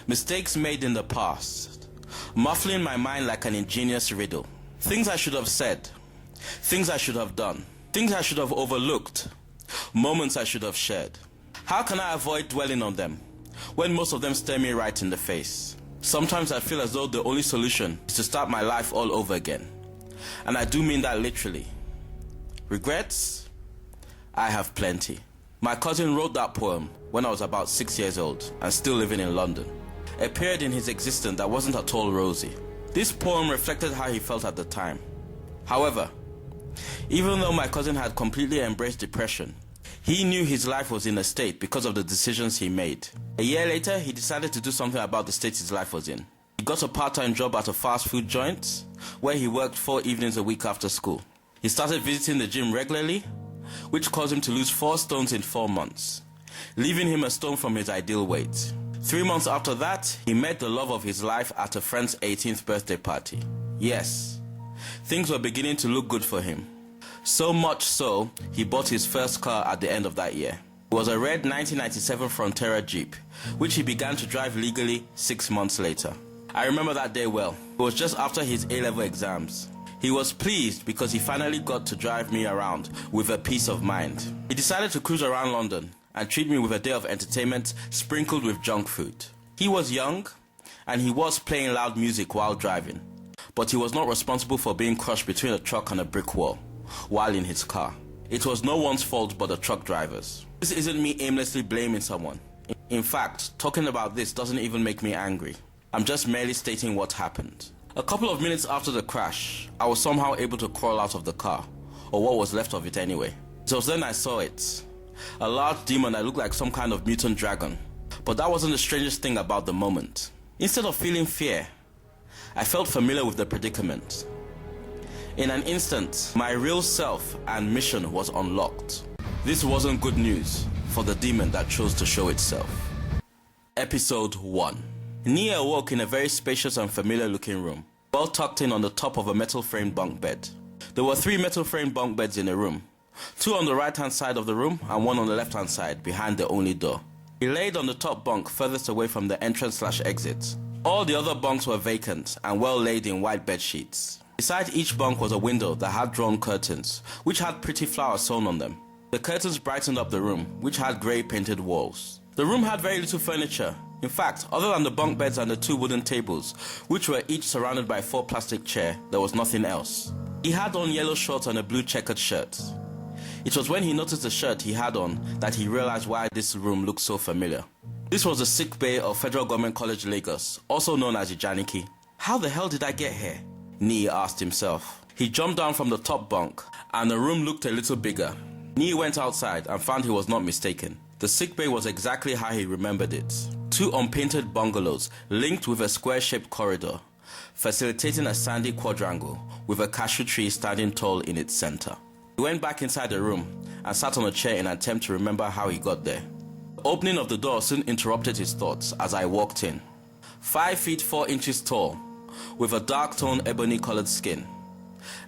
Mistakes made in the past, muffling my mind like an ingenious riddle. Things I should have said, things I should have done, things I should have overlooked, moments I should have shared. How can I avoid dwelling on them when most of them stare me right in the face? Sometimes I feel as though the only solution is to start my life all over again. And I do mean that literally. Regrets? I have plenty. My cousin wrote that poem when I was about 6 years old and still living in London. A period in his existence that wasn't at all rosy. This poem reflected how he felt at the time. However, even though my cousin had completely embraced depression, he knew his life was in a state because of the decisions he made. A year later, he decided to do something about the state his life was in. He got a part-time job at a fast food joint where he worked 4 evenings a week after school. He started visiting the gym regularly, which caused him to lose 4 stones in 4 months, leaving him a stone from his ideal weight. 3 months after that, he met the love of his life at a friend's 18th birthday party. Yes, things were beginning to look good for him. So much so, he bought his first car at the end of that year. It was a red 1997 Frontera Jeep, which he began to drive legally 6 months later. I remember that day well. It was just after his A-level exams. He was pleased because he finally got to drive me around with a peace of mind. He decided to cruise around London and treat me with a day of entertainment sprinkled with junk food. He was young and he was playing loud music while driving, but he was not responsible for being crushed between a truck and a brick wall while in his car. It was no one's fault but the truck driver's. This isn't me aimlessly blaming someone. In fact, talking about this doesn't even make me angry. I'm just merely stating what happened. A couple of minutes after the crash, I was somehow able to crawl out of the car, or what was left of it anyway. It was then I saw it. A large demon that looked like some kind of mutant dragon. But that wasn't the strangest thing about the moment. Instead of feeling fear, I felt familiar with the predicament. In an instant, my real self and mission was unlocked. This wasn't good news for the demon that chose to show itself. Episode 1. Nia awoke in a very spacious and familiar looking room, well tucked in on the top of a metal framed bunk bed. There were 3 metal framed bunk beds in the room, 2 on the right hand side of the room and 1 on the left hand side behind the only door. He laid on the top bunk furthest away from the entrance/exit. All the other bunks were vacant and well laid in white bed sheets. Beside each bunk was a window that had drawn curtains, which had pretty flowers sewn on them. The curtains brightened up the room, which had grey painted walls. The room had very little furniture. In fact, other than the bunk beds and the 2 wooden tables, which were each surrounded by 4 plastic chairs, there was nothing else. He had on yellow shorts and a blue checkered shirt. It was when he noticed the shirt he had on that he realized why this room looked so familiar. This was the sick bay of Federal Government College Lagos, also known as Ijaniki. How the hell did I get here? Nee asked himself. He jumped down from the top bunk, and the room looked a little bigger. Nee went outside and found he was not mistaken. The sick bay was exactly how he remembered it. 2 unpainted bungalows linked with a square-shaped corridor, facilitating a sandy quadrangle with a cashew tree standing tall in its center. He went back inside the room and sat on a chair in an attempt to remember how he got there. The opening of the door soon interrupted his thoughts as I walked in. 5 feet 4 inches tall, with a dark-toned ebony-colored skin.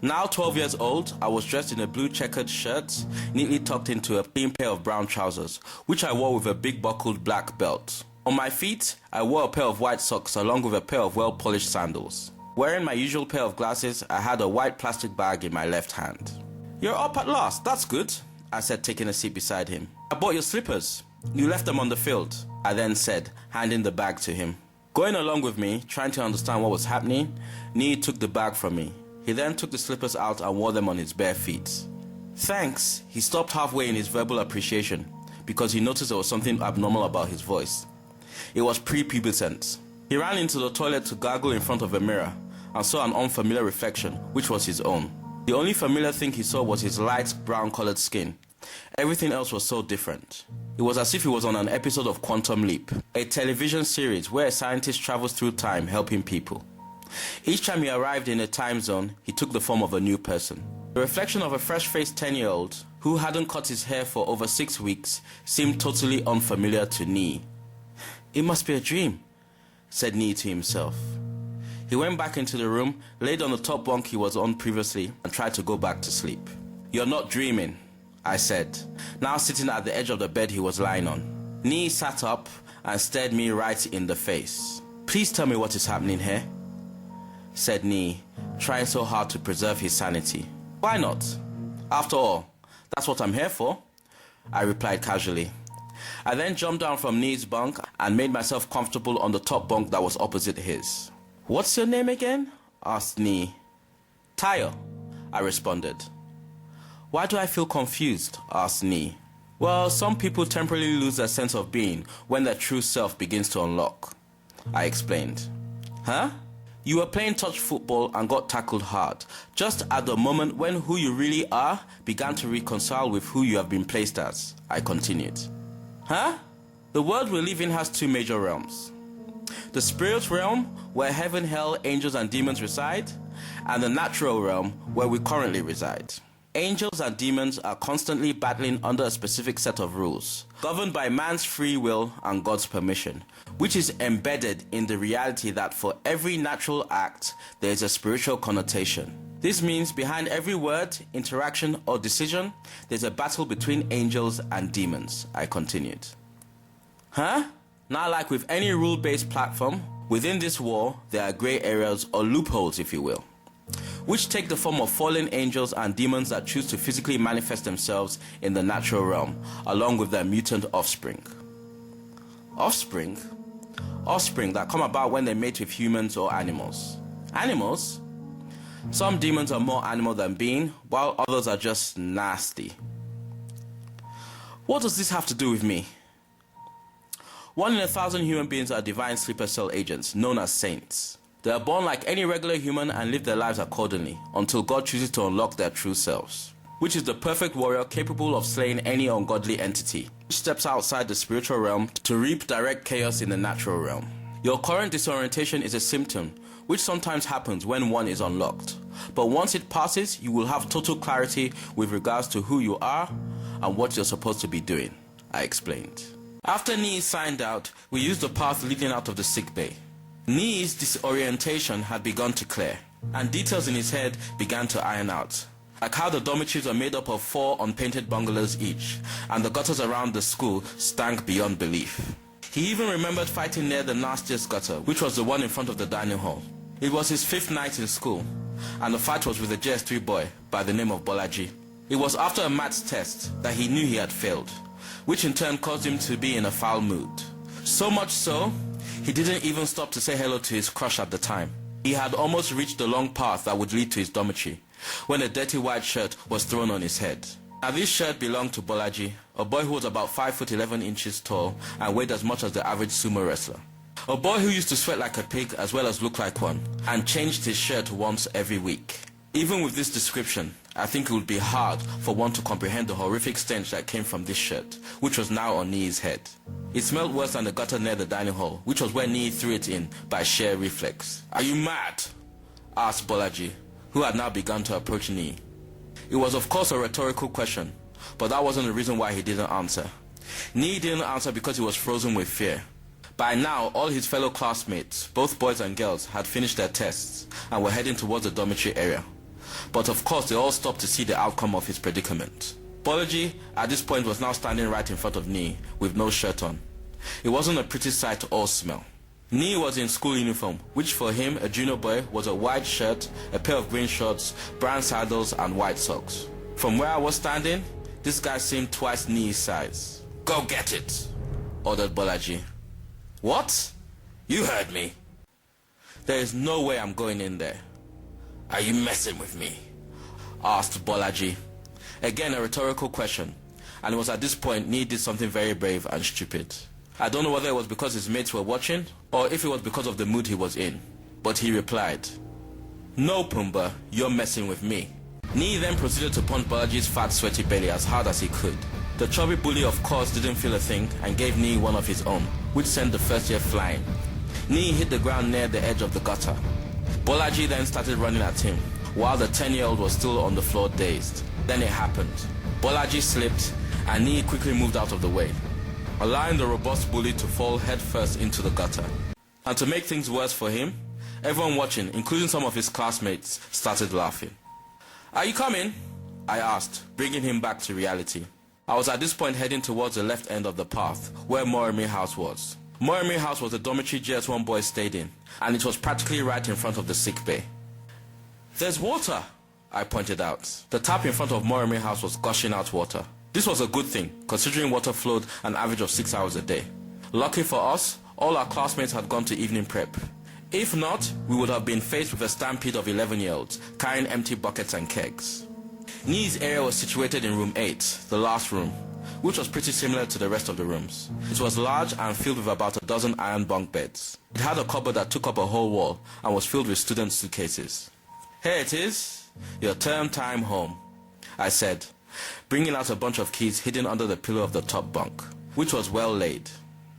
Now 12 years old, I was dressed in a blue checkered shirt, neatly tucked into a clean pair of brown trousers, which I wore with a big buckled black belt. On my feet, I wore a pair of white socks along with a pair of well-polished sandals. Wearing my usual pair of glasses, I had a white plastic bag in my left hand. "You're up at last, that's good," I said, taking a seat beside him. "I bought your slippers. You left them on the field," I then said, handing the bag to him. Going along with me, trying to understand what was happening, Nee took the bag from me. He then took the slippers out and wore them on his bare feet. "Thanks." He stopped halfway in his verbal appreciation because he noticed there was something abnormal about his voice. It was prepubescent. He ran into the toilet to gargle in front of a mirror and saw an unfamiliar reflection, which was his own. The only familiar thing he saw was his light brown-colored skin. Everything else was so different. It was as if he was on an episode of Quantum Leap, a television series where a scientist travels through time helping people. Each time he arrived in a time zone, he took the form of a new person. The reflection of a fresh-faced 10-year-old who hadn't cut his hair for over 6 weeks seemed totally unfamiliar to Nee. "It must be a dream," said Nee to himself. He went back into the room, laid on the top bunk he was on previously, and tried to go back to sleep. "You're not dreaming," I said, now sitting at the edge of the bed he was lying on. Nee sat up and stared me right in the face. "Please tell me what is happening here," said Nee, trying so hard to preserve his sanity. "Why not? After all, that's what I'm here for," I replied casually. I then jumped down from Nee's bunk and made myself comfortable on the top bunk that was opposite his. "What's your name again?" asked Nee. "Tayo," I responded. "Why do I feel confused?" asked Nee. "Well, some people temporarily lose their sense of being when their true self begins to unlock," I explained. "Huh? You were playing touch football and got tackled hard, just at the moment when who you really are began to reconcile with who you have been placed as," I continued. "Huh? The world we live in has two major realms. The spirit realm, where heaven, hell, angels and demons reside, and the natural realm, where we currently reside. Angels and demons are constantly battling under a specific set of rules, governed by man's free will and God's permission, which is embedded in the reality that for every natural act, there is a spiritual connotation. This means behind every word, interaction, or decision, there's a battle between angels and demons," I continued. "Huh? Now, like with any rule-based platform, within this war, there are gray areas or loopholes, if you will, which take the form of fallen angels and demons that choose to physically manifest themselves in the natural realm, along with their mutant offspring." Offspring? Offspring that come about when they mate with humans or animals. Animals? Some demons are more animal than being, while others are just nasty. What does this have to do with me? 1 in 1,000 human beings are divine sleeper cell agents, known as saints. They are born like any regular human and live their lives accordingly, until God chooses to unlock their true selves, which is the perfect warrior capable of slaying any ungodly entity, which steps outside the spiritual realm to reap direct chaos in the natural realm. Your current disorientation is a symptom, which sometimes happens when one is unlocked. But once it passes, you will have total clarity with regards to who you are and what you're supposed to be doing, I explained. After Nee signed out, we used the path leading out of the sickbay. Nee's disorientation had begun to clear, and details in his head began to iron out, like how the dormitories are made up of 4 unpainted bungalows each, and the gutters around the school stank beyond belief. He even remembered fighting near the nastiest gutter, which was the one in front of the dining hall. It was his 5th night in school, and the fight was with a JS3 boy by the name of Bolaji. It was after a maths test that he knew he had failed, which in turn caused him to be in a foul mood. So much so, he didn't even stop to say hello to his crush at the time. He had almost reached the long path that would lead to his dormitory, when a dirty white shirt was thrown on his head. Now this shirt belonged to Bolaji, a boy who was about 5 foot 11 inches tall and weighed as much as the average sumo wrestler. A boy who used to sweat like a pig as well as look like one, and changed his shirt once every week. Even with this description, I think it would be hard for one to comprehend the horrific stench that came from this shirt, which was now on Nee's head. It smelled worse than the gutter near the dining hall, which was where Nee threw it in by sheer reflex. "Are you mad?" asked Bolaji, who had now begun to approach Nee. It was of course a rhetorical question, but that wasn't the reason why he didn't answer. Nee didn't answer because he was frozen with fear. By now, all his fellow classmates, both boys and girls, had finished their tests and were heading towards the dormitory area. But of course, they all stopped to see the outcome of his predicament. Bolaji, at this point, was now standing right in front of Nee, with no shirt on. It wasn't a pretty sight or smell. Nee was in school uniform, which for him, a junior boy, was a white shirt, a pair of green shorts, brown sandals, and white socks. From where I was standing, this guy seemed twice Nee's size. "Go get it," ordered Bolaji. "What? You heard me." "There is no way I'm going in there." "Are you messing with me?" asked Bolaji. Again, a rhetorical question, and it was at this point Nee did something very brave and stupid. I don't know whether it was because his mates were watching, or if it was because of the mood he was in, but he replied, "No, Pumbaa, you're messing with me." Nee then proceeded to punch Bolaji's fat, sweaty belly as hard as he could. The chubby bully of course didn't feel a thing and gave Nee one of his own, which sent the first year flying. Nee hit the ground near the edge of the gutter. Bolaji then started running at him, while the 10-year-old was still on the floor dazed. Then it happened. Bolaji slipped, and Nee quickly moved out of the way, allowing the robust bully to fall headfirst into the gutter. And to make things worse for him, everyone watching, including some of his classmates, started laughing. "Are you coming?" I asked, bringing him back to reality. I was at this point heading towards the left end of the path, where Moremi House was. Moremi House was the dormitory JS1 boys stayed in, and it was practically right in front of the sickbay. "There's water," I pointed out. The tap in front of Moremi House was gushing out water. This was a good thing, considering water flowed an average of 6 hours a day. Lucky for us, all our classmates had gone to evening prep. If not, we would have been faced with a stampede of 11-year-olds carrying empty buckets and kegs. Nee's area was situated in room 8, the last room, which was pretty similar to the rest of the rooms. It was large and filled with about a dozen iron bunk beds. It had a cupboard that took up a whole wall and was filled with student suitcases. "Here it is, your term time home," I said, bringing out a bunch of keys hidden under the pillow of the top bunk, which was well laid.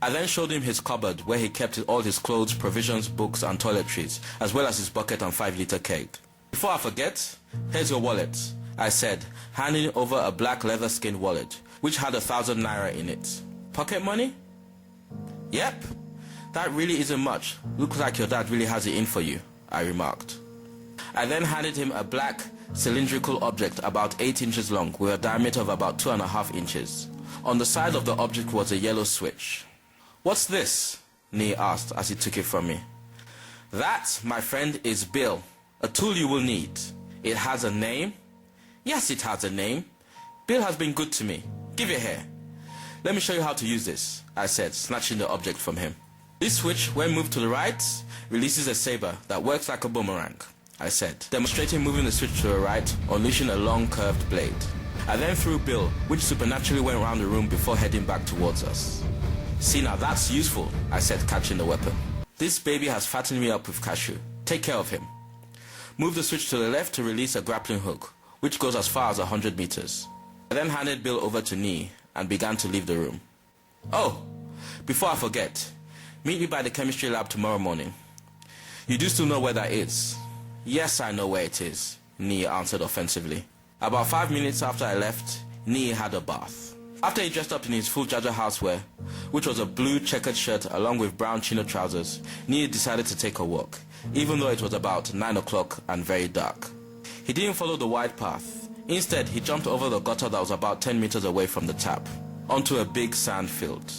I then showed him his cupboard where he kept all his clothes, provisions, books and toiletries, as well as his bucket and 5-liter keg. "Before I forget, here's your wallet," I said, handing over a black leather-skinned wallet, which had 1,000 naira in it. "Pocket money?" "Yep, that really isn't much. Looks like your dad really has it in for you," I remarked. I then handed him a black, cylindrical object about 8 inches long with a diameter of about 2.5 inches. On the side of the object was a yellow switch. "What's this?" Nee asked as he took it from me. "That, my friend, is Bill, a tool you will need. It has a name." "Yes, it has a name. Bill has been good to me. Give it here." "Let me show you how to use this," I said, snatching the object from him. "This switch, when moved to the right, releases a saber that works like a boomerang," I said, demonstrating moving the switch to the right, unleashing a long curved blade. I then threw Bill, which supernaturally went around the room before heading back towards us. "See, now that's useful," I said, catching the weapon. "This baby has fattened me up with cashew. Take care of him." Move the switch to the left to release a grappling hook, which goes as far as 100 meters. I then handed Bill over to Nee and began to leave the room. "Oh, before I forget, meet me by the chemistry lab tomorrow morning." "You do still know where that is?" "Yes, I know where it is," Nee answered offensively. About 5 minutes after I left, Nee had a bath. After he dressed up in his full Jaja housewear, which was a blue checkered shirt along with brown chino trousers, Nee decided to take a walk, even though it was about 9 o'clock and very dark. He didn't follow the wide path. Instead, he jumped over the gutter that was about 10 meters away from the tap, onto a big sand field.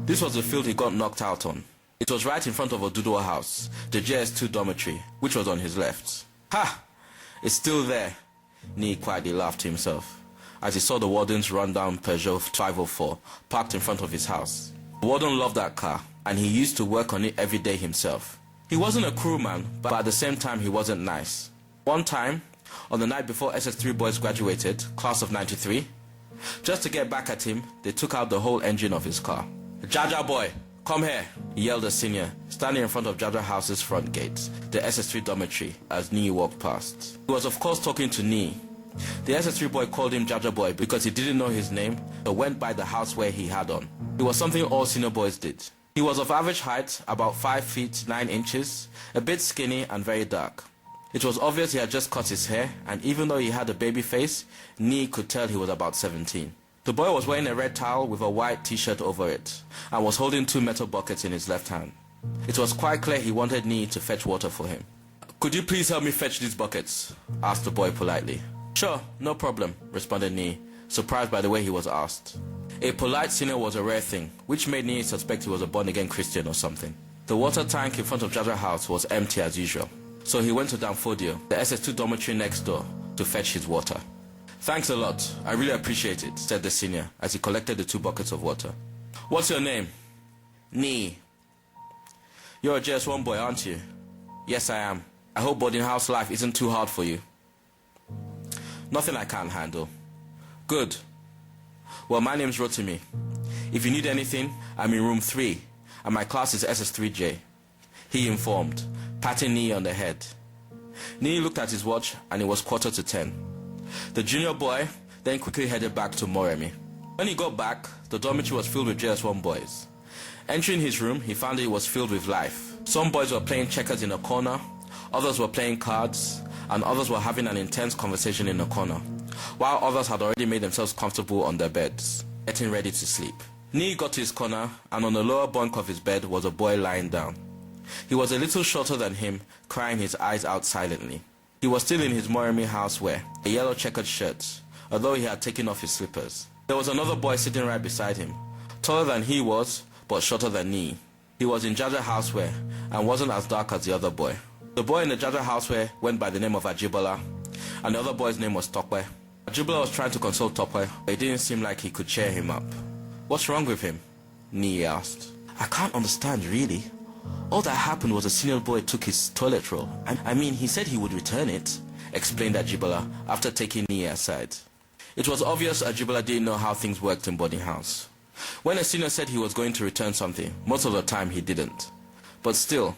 This was the field he got knocked out on. It was right in front of Oduduwa House, the JS2 dormitory, which was on his left. "Ha! It's still there," Nee quietly laughed to himself, as he saw the warden's rundown Peugeot 504 parked in front of his house. The warden loved that car, and he used to work on it every day himself. He wasn't a cruel man, but at the same time he wasn't nice. One time, on the night before SS3 boys graduated, class of 93, just to get back at him, they took out the whole engine of his car. "Jaja boy, come here," yelled a senior, standing in front of Jaja House's front gate, the SS3 dormitory, as Nee walked past. He was of course talking to Nee. The SS3 boy called him Jaja boy because he didn't know his name, but went by the housewear he had on. It was something all senior boys did. He was of average height, about 5 feet 9 inches, a bit skinny and very dark. It was obvious he had just cut his hair, and even though he had a baby face, Nee could tell he was about 17. The boy was wearing a red towel with a white t-shirt over it, and was holding 2 metal buckets in his left hand. It was quite clear he wanted Nee to fetch water for him. "Could you please help me fetch these buckets?" asked the boy politely. "Sure, no problem," responded Nee, surprised by the way he was asked. A polite senior was a rare thing, which made Nee suspect he was a born-again Christian or something. The water tank in front of Jaja House was empty as usual, so he went to Danfodio, the SS2 dormitory next door, to fetch his water. "Thanks a lot, I really appreciate it," said the senior as he collected the 2 buckets of water. "What's your name?" "Nee." "You're a JS1 boy, aren't you?" "Yes, I am. I hope boarding house life isn't too hard for you." "Nothing I can't handle." "Good. Well, my name's Rotimi. If you need anything, I'm in room 3, and my class is SS3J, he informed, patting Nee on the head. Nee looked at his watch, and it was 9:45. The junior boy then quickly headed back to Moremi. When he got back, the dormitory was filled with JS1 boys. Entering his room, he found it was filled with life. Some boys were playing checkers in a corner, others were playing cards, and others were having an intense conversation in a corner, while others had already made themselves comfortable on their beds, getting ready to sleep. Nee got to his corner, and on the lower bunk of his bed was a boy lying down. He was a little shorter than him, crying his eyes out silently. He was still in his Moremi housewear, a yellow checkered shirt, although he had taken off his slippers. There was another boy sitting right beside him, taller than he was, but shorter than Nee. He was in Jaja houseware and wasn't as dark as the other boy. The boy in the Jaja houseware went by the name of Ajibola, and the other boy's name was Tokwe. Ajibola was trying to console Tokwe, but it didn't seem like he could cheer him up. "What's wrong with him?" Nii asked. "I can't understand, really. All that happened was a senior boy took his toilet roll. I mean, he said he would return it," explained Ajibola after taking Nii aside. It was obvious Ajibola didn't know how things worked in boarding house. When a senior said he was going to return something, most of the time he didn't. But still,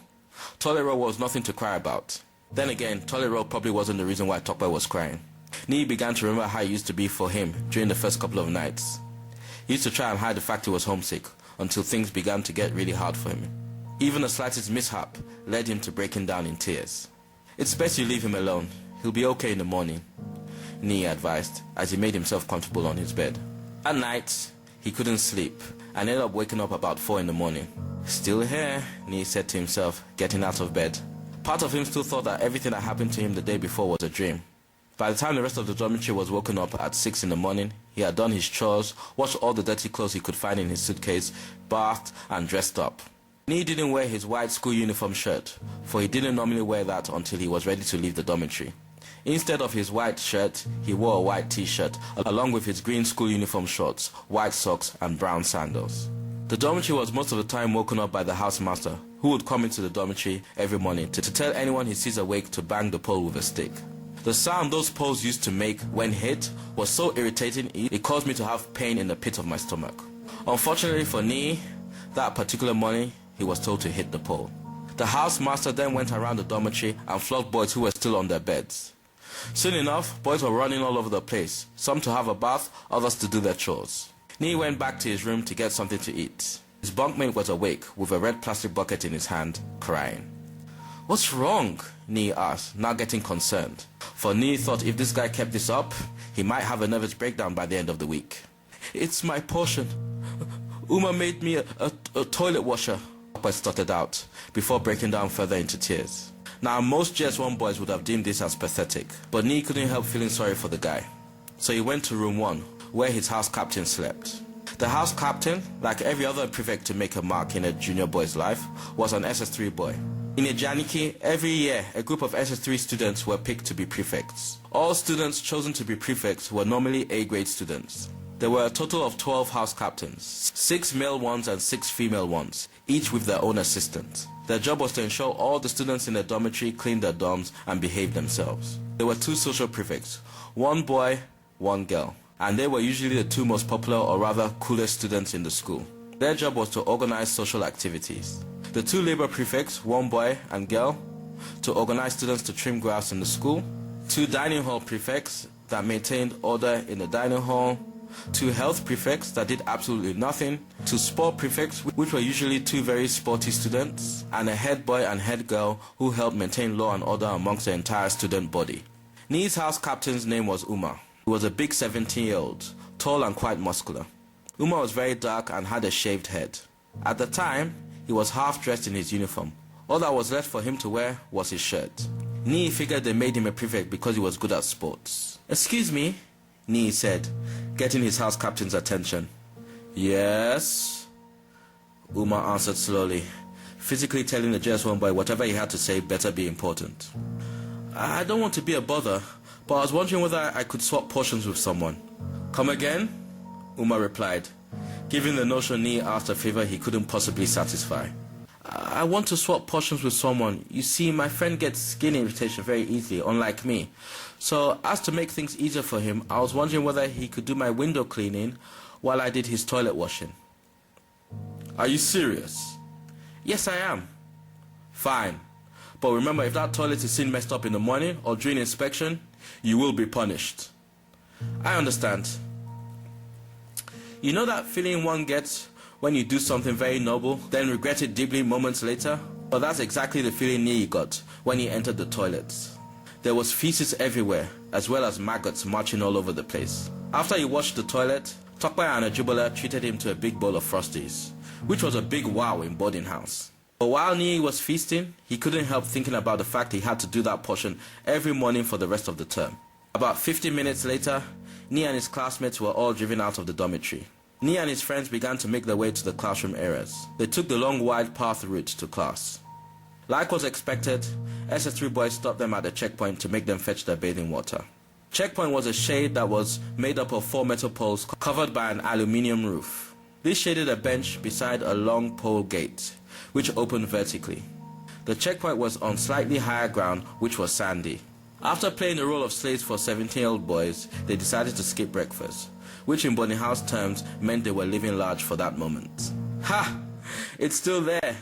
toilet roll was nothing to cry about. Then again, toilet roll probably wasn't the reason why Tokwe was crying. Nii began to remember how it used to be for him during the first couple of nights. He used to try and hide the fact he was homesick until things began to get really hard for him. Even the slightest mishap led him to breaking down in tears. "It's best you leave him alone. He'll be okay in the morning," Nii advised as he made himself comfortable on his bed. At night, he couldn't sleep and ended up waking up about 4 in the morning. "Still here," Nii said to himself, getting out of bed. Part of him still thought that everything that happened to him the day before was a dream. By the time the rest of the dormitory was woken up at 6 in the morning, he had done his chores, washed all the dirty clothes he could find in his suitcase, bathed and dressed up. Nii didn't wear his white school uniform shirt, for he didn't normally wear that until he was ready to leave the dormitory. Instead of his white shirt, he wore a white t-shirt, along with his green school uniform shorts, white socks and brown sandals. The dormitory was most of the time woken up by the housemaster, who would come into the dormitory every morning to tell anyone he sees awake to bang the pole with a stick. The sound those poles used to make when hit was so irritating it caused me to have pain in the pit of my stomach. Unfortunately for Nii, that particular morning he was told to hit the pole. The housemaster then went around the dormitory and flogged boys who were still on their beds. Soon enough, boys were running all over the place, some to have a bath, others to do their chores. Nii went back to his room to get something to eat. His bunkmate was awake with a red plastic bucket in his hand, crying. "What's wrong?" Nii asked, now getting concerned. For Nii thought if this guy kept this up, he might have a nervous breakdown by the end of the week. "It's my portion. Uma made me a toilet washer," Tokwe stuttered out, before breaking down further into tears. Now, most JS1 boys would have deemed this as pathetic, but Nii couldn't help feeling sorry for the guy. So he went to room 1, where his house captain slept. The house captain, like every other prefect to make a mark in a junior boy's life, was an SS3 boy. In Ejaniki, every year, a group of SS3 students were picked to be prefects. All students chosen to be prefects were normally A-grade students. There were a total of 12 house captains, 6 male ones and 6 female ones, each with their own assistant. Their job was to ensure all the students in the dormitory cleaned their dorms and behaved themselves. There were 2 social prefects, 1 boy, 1 girl, and they were usually the 2 most popular or rather coolest students in the school. Their job was to organize social activities. The 2 labor prefects, 1 boy and girl, to organize students to trim grass in the school. 2 dining hall prefects that maintained order in the dining hall. 2 health prefects that did absolutely nothing. 2 sport prefects, which were usually 2 very sporty students. And a head boy and head girl who helped maintain law and order amongst the entire student body. Nii's house captain's name was Uma. He was a big 17-year-old, tall and quite muscular. Uma was very dark and had a shaved head. At the time, he was half dressed in his uniform. All that was left for him to wear was his shirt. Nii figured they made him a prefect because he was good at sports. "Excuse me," Nii said, getting his house captain's attention. "Yes?" Uma answered slowly, physically telling the JS1 boy whatever he had to say better be important. "I don't want to be a bother, but I was wondering whether I could swap portions with someone." "Come again?" Uma replied, giving the notion Nii asked a favor he couldn't possibly satisfy. "I want to swap portions with someone. You see, my friend gets skin irritation very easily, unlike me. So, as to make things easier for him, I was wondering whether he could do my window cleaning while I did his toilet washing." "Are you serious?" "Yes, I am." "Fine. But remember, if that toilet is seen messed up in the morning or during inspection, you will be punished." "I understand." You know that feeling one gets when you do something very noble, then regret it deeply moments later? Well, that's exactly the feeling Nii got when he entered the toilets. There was feces everywhere, as well as maggots marching all over the place. After he washed the toilet, Tokwe and Ajibola treated him to a big bowl of Frosties, which was a big wow in boarding house. But while Nii was feasting, he couldn't help thinking about the fact he had to do that portion every morning for the rest of the term. About 50 minutes later, Nii and his classmates were all driven out of the dormitory. Nee and his friends began to make their way to the classroom areas. They took the long wide path route to class. Like was expected, SS3 boys stopped them at the checkpoint to make them fetch their bathing water. Checkpoint was a shade that was made up of 4 metal poles covered by an aluminium roof. This shaded a bench beside a long pole gate, which opened vertically. The checkpoint was on slightly higher ground, which was sandy. After playing the role of slaves for 17-year-old boys, they decided to skip breakfast, which in boarding house terms meant they were living large for that moment. Ha! It's still there,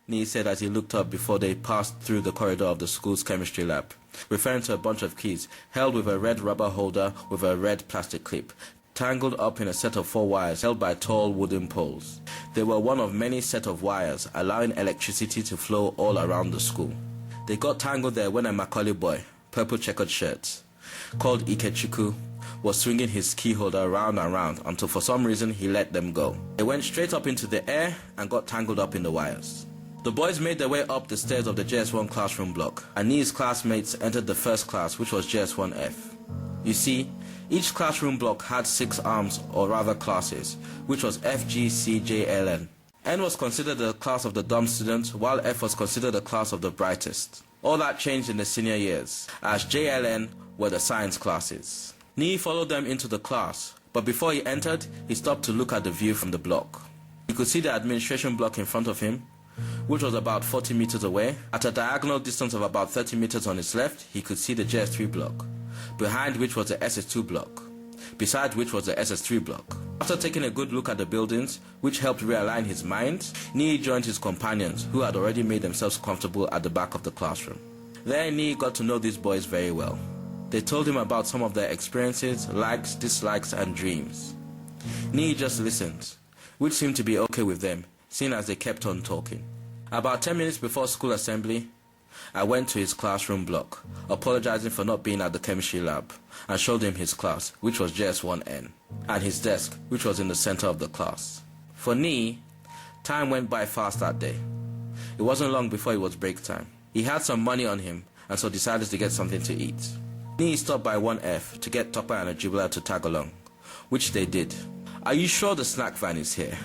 Nee said as he looked up before they passed through the corridor of the school's chemistry lab, referring to a bunch of keys held with a red rubber holder with a red plastic clip, tangled up in a set of 4 wires held by tall wooden poles. They were one of many set of wires allowing electricity to flow all around the school. They got tangled there when a Macaulay boy, purple checkered shirt, called Ikechukwu, was swinging his key holder around and round until for some reason he let them go. They went straight up into the air and got tangled up in the wires. The boys made their way up the stairs of the JS1 classroom block, and Nee's classmates entered the first class, which was JS1F. You see, each classroom block had 6 arms, or rather classes, which was F, G, C, J, L, N. N was considered the class of the dumb student, while F was considered the class of the brightest. All that changed in the senior years, as J, L, N were the science classes. Nee followed them into the class, but before he entered, he stopped to look at the view from the block. He could see the administration block in front of him, which was about 40 meters away. At a diagonal distance of about 30 meters on his left, he could see the JS3 block, behind which was the SS2 block, beside which was the SS3 block. After taking a good look at the buildings, which helped realign his mind, Nee joined his companions, who had already made themselves comfortable at the back of the classroom. There, Nee got to know these boys very well. They told him about some of their experiences, likes, dislikes, and dreams. Nee just listened, which seemed to be okay with them, seeing as they kept on talking. About 10 minutes before school assembly, I went to his classroom block, apologizing for not being at the chemistry lab, and showed him his class, which was JS1N, and his desk, which was in the center of the class. For Nee, time went by fast that day. It wasn't long before it was break time. He had some money on him, and so decided to get something to eat. Nee stopped by 1F to get Topper and Ajibula to tag along, which they did. Are you sure the snack van is here?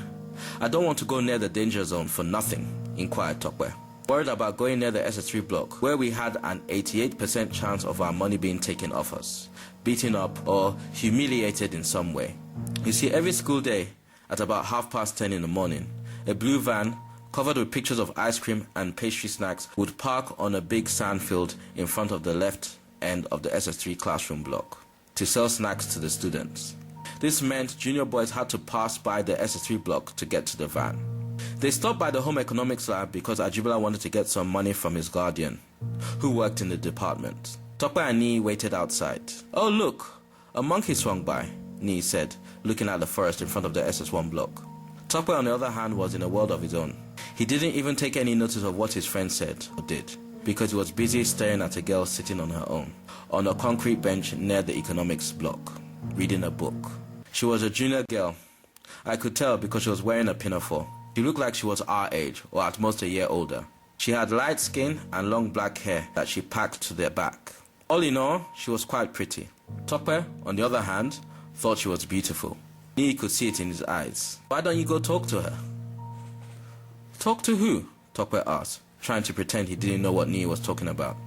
I don't want to go near the danger zone for nothing, inquired Topper, worried about going near the SS3 block, where we had an 88% chance of our money being taken off us, beaten up, or humiliated in some way. You see, every school day, at about 10:30 in the morning, a blue van, covered with pictures of ice cream and pastry snacks, would park on a big sand field in front of the left end of the SS3 classroom block to sell snacks to the students. This meant junior boys had to pass by the SS3 block to get to the van. They stopped by the home economics lab because Ajibula wanted to get some money from his guardian, who worked in the department. Topper and Nee waited outside. Oh look, a monkey swung by, Nee said, looking at the forest in front of the SS1 block. Topper, on the other hand, was in a world of his own. He didn't even take any notice of what his friend said or did, because he was busy staring at a girl sitting on her own, on a concrete bench near the economics block, reading a book. She was a junior girl. I could tell because she was wearing a pinafore. She looked like she was our age, or at most a year older. She had light skin and long black hair that she packed to the back. All in all, she was quite pretty. Topper, on the other hand, thought she was beautiful. Nee could see it in his eyes. Why don't you go talk to her? Talk to who? Topper asked, trying to pretend he didn't know what Nee was talking about.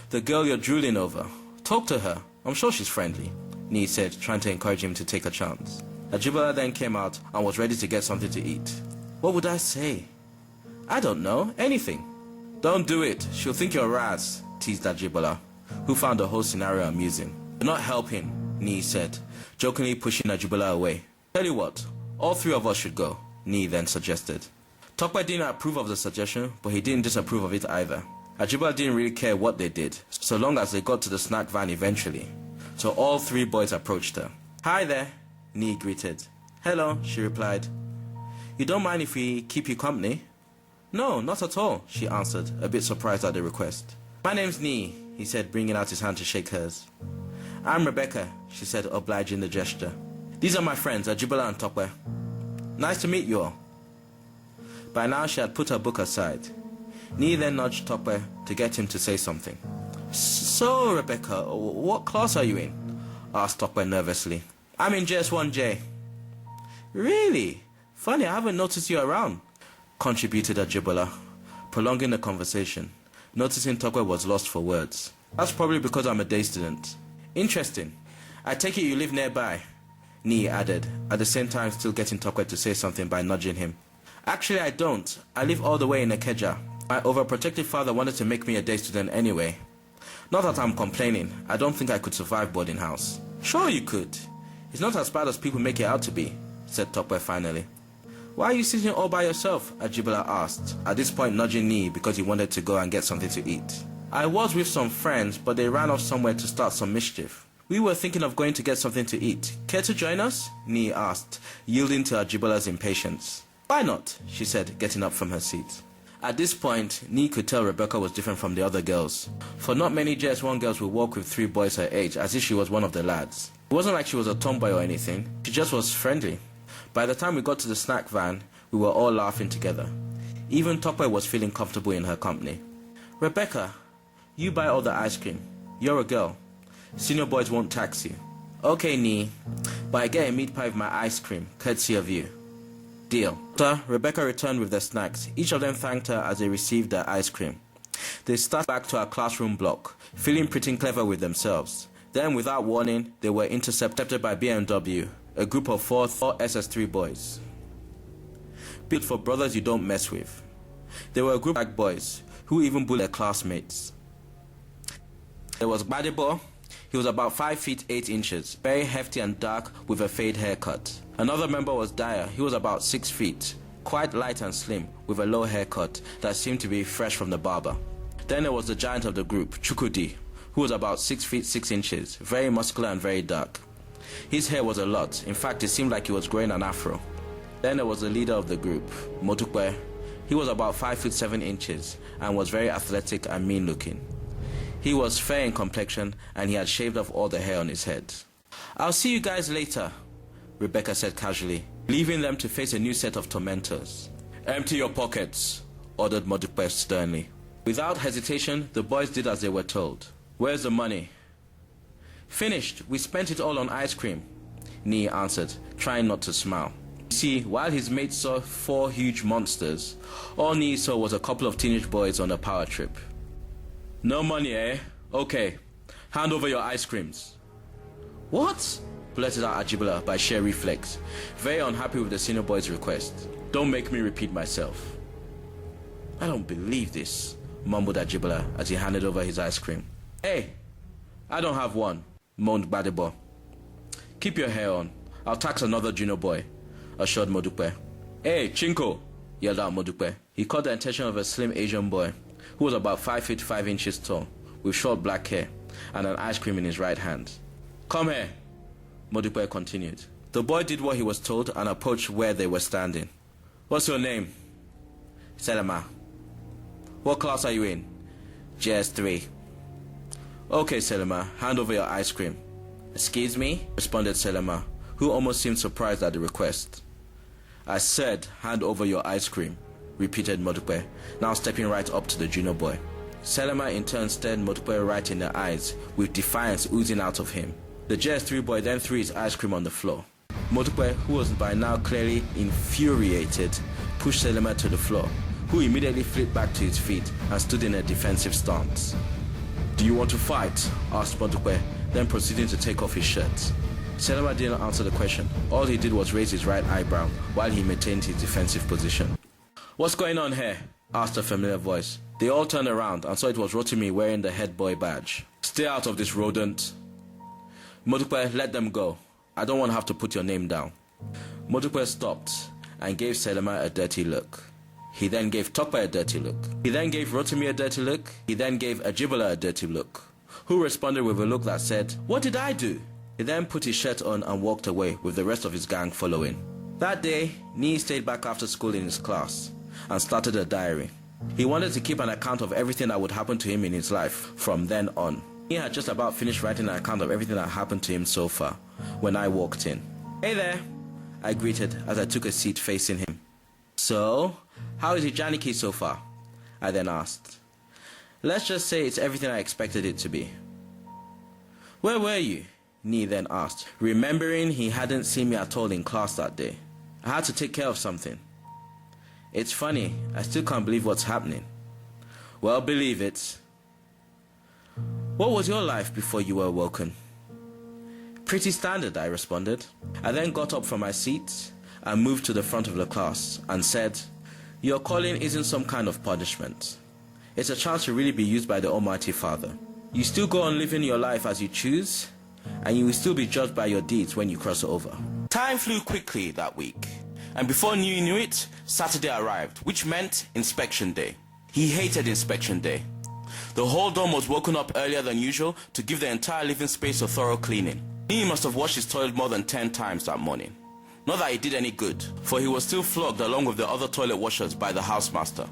The girl you're drooling over. Talk to her. I'm sure she's friendly, Nee said, trying to encourage him to take a chance. Ajibula then came out and was ready to get something to eat. What would I say? I don't know. Anything. Don't do it. She'll think you're Raz, teased Ajibula, who found the whole scenario amusing. You're not helping, Nee said, jokingly pushing Ajibula away. Tell you what, all 3 of us should go, Nee then suggested. Topper didn't approve of the suggestion, but he didn't disapprove of it either. Ajibula didn't really care what they did, so long as they got to the snack van eventually. So all 3 boys approached her. Hi there, Nee greeted. Hello, she replied. You don't mind if we keep you company? No, not at all, she answered, a bit surprised at the request. My name's Nee, he said, bringing out his hand to shake hers. I'm Rebecca, she said, obliging the gesture. These are my friends, Ajibula and Topper. Nice to meet you all. By now she had put her book aside. Nee then nudged Topper to get him to say something. So, Rebecca, what class are you in? Asked Topper nervously. I'm in JS1J. Really? Funny, I haven't noticed you around, contributed Ajibola, prolonging the conversation, noticing Tokwe was lost for words. That's probably because I'm a day student. Interesting. I take it you live nearby, Ni added, at the same time still getting Tokwe to say something by nudging him. Actually, I don't. I live all the way in Ikeja. My overprotective father wanted to make me a day student anyway. Not that I'm complaining. I don't think I could survive boarding house. Sure you could. It's not as bad as people make it out to be, said Tokwe finally. Why are you sitting all by yourself? Ajibola asked, at this point nudging Ni because he wanted to go and get something to eat. I was with some friends, but they ran off somewhere to start some mischief. We were thinking of going to get something to eat. Care to join us? Ni asked, yielding to Ajibola's impatience. Why not? She said, getting up from her seat. At this point, Ni could tell Rebecca was different from the other girls. For not many JS1 girls would walk with 3 boys her age as if she was one of the lads. It wasn't like she was a tomboy or anything. She just was friendly. By the time we got to the snack van, we were all laughing together. Even Tokwe was feeling comfortable in her company. Rebecca, you buy all the ice cream. You're a girl. Senior boys won't tax you. Okay, Ni, but I get a meat pie with my ice cream, courtesy of you. Deal. After Rebecca returned with the snacks, each of them thanked her as they received their ice cream. They started back to our classroom block, feeling pretty clever with themselves. Then, without warning, they were intercepted by BMW, a group of 4 SS3 boys. Built for brothers you don't mess with. They were a group of black boys, who even bullied their classmates. There was Gbadebo. He was about 5 feet 8 inches, very hefty and dark with a fade haircut. Another member was Dyer. He was about 6 feet, quite light and slim, with a low haircut that seemed to be fresh from the barber. Then there was the giant of the group, Chukwudi, who was about 6 feet 6 inches, very muscular and very dark. His hair was a lot. In fact, it seemed like he was growing an afro. Then there was the leader of the group, Motukwe. He was about 5 feet 7 inches and was very athletic and mean looking. He was fair in complexion and he had shaved off all the hair on his head. I'll see you guys later, Rebecca said casually, leaving them to face a new set of tormentors. Empty your pockets, ordered Motukwe sternly. Without hesitation, the boys did as they were told. Where's the money? Finished. We spent it all on ice cream, Ni answered, trying not to smile. You see, while his mates saw 4 huge monsters, all Ni saw was a couple of teenage boys on a power trip. No money, eh? Okay. Hand over your ice creams. What? Blurted out Ajibola by sheer reflex, very unhappy with the senior boy's request. Don't make me repeat myself. I don't believe this, mumbled Ajibola as he handed over his ice cream. Hey, I don't have one, moaned Gbadebo. Keep your hair on. I'll tax another junior boy, assured Modupe. Hey, Chinko, yelled out Modupe. He caught the attention of a slim Asian boy, who was about 5 feet 5 inches tall, with short black hair, and an ice cream in his right hand. Come here, Modupe continued. The boy did what he was told and approached where they were standing. What's your name? Selema. What class are you in? JS3. Okay, Selema, hand over your ice cream. Excuse me? Responded Selema, who almost seemed surprised at the request. I said, hand over your ice cream, repeated Modupe, now stepping right up to the junior boy. Selema in turn stared Modupe right in the eyes, with defiance oozing out of him. The JS3 boy then threw his ice cream on the floor. Modupe, who was by now clearly infuriated, pushed Selema to the floor, who immediately flipped back to his feet and stood in a defensive stance. Do you want to fight? Asked Modupe, then proceeding to take off his shirt. Selema didn't answer the question. All he did was raise his right eyebrow while he maintained his defensive position. What's going on here? Asked a familiar voice. They all turned around and saw it was Rotimi wearing the head boy badge. Stay out of this, rodent. Modupe, let them go. I don't want to have to put your name down. Modupe stopped and gave Selema a dirty look. He then gave Tokwe a dirty look. He then gave Rotimi a dirty look. He then gave Ajibola a dirty look, who responded with a look that said, What did I do? He then put his shirt on and walked away with the rest of his gang following. That day, Ni stayed back after school in his class and started a diary. He wanted to keep an account of everything that would happen to him in his life from then on. He had just about finished writing an account of everything that happened to him so far when I walked in. Hey there, I greeted as I took a seat facing him. So, how is Ijaniki so far? I then asked. Let's just say it's everything I expected it to be. Where were you? Ni then asked, remembering he hadn't seen me at all in class that day. I had to take care of something. It's funny, I still can't believe what's happening. Well, believe it. What was your life before you were awoken? Pretty standard, I responded. I then got up from my seat and moved to the front of the class and said, your calling isn't some kind of punishment. It's a chance to really be used by the Almighty Father. You still go on living your life as you choose, and you will still be judged by your deeds when you cross over. Time flew quickly that week, and before you knew it, Saturday arrived, which meant inspection day. He hated inspection day. The whole dorm was woken up earlier than usual to give the entire living space a thorough cleaning. He must have washed his toilet more than 10 times that morning. Not that it did any good, for he was still flogged along with the other toilet washers by the housemaster.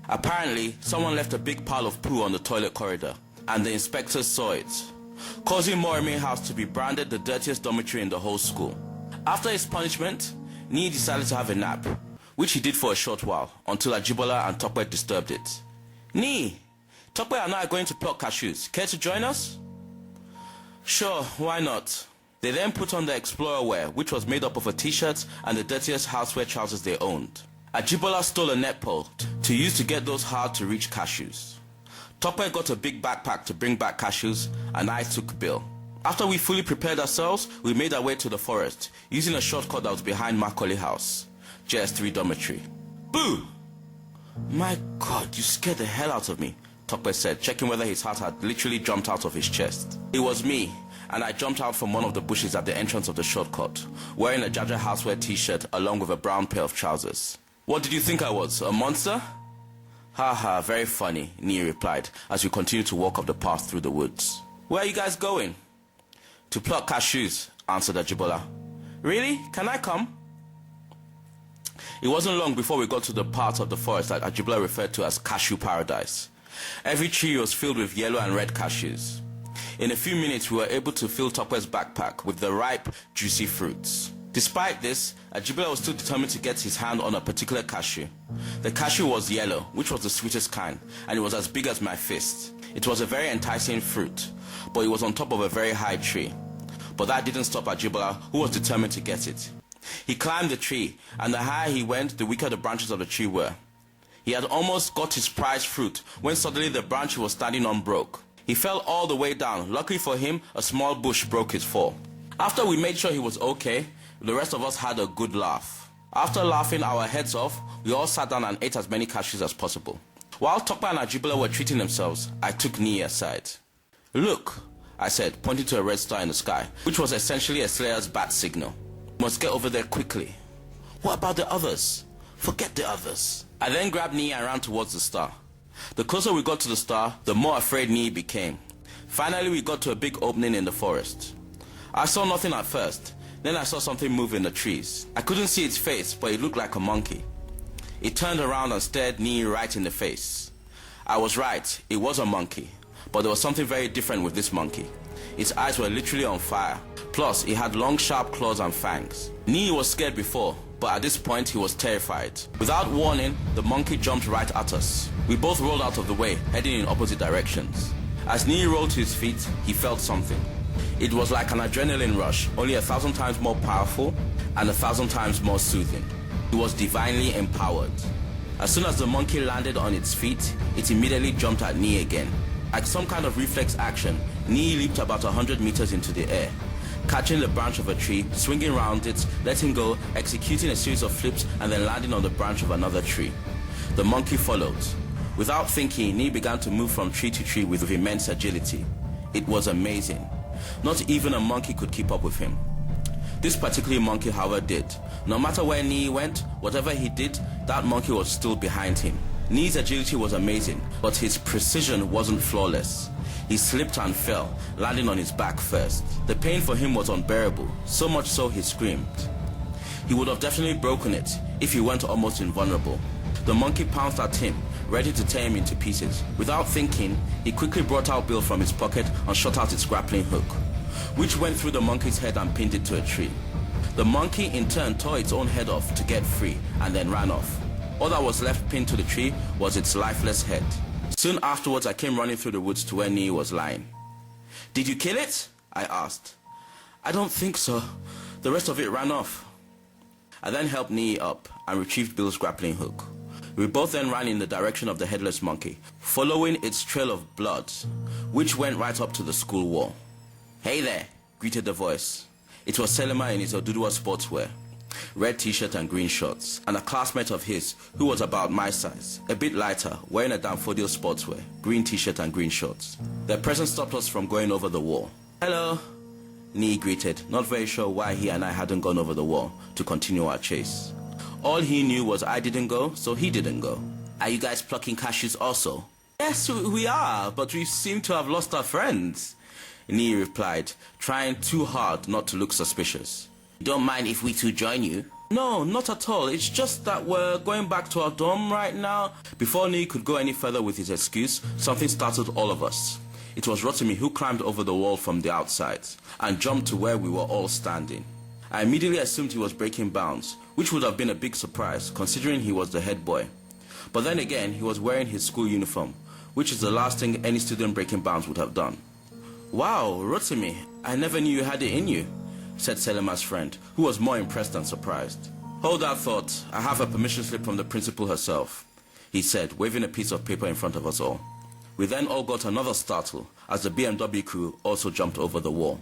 Apparently, someone left a big pile of poo on the toilet corridor, and the inspectors saw it, causing Moremi House to be branded the dirtiest dormitory in the whole school. After his punishment, Nii decided to have a nap, which he did for a short while, until Ajibola and Tokwe disturbed it. Nii, Tokwe and I are going to pluck cashews. Care to join us? Sure, why not? They then put on the explorer wear, which was made up of a t-shirt and the dirtiest housewear trousers they owned. Ajibola stole a net pole to use to get those hard-to-reach cashews. Tokwe got a big backpack to bring back cashews, and I took Bill. After we fully prepared ourselves, we made our way to the forest, using a shortcut that was behind Macaulay House, JS3 dormitory. Boo! My God, you scared the hell out of me, Tokwe said, checking whether his heart had literally jumped out of his chest. It was me, and I jumped out from one of the bushes at the entrance of the shortcut, wearing a Jaja Housewear t-shirt along with a brown pair of trousers. What did you think I was, a monster? Haha, very funny, Nii replied, as we continued to walk up the path through the woods. Where are you guys going? To pluck cashews, answered Ajibola. Really? Can I come? It wasn't long before we got to the part of the forest that Ajibola referred to as cashew paradise. Every tree was filled with yellow and red cashews. In a few minutes, we were able to fill Tokwe's backpack with the ripe, juicy fruits. Despite this, Ajibola was still determined to get his hand on a particular cashew. The cashew was yellow, which was the sweetest kind, and it was as big as my fist. It was a very enticing fruit, but it was on top of a very high tree. But that didn't stop Ajibola, who was determined to get it. He climbed the tree, and the higher he went, the weaker the branches of the tree were. He had almost got his prized fruit when suddenly the branch he was standing on broke. He fell all the way down. Luckily for him, a small bush broke his fall. After we made sure he was okay, the rest of us had a good laugh. After laughing our heads off, we all sat down and ate as many cashews as possible. While Tokwe and Ajibola were treating themselves, I took Nii aside. Look, I said, pointing to a red star in the sky, which was essentially a Slayer's bat signal. We must get over there quickly. What about the others? Forget the others. I then grabbed Nii and ran towards the star. The closer we got to the star, the more afraid Nii became. Finally, we got to a big opening in the forest. I saw nothing at first. Then I saw something move in the trees. I couldn't see its face, but it looked like a monkey. It turned around and stared Nii right in the face. I was right, it was a monkey. But there was something very different with this monkey. Its eyes were literally on fire. Plus, it had long, sharp claws and fangs. Nii was scared before, but at this point he was terrified. Without warning, the monkey jumped right at us. We both rolled out of the way, heading in opposite directions. As Nii rolled to his feet, he felt something. It was like an adrenaline rush, only 1,000 times more powerful and 1,000 times more soothing. He was divinely empowered. As soon as the monkey landed on its feet, it immediately jumped at Nii again. Like some kind of reflex action, Nii leaped about 100 meters into the air, catching the branch of a tree, swinging around it, letting go, executing a series of flips, and then landing on the branch of another tree. The monkey followed. Without thinking, Nii began to move from tree to tree with immense agility. It was amazing. Not even a monkey could keep up with him. This particular monkey, however, did. No matter where Nii went, whatever he did, that monkey was still behind him. Nii's agility was amazing, but his precision wasn't flawless. He slipped and fell, landing on his back first. The pain for him was unbearable, so much so he screamed. He would have definitely broken it if he weren't almost invulnerable. The monkey pounced at him, ready to tear him into pieces. Without thinking, he quickly brought out Bill from his pocket and shot out its grappling hook, which went through the monkey's head and pinned it to a tree. The monkey in turn tore its own head off to get free and then ran off. All that was left pinned to the tree was its lifeless head. Soon afterwards, I came running through the woods to where Nii was lying. "Did you kill it?" I asked. "I don't think so. The rest of it ran off." I then helped Nii up and retrieved Bill's grappling hook. We both then ran in the direction of the headless monkey, following its trail of blood, which went right up to the school wall. "Hey there," greeted the voice. It was Selema in his Oduduwa sportswear, red t-shirt and green shorts, and a classmate of his who was about my size, a bit lighter, wearing a Danfodio sportswear, green t-shirt and green shorts. Their presence stopped us from going over the wall. "Hello," Nii greeted, not very sure why he and I hadn't gone over the wall to continue our chase. All he knew was I didn't go, so he didn't go. "Are you guys plucking cashews also?" "Yes, we are, but we seem to have lost our friends," Nii replied, trying too hard not to look suspicious. "Don't mind if we two join you?" "No, not at all. It's just that we're going back to our dorm right now." Before Nii could go any further with his excuse, something startled all of us. It was Rotimi who climbed over the wall from the outside and jumped to where we were all standing. I immediately assumed he was breaking bounds, which would have been a big surprise considering he was the head boy. But then again, he was wearing his school uniform, which is the last thing any student breaking bounds would have done. "Wow, Rotimi, I never knew you had it in you," said Selema's friend, who was more impressed than surprised. "Hold that thought. I have a permission slip from the principal herself," he said, waving a piece of paper in front of us all. We then all got another startle as the BMW crew also jumped over the wall.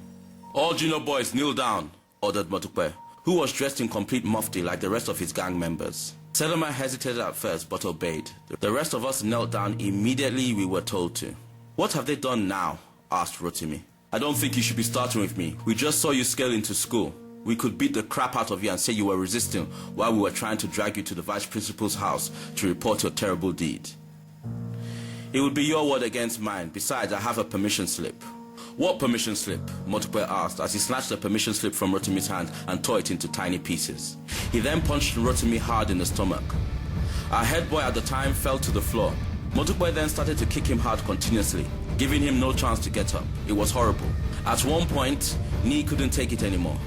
"All junior boys kneel down," ordered Motukwe, who was dressed in complete mufti like the rest of his gang members. Selema hesitated at first but obeyed. The rest of us knelt down immediately we were told to. "What have they done now?" asked Rotimi. "I don't think you should be starting with me. We just saw you scale into school. We could beat the crap out of you and say you were resisting while we were trying to drag you to the vice principal's house to report your terrible deed." "It would be your word against mine. Besides, I have a permission slip." "What permission slip?" Motukwe asked as he snatched the permission slip from Rotimi's hand and tore it into tiny pieces. He then punched Rotimi hard in the stomach. Our head boy at the time fell to the floor. Motukwe then started to kick him hard continuously, giving him no chance to get up. It was horrible. At one point, Nii couldn't take it anymore.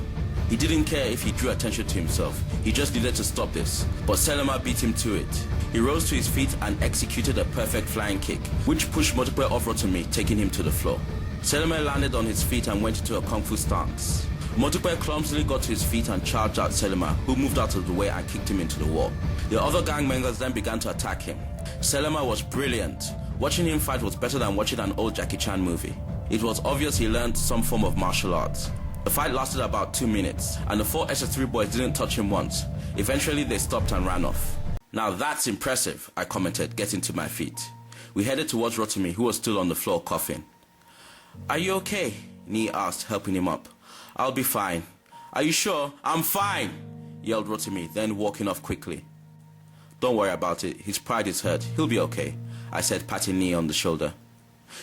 He didn't care if he drew attention to himself. He just needed to stop this. But Selema beat him to it. He rose to his feet and executed a perfect flying kick, which pushed Motukwe off Rotimi, taking him to the floor. Selema landed on his feet and went into a kung fu stance. Motukwe clumsily got to his feet and charged at Selema, who moved out of the way and kicked him into the wall. The other gang members then began to attack him. Selema was brilliant. Watching him fight was better than watching an old Jackie Chan movie. It was obvious he learned some form of martial arts. The fight lasted about 2 minutes, and the 4 SS3 boys didn't touch him once. Eventually, they stopped and ran off. "Now that's impressive," I commented, getting to my feet. We headed towards Rotimi, who was still on the floor coughing. "Are you okay?" Nii asked, helping him up. "I'll be fine." "Are you sure?" "I'm fine," yelled Rotimi, then walking off quickly. "Don't worry about it. His pride is hurt. He'll be okay," I said, patting Nii on the shoulder.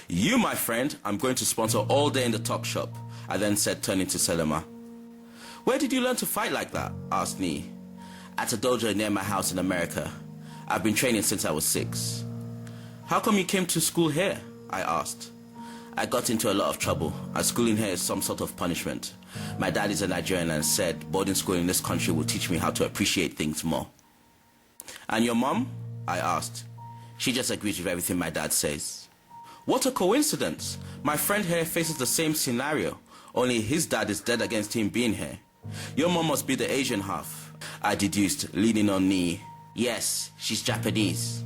"You, my friend, I'm going to sponsor all day in the talk shop," I then said, turning to Selema. "Where did you learn to fight like that?" asked Nii. "At a dojo near my house in America. I've been training since I was 6. "How come you came to school here?" I asked. "I got into a lot of trouble, and schooling here is some sort of punishment. My dad is a Nigerian and said boarding school in this country will teach me how to appreciate things more." "And your mom?" I asked. "She just agrees with everything my dad says." "What a coincidence. My friend here faces the same scenario, only his dad is dead against him being here. Your mom must be the Asian half," I deduced, leaning on Nii. "Yes, she's Japanese."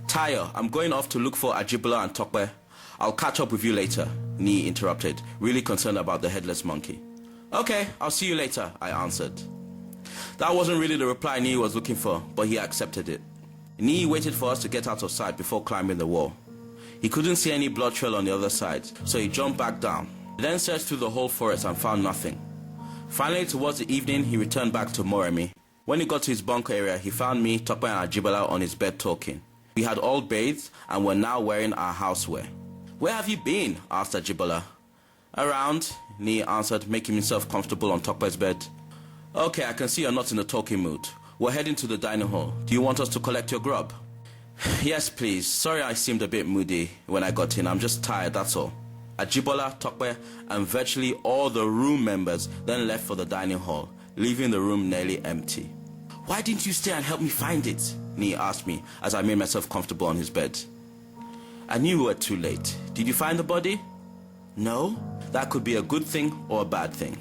"Tayo, I'm going off to look for Ajibola and Tokwe. I'll catch up with you later," Nii interrupted, really concerned about the headless monkey. "Okay, I'll see you later," I answered. That wasn't really the reply Nii was looking for, but he accepted it. Nii waited for us to get out of sight before climbing the wall. He couldn't see any blood trail on the other side, so he jumped back down. He then searched through the whole forest and found nothing. Finally, towards the evening, he returned back to Moremi. When he got to his bunker area, he found me, Tokwe and Ajibola on his bed talking. We had all bathed and were now wearing our housewear. "Where have you been?" asked Ajibola. "Around," Nii answered, making himself comfortable on Tokwe's bed. "Okay, I can see you're not in a talking mood. We're heading to the dining hall. Do you want us to collect your grub?" "Yes, please. Sorry I seemed a bit moody when I got in. I'm just tired, that's all." Ajibola, Tokwe, and virtually all the room members then left for the dining hall, leaving the room nearly empty. "Why didn't you stay and help me find it?" Nii asked me as I made myself comfortable on his bed. "I knew we were too late. Did you find the body?" "No." "That could be a good thing or a bad thing."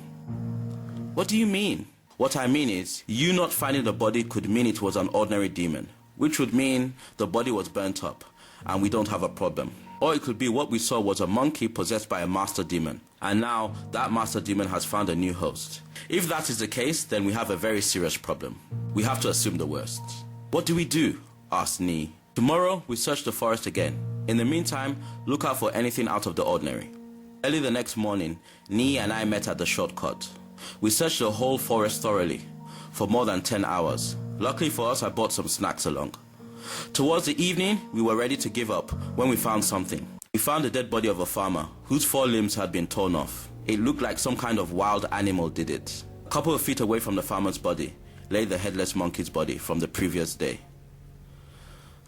"What do you mean?" What I mean is, you not finding the body could mean it was an ordinary demon, which would mean the body was burnt up, and we don't have a problem. Or it could be what we saw was a monkey possessed by a master demon, and now that master demon has found a new host. If that is the case, then we have a very serious problem. We have to assume the worst. What do we do? Asked Nee. Tomorrow, we search the forest again. In the meantime, look out for anything out of the ordinary. Early the next morning, Nee and I met at the shortcut. We searched the whole forest thoroughly for more than 10 hours. Luckily for us, I brought some snacks along. Towards the evening, we were ready to give up when we found something. We found the dead body of a farmer whose 4 limbs had been torn off. It looked like some kind of wild animal did it. A couple of feet away from the farmer's body lay the headless monkey's body from the previous day.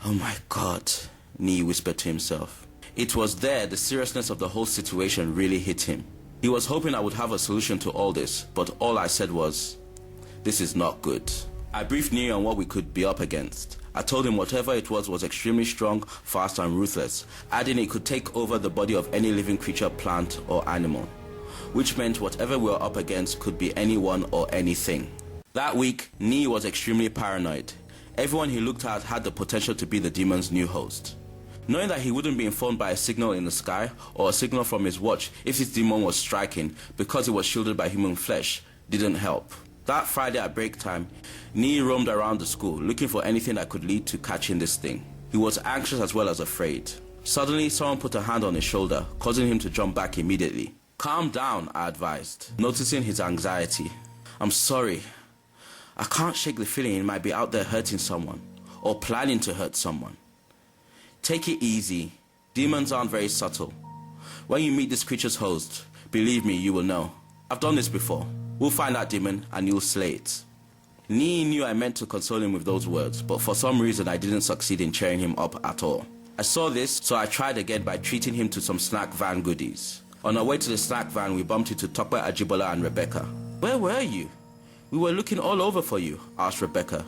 Oh my God, Nee whispered to himself. It was there the seriousness of the whole situation really hit him. He was hoping I would have a solution to all this, but all I said was, this is not good. I briefed Nee on what we could be up against. I told him whatever it was extremely strong, fast and ruthless, adding it could take over the body of any living creature, plant or animal, which meant whatever we were up against could be anyone or anything. That week, Nee was extremely paranoid. Everyone he looked at had the potential to be the demon's new host. Knowing that he wouldn't be informed by a signal in the sky or a signal from his watch if his demon was striking because it was shielded by human flesh didn't help. That Friday at break time, Nee roamed around the school looking for anything that could lead to catching this thing. He was anxious as well as afraid. Suddenly, someone put a hand on his shoulder, causing him to jump back immediately. Calm down, I advised, noticing his anxiety. I'm sorry. I can't shake the feeling he might be out there hurting someone or planning to hurt someone. Take it easy. Demons aren't very subtle. When you meet this creature's host, believe me, you will know. I've done this before. We'll find that demon and you'll slay it. Nee knew I meant to console him with those words, but for some reason I didn't succeed in cheering him up at all. I saw this, so I tried again by treating him to some snack van goodies. On our way to the snack van, we bumped into Tokwe Ajibola and Rebecca. Where were you? We were looking all over for you, asked Rebecca,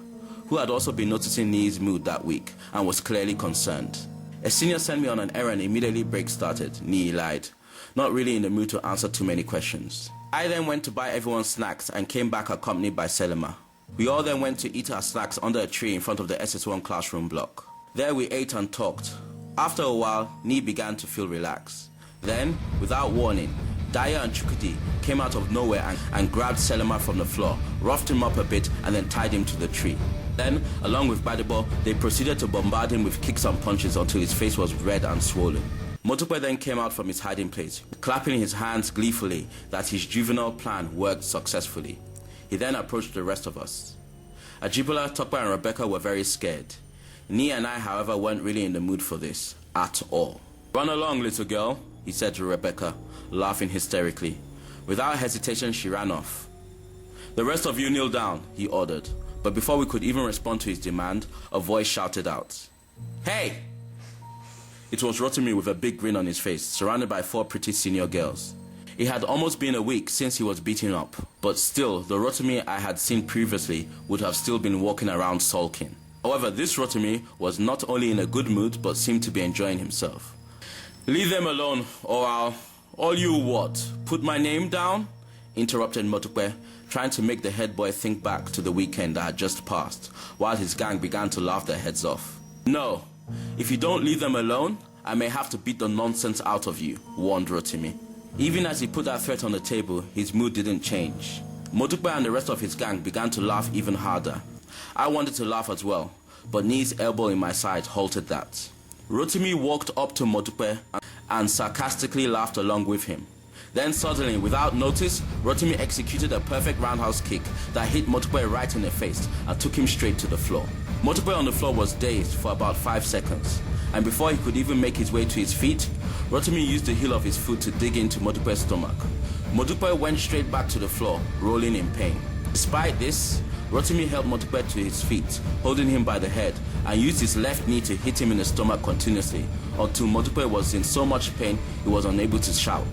who had also been noticing Nee's mood that week and was clearly concerned. A senior sent me on an errand immediately break started, Nee lied, not really in the mood to answer too many questions. I then went to buy everyone snacks and came back accompanied by Selima. We all then went to eat our snacks under a tree in front of the SS1 classroom block. There we ate and talked. After a while, Nee began to feel relaxed. Then, without warning, Daya and Chukwudi came out of nowhere and grabbed Selima from the floor, roughed him up a bit and then tied him to the tree. Then, along with Badebo, they proceeded to bombard him with kicks and punches until his face was red and swollen. Motukwe then came out from his hiding place, clapping his hands gleefully that his juvenile plan worked successfully. He then approached the rest of us. Ajibola, Tokwe and Rebecca were very scared. Nee and I, however, weren't really in the mood for this, at all. Run along, little girl, he said to Rebecca, laughing hysterically. Without hesitation, she ran off. The rest of you kneel down, he ordered. But before we could even respond to his demand, a voice shouted out, Hey! It was Rotimi with a big grin on his face, surrounded by 4 pretty senior girls. It had almost been a week since he was beaten up, but still, the Rotimi I had seen previously would have still been walking around sulking. However, this Rotimi was not only in a good mood, but seemed to be enjoying himself. Leave them alone, or all you what? Put my name down? Interrupted Motukwe, trying to make the head boy think back to the weekend that had just passed, while his gang began to laugh their heads off. No, if you don't leave them alone, I may have to beat the nonsense out of you, warned Rotimi. Even as he put that threat on the table, his mood didn't change. Motukwe and the rest of his gang began to laugh even harder. I wanted to laugh as well, but Nee's elbow in my side halted that. Rotimi walked up to Motukwe and sarcastically laughed along with him. Then suddenly, without notice, Rotimi executed a perfect roundhouse kick that hit Motukwe right in the face and took him straight to the floor. Motukwe on the floor was dazed for about 5 seconds, and before he could even make his way to his feet, Rotimi used the heel of his foot to dig into Motukwe's stomach. Motukwe went straight back to the floor, rolling in pain. Despite this, Rotimi held Motukwe to his feet, holding him by the head, and used his left knee to hit him in the stomach continuously, until Motukwe was in so much pain he was unable to shout.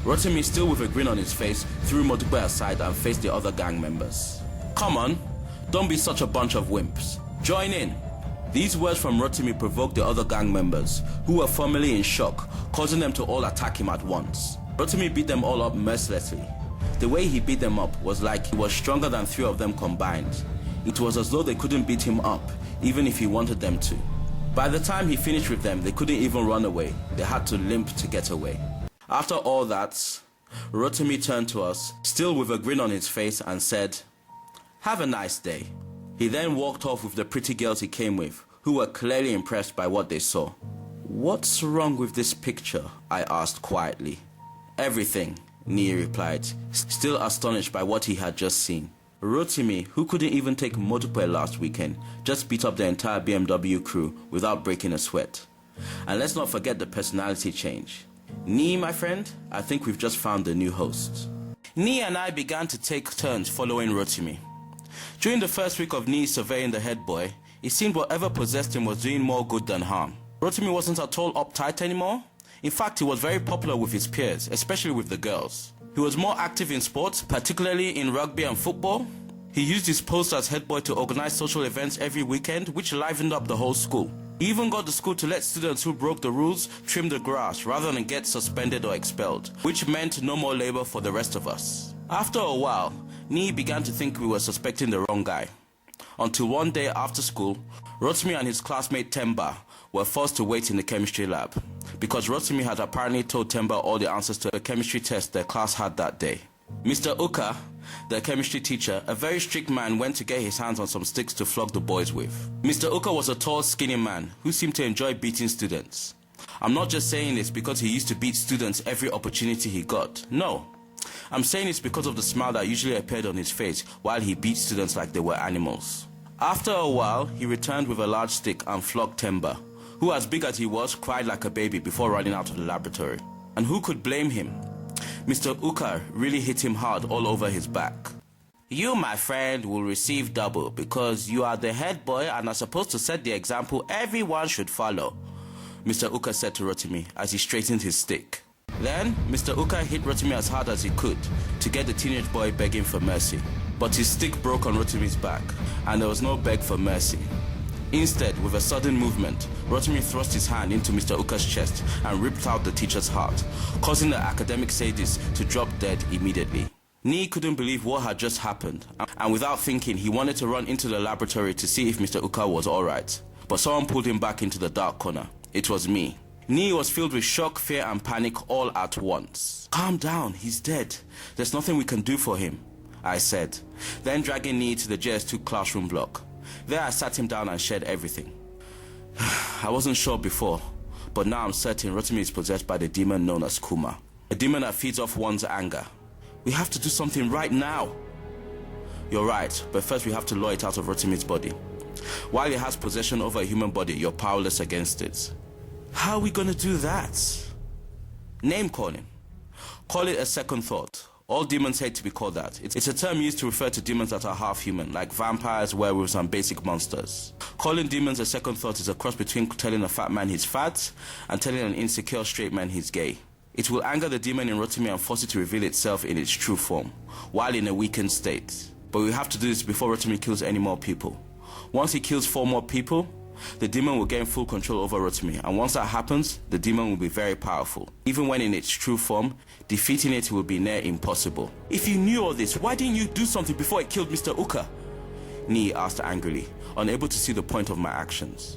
Rotimi, still with a grin on his face, threw Motukwe aside and faced the other gang members. Come on, don't be such a bunch of wimps. Join in. These words from Rotimi provoked the other gang members, who were formerly in shock, causing them to all attack him at once. Rotimi beat them all up mercilessly. The way he beat them up was like he was stronger than 3 of them combined. It was as though they couldn't beat him up, even if he wanted them to. By the time he finished with them, they couldn't even run away. They had to limp to get away. After all that, Rotimi turned to us, still with a grin on his face, and said, "Have a nice day." He then walked off with the pretty girls he came with, who were clearly impressed by what they saw. "What's wrong with this picture?" I asked quietly. "Everything," Nii replied, still astonished by what he had just seen. Rotimi, who couldn't even take motorpay last weekend, just beat up the entire BMW crew without breaking a sweat. And let's not forget the personality change. Nii, my friend, I think we've just found the new host. Nii and I began to take turns following Rotimi. During the first week of Nii surveying the head boy, it seemed whatever possessed him was doing more good than harm. Rotimi wasn't at all uptight anymore. In fact, he was very popular with his peers, especially with the girls. He was more active in sports, particularly in rugby and football. He used his post as head boy to organize social events every weekend, which livened up the whole school. He even got the school to let students who broke the rules trim the grass rather than get suspended or expelled, which meant no more labor for the rest of us. After a while, Nii began to think we were suspecting the wrong guy. Until one day after school, Rotimi and his classmate Temba were forced to wait in the chemistry lab, because Rotimi had apparently told Temba all the answers to a chemistry test their class had that day. Mr. Uka, the chemistry teacher, a very strict man, went to get his hands on some sticks to flog the boys with. Mr. Uka was a tall, skinny man who seemed to enjoy beating students. I'm not just saying this because he used to beat students every opportunity he got. No. I'm saying this because of the smile that usually appeared on his face while he beat students like they were animals. After a while, he returned with a large stick and flogged Temba, who, as big as he was, cried like a baby before running out of the laboratory. And who could blame him? Mr. Uka really hit him hard all over his back. "You, my friend, will receive double because you are the head boy and are supposed to set the example everyone should follow," Mr. Uka said to Rotimi as he straightened his stick. Then, Mr. Uka hit Rotimi as hard as he could to get the teenage boy begging for mercy. But his stick broke on Rotimi's back, and there was no beg for mercy. Instead, with a sudden movement, Rotimi thrust his hand into Mr. Uka's chest and ripped out the teacher's heart, causing the academic sadist to drop dead immediately. Nii couldn't believe what had just happened, and without thinking, he wanted to run into the laboratory to see if Mr. Uka was alright. But someone pulled him back into the dark corner. It was me. Nii was filled with shock, fear and panic all at once. "Calm down, he's dead. There's nothing we can do for him," I said, then dragging Nii to the JS2 classroom block. There I sat him down and shared everything. I wasn't sure before, but now I'm certain Rotimi is possessed by the demon known as Kuma, a demon that feeds off one's anger. We have to do something right now. You're right, but first we have to lure it out of Rotimi's body. While it has possession over a human body, you're powerless against it. How are we gonna do that? Name calling. Call it a second thought. All demons hate to be called that. It's a term used to refer to demons that are half human, like vampires, werewolves, and basic monsters. Calling demons a second thought is a cross between telling a fat man he's fat and telling an insecure straight man he's gay. It will anger the demon in Rotimi and force it to reveal itself in its true form, while in a weakened state. But we have to do this before Rotimi kills any more people. Once he kills 4 more people, the demon will gain full control over Rotimi, and once that happens, the demon will be very powerful. Even when in its true form, defeating it will be near impossible. "If you knew all this, why didn't you do something before it killed Mr. Uka?" Nii asked angrily, unable to see the point of my actions.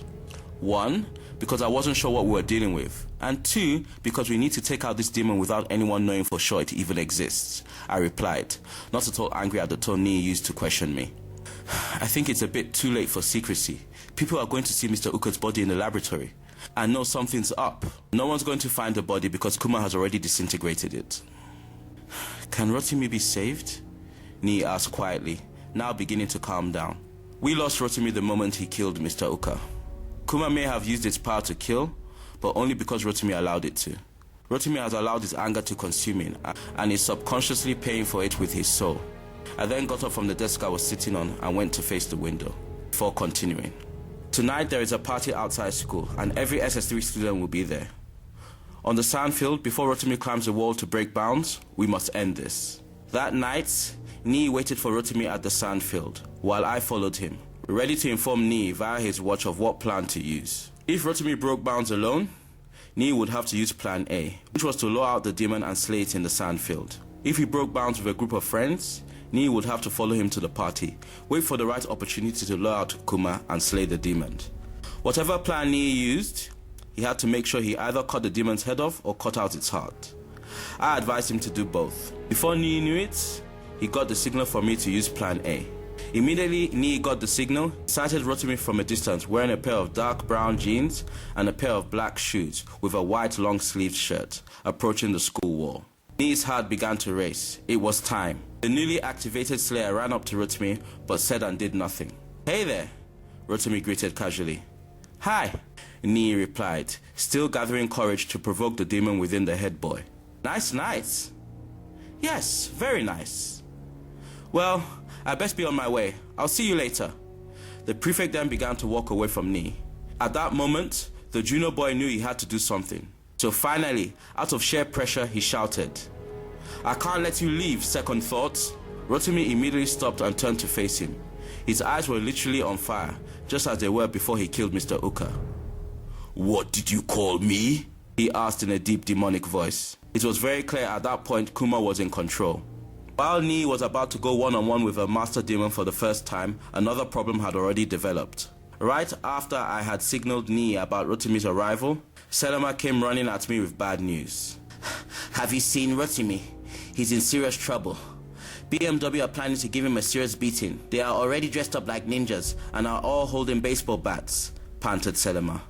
1, because I wasn't sure what we were dealing with, and 2, because we need to take out this demon without anyone knowing for sure it even exists, I replied, not at all angry at the tone Nii used to question me. "I think it's a bit too late for secrecy. People are going to see Mr. Uka's body in the laboratory and know something's up. No one's going to find the body because Kuma has already disintegrated it." "Can Rotimi be saved?" Nii asked quietly, now beginning to calm down. "We lost Rotimi the moment he killed Mr. Uka. Kuma may have used its power to kill, but only because Rotimi allowed it to. Rotimi has allowed his anger to consume him and is subconsciously paying for it with his soul." I then got up from the desk I was sitting on and went to face the window, before continuing. "Tonight there is a party outside school and every SS3 student will be there. On the sandfield, before Rotimi climbs the wall to break bounds, we must end this." That night, Nii waited for Rotimi at the sandfield, while I followed him, ready to inform Nii via his watch of what plan to use. If Rotimi broke bounds alone, Nii would have to use plan A, which was to lure out the demon and slay it in the sandfield. If he broke bounds with a group of friends, Nee would have to follow him to the party, wait for the right opportunity to lure out Kuma and slay the demon. Whatever plan Nee used, he had to make sure he either cut the demon's head off or cut out its heart. I advised him to do both. Before Nee knew it, he got the signal for me to use plan A. Immediately, Nee got the signal, sighted Rotimi from a distance wearing a pair of dark brown jeans and a pair of black shoes with a white long-sleeved shirt, approaching the school wall. Nee's heart began to race. It was time. The newly activated slayer ran up to Rotimi but said and did nothing. "Hey there," Rotimi greeted casually. "Hi," Nee replied, still gathering courage to provoke the demon within the head boy. "Nice night." "Yes, very nice." "Well, I best be on my way. I'll see you later." The prefect then began to walk away from Nee. At that moment, the junior boy knew he had to do something. So finally, out of sheer pressure, he shouted, "I can't let you leave, second thoughts." Rotimi immediately stopped and turned to face him. His eyes were literally on fire, just as they were before he killed Mr. Uka. "What did you call me?" he asked in a deep demonic voice. It was very clear at that point Kuma was in control. While Nee was about to go one-on-one with a master demon for the first time, another problem had already developed. Right after I had signaled Nee about Rotimi's arrival, Selema came running at me with bad news. "Have you seen Rotimi? He's in serious trouble. BMW are planning to give him a serious beating. They are already dressed up like ninjas and are all holding baseball bats," panted Selema.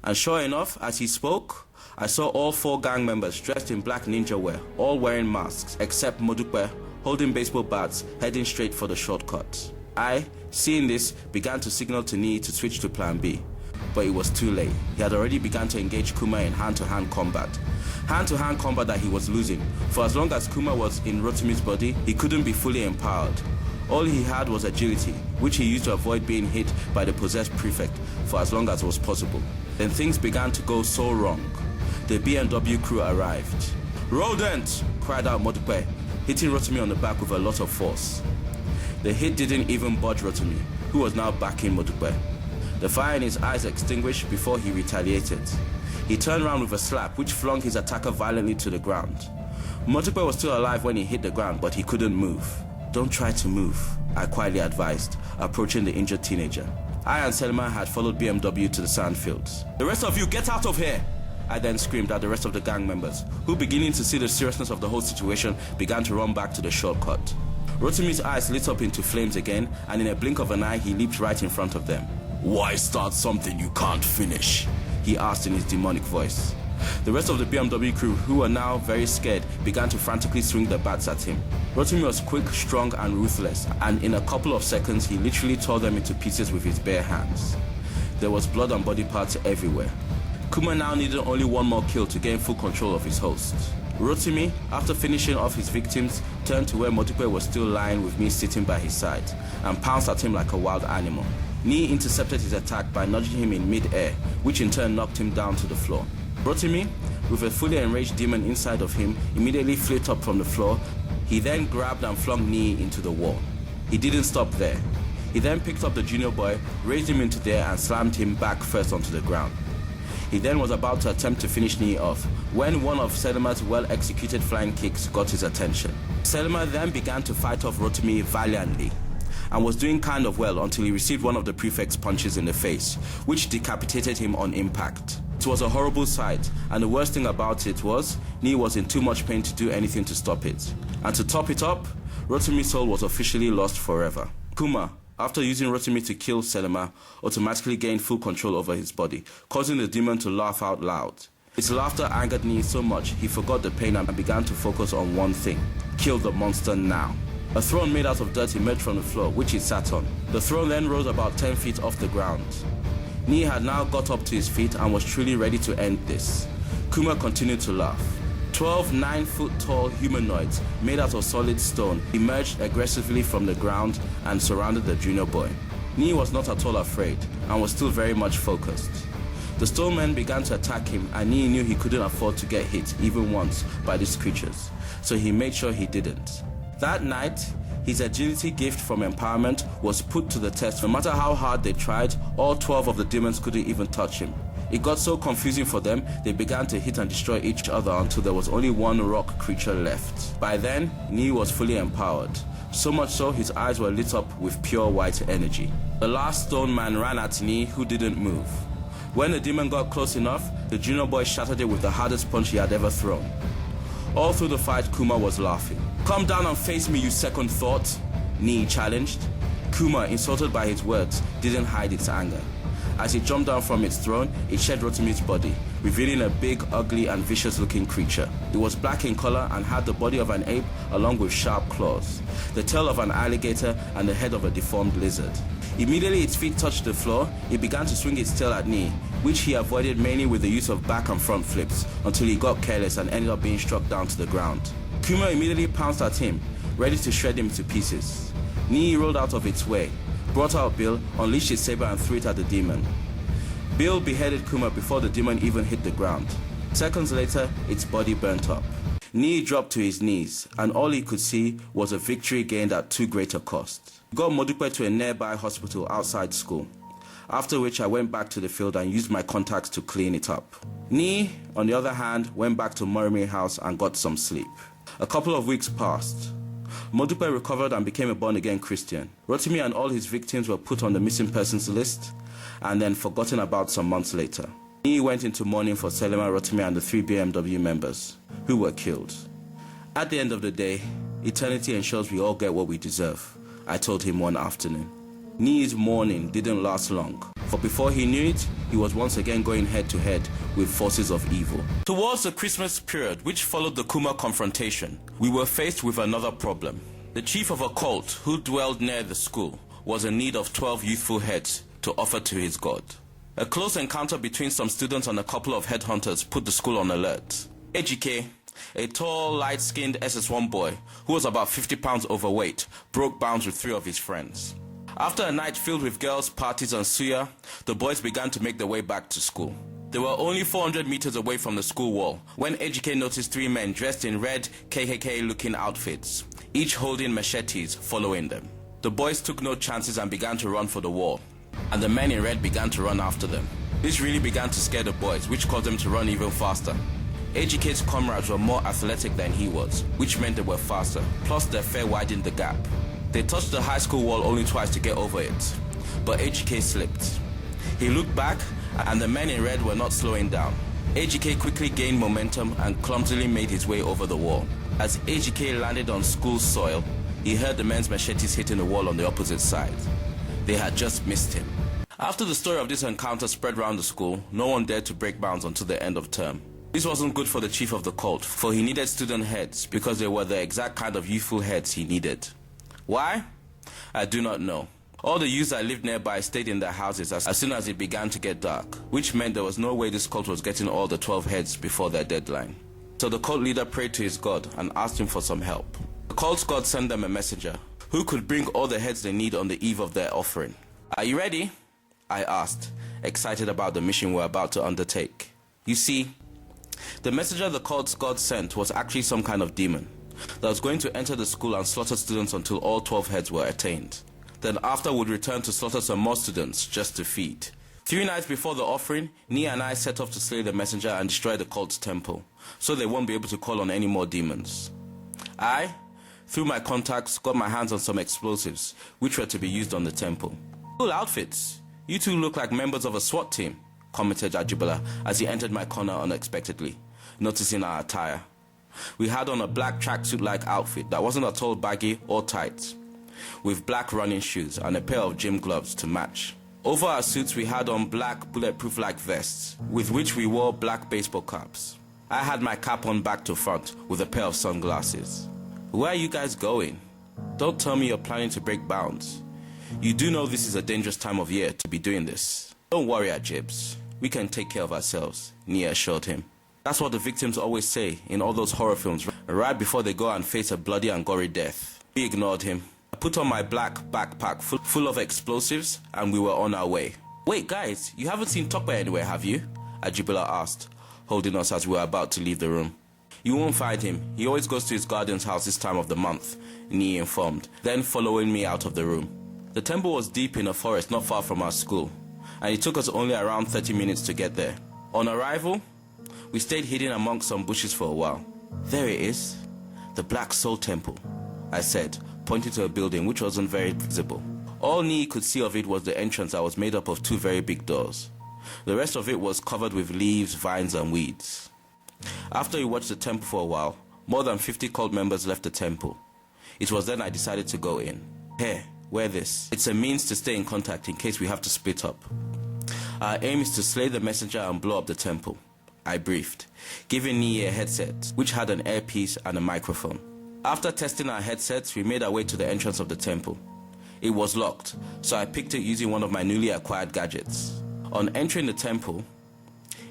And sure enough, as he spoke, I saw all 4 gang members dressed in black ninja wear, all wearing masks, except Modupe, holding baseball bats, heading straight for the shortcut. I, seeing this, began to signal to Nee to switch to plan B. But it was too late. He had already begun to engage Kuma in hand-to-hand combat. Hand-to-hand combat that he was losing. For as long as Kuma was in Rotimi's body, he couldn't be fully empowered. All he had was agility, which he used to avoid being hit by the possessed prefect for as long as was possible. Then things began to go so wrong. The BMW crew arrived. "Rodent!" cried out Modupe, hitting Rotimi on the back with a lot of force. The hit didn't even budge Rotimi, who was now backing Modupe. The fire in his eyes extinguished before he retaliated. He turned around with a slap which flung his attacker violently to the ground. Modupe was still alive when he hit the ground, but he couldn't move. "Don't try to move," I quietly advised, approaching the injured teenager. I and Selma had followed BMW to the sandfields. "The rest of you, get out of here!" I then screamed at the rest of the gang members, who, beginning to see the seriousness of the whole situation, began to run back to the shortcut. Rotimi's eyes lit up into flames again, and in a blink of an eye, he leaped right in front of them. "Why start something you can't finish?" he asked in his demonic voice. The rest of the BMW crew, who were now very scared, began to frantically swing their bats at him. Rotimi was quick, strong, and ruthless, and in a couple of seconds, he literally tore them into pieces with his bare hands. There was blood and body parts everywhere. Kuma now needed only one more kill to gain full control of his host. Rotimi, after finishing off his victims, turned to where Modupe was still lying with me sitting by his side, and pounced at him like a wild animal. Nee intercepted his attack by nudging him in mid-air, which in turn knocked him down to the floor. Rotimi, with a fully enraged demon inside of him, immediately flipped up from the floor. He then grabbed and flung Nee into the wall. He didn't stop there. He then picked up the junior boy, raised him into the air, and slammed him back first onto the ground. He then was about to attempt to finish Nee off when one of Selma's well-executed flying kicks got his attention. Selma then began to fight off Rotimi valiantly, and was doing kind of well until he received one of the prefect's punches in the face, which decapitated him on impact. It was a horrible sight, and the worst thing about it was, Nee was in too much pain to do anything to stop it. And to top it up, Rotimi's soul was officially lost forever. Kuma, after using Rotimi to kill Selma, automatically gained full control over his body, causing the demon to laugh out loud. His laughter angered Nee so much, he forgot the pain and began to focus on one thing: kill the monster now. A throne made out of dirt emerged from the floor, which he sat on. The throne then rose about 10 feet off the ground. Nee had now got up to his feet and was truly ready to end this. Kuma continued to laugh. 12 9-foot-tall humanoids made out of solid stone emerged aggressively from the ground and surrounded the junior boy. Nee was not at all afraid and was still very much focused. The stone men began to attack him, and Nee knew he couldn't afford to get hit even once by these creatures, so he made sure he didn't. That night, his agility gift from empowerment was put to the test. No matter how hard they tried, all 12 of the demons couldn't even touch him. It got so confusing for them, they began to hit and destroy each other until there was only one rock creature left. By then, Nee was fully empowered. So much so, his eyes were lit up with pure white energy. The last stone man ran at Nee, who didn't move. When the demon got close enough, the junior boy shattered it with the hardest punch he had ever thrown. All through the fight, Kuma was laughing. "Come down and face me, you second thought," Nee challenged. Kuma, insulted by his words, didn't hide its anger. As it jumped down from its throne, it shed Rotimi's body, revealing a big, ugly, and vicious-looking creature. It was black in color and had the body of an ape along with sharp claws, the tail of an alligator, and the head of a deformed lizard. Immediately its feet touched the floor, it began to swing its tail at Nee, which he avoided mainly with the use of back and front flips, until he got careless and ended up being struck down to the ground. Kuma immediately pounced at him, ready to shred him to pieces. Nee rolled out of its way, brought out Bill, unleashed his saber and threw it at the demon. Bill beheaded Kuma before the demon even hit the ground. Seconds later, its body burnt up. Nee dropped to his knees, and all he could see was a victory gained at too great a cost. We got Modupe to a nearby hospital outside school, after which I went back to the field and used my contacts to clean it up. Nee, on the other hand, went back to Morimi house and got some sleep. A couple of weeks passed. Modupe recovered and became a born-again Christian. Rotimi and all his victims were put on the missing persons list and then forgotten about some months later. Nee went into mourning for Selima, Rotimi and the 3 BMW members who were killed. "At the end of the day, eternity ensures we all get what we deserve," I told him one afternoon. Nee's mourning didn't last long, for before he knew it, he was once again going head-to-head with forces of evil. Towards the Christmas period, which followed the Kuma confrontation, we were faced with another problem. The chief of a cult who dwelled near the school was in need of 12 youthful heads to offer to his god. A close encounter between some students and a couple of headhunters put the school on alert. Ejike, a tall, light-skinned SS1 boy who was about 50 pounds overweight, broke bounds with 3 of his friends. After a night filled with girls, parties and suya, the boys began to make their way back to school. They were only 400 meters away from the school wall when Ejike noticed 3 men dressed in red KKK-looking outfits, each holding machetes following them. The boys took no chances and began to run for the wall, and the men in red began to run after them. This really began to scare the boys, which caused them to run even faster. Ejike's comrades were more athletic than he was, which meant they were faster, plus their fare widened the gap. They touched the high school wall only twice to get over it, but Ejike slipped. He looked back, and the men in red were not slowing down. Ejike quickly gained momentum and clumsily made his way over the wall. As Ejike landed on school soil, he heard the men's machetes hitting the wall on the opposite side. They had just missed him. After the story of this encounter spread around the school, no one dared to break bounds until the end of term. This wasn't good for the chief of the cult, for he needed student heads because they were the exact kind of youthful heads he needed. Why? I do not know. All the youths that lived nearby stayed in their houses as soon as it began to get dark, which meant there was no way this cult was getting all the 12 heads before their deadline. So the cult leader prayed to his god and asked him for some help. The cult's god sent them a messenger who could bring all the heads they need on the eve of their offering. "Are you ready?" I asked, excited about the mission we're about to undertake. You see, the messenger the cult's god sent was actually some kind of demon that was going to enter the school and slaughter students until all 12 heads were attained. Then after would return to slaughter some more students just to feed. 3 nights before the offering, Nia and I set off to slay the messenger and destroy the cult's temple, so they won't be able to call on any more demons. I, through my contacts, got my hands on some explosives, which were to be used on the temple. "Cool outfits. You two look like members of a SWAT team," commented Ajibala as he entered my corner unexpectedly, noticing our attire. We had on a black tracksuit-like outfit that wasn't at all baggy or tight, with black running shoes and a pair of gym gloves to match. Over our suits we had on black bulletproof-like vests, with which we wore black baseball caps. I had my cap on back to front with a pair of sunglasses. "Where are you guys going? Don't tell me you're planning to break bounds. You do know this is a dangerous time of year to be doing this." "Don't worry, Ajibs. We can take care of ourselves," Nia assured him. That's what the victims always say in all those horror films, right before they go and face a bloody and gory death. We ignored him. I put on my black backpack full of explosives, and we were on our way. "Wait, guys, you haven't seen Tope anywhere, have you?" Ajibula asked, holding us as we were about to leave the room. "You won't find him. He always goes to his guardian's house this time of the month," Ni informed, then following me out of the room. The temple was deep in a forest not far from our school, and it took us only around 30 minutes to get there. On arrival, we stayed hidden amongst some bushes for a while. There it is, the Black Soul Temple, I said, pointing to a building which wasn't very visible. All Nii could see of it was the entrance that was made up of two very big doors. The rest of it was covered with leaves, vines, and weeds. After we watched the temple for a while, more than 50 cult members left the temple. It was then I decided to go in. Here, wear this. It's a means to stay in contact in case we have to split up. Our aim is to slay the messenger and blow up the temple, I briefed, giving Nii a headset, which had an earpiece and a microphone. After testing our headsets, we made our way to the entrance of the temple. It was locked, so I picked it using one of my newly acquired gadgets. On entering the temple,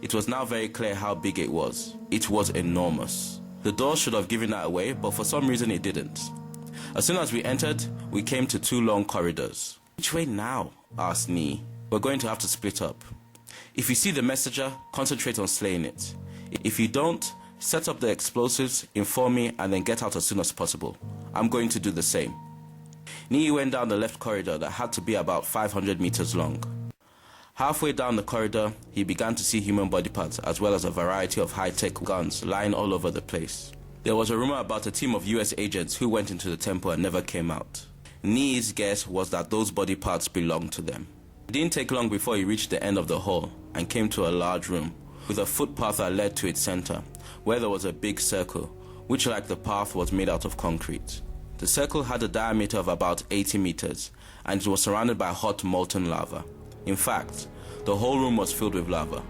it was now very clear how big it was. It was enormous. The door should have given that away, but for some reason it didn't. As soon as we entered, we came to two long corridors. Which way now? Asked Nii. We're going to have to split up. If you see the messenger, concentrate on slaying it. If you don't, set up the explosives, inform me, and then get out as soon as possible. I'm going to do the same. Nii went down the left corridor that had to be about 500 meters long. Halfway down the corridor, he began to see human body parts as well as a variety of high-tech guns lying all over the place. There was a rumor about a team of US agents who went into the temple and never came out. Nii's guess was that those body parts belonged to them. It didn't take long before he reached the end of the hall and came to a large room with a footpath that led to its center, where there was a big circle, which like the path was made out of concrete. The circle had a diameter of about 80 meters, and it was surrounded by hot molten lava. In fact, the whole room was filled with lava.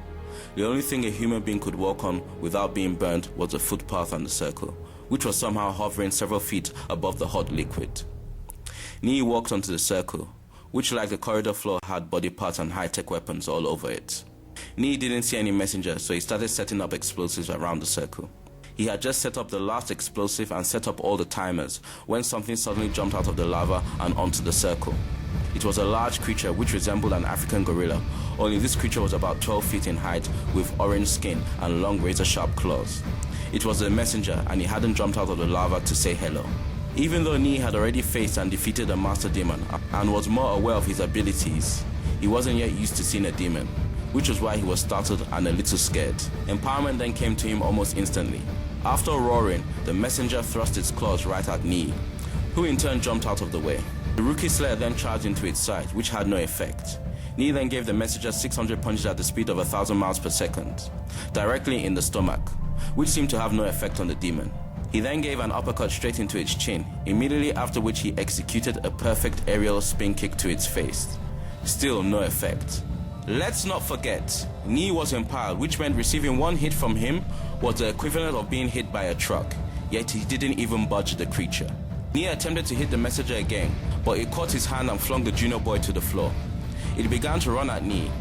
The only thing a human being could walk on without being burnt was the footpath and the circle, which was somehow hovering several feet above the hot liquid. Nii walked onto the circle, which like the corridor floor had body parts and high-tech weapons all over it. Nii didn't see any messengers, so he started setting up explosives around the circle. He had just set up the last explosive and set up all the timers when something suddenly jumped out of the lava and onto the circle. It was a large creature which resembled an African gorilla, only this creature was about 12 feet in height with orange skin and long razor-sharp claws. It was a messenger and he hadn't jumped out of the lava to say hello. Even though Nii had already faced and defeated a master demon and was more aware of his abilities, he wasn't yet used to seeing a demon, which was why he was startled and a little scared. Empowerment then came to him almost instantly. After roaring, the messenger thrust its claws right at Nii, who in turn jumped out of the way. The rookie slayer then charged into its side, which had no effect. Nii then gave the messenger 600 punches at the speed of 1,000 miles per second, directly in the stomach, which seemed to have no effect on the demon. He then gave an uppercut straight into its chin, immediately after which he executed a perfect aerial spin kick to its face. Still no effect. Let's not forget, Nii was impaled, which meant receiving one hit from him was the equivalent of being hit by a truck, yet he didn't even budge the creature. Nii attempted to hit the messenger again, but it caught his hand and flung the junior boy to the floor. It began to run at Nii.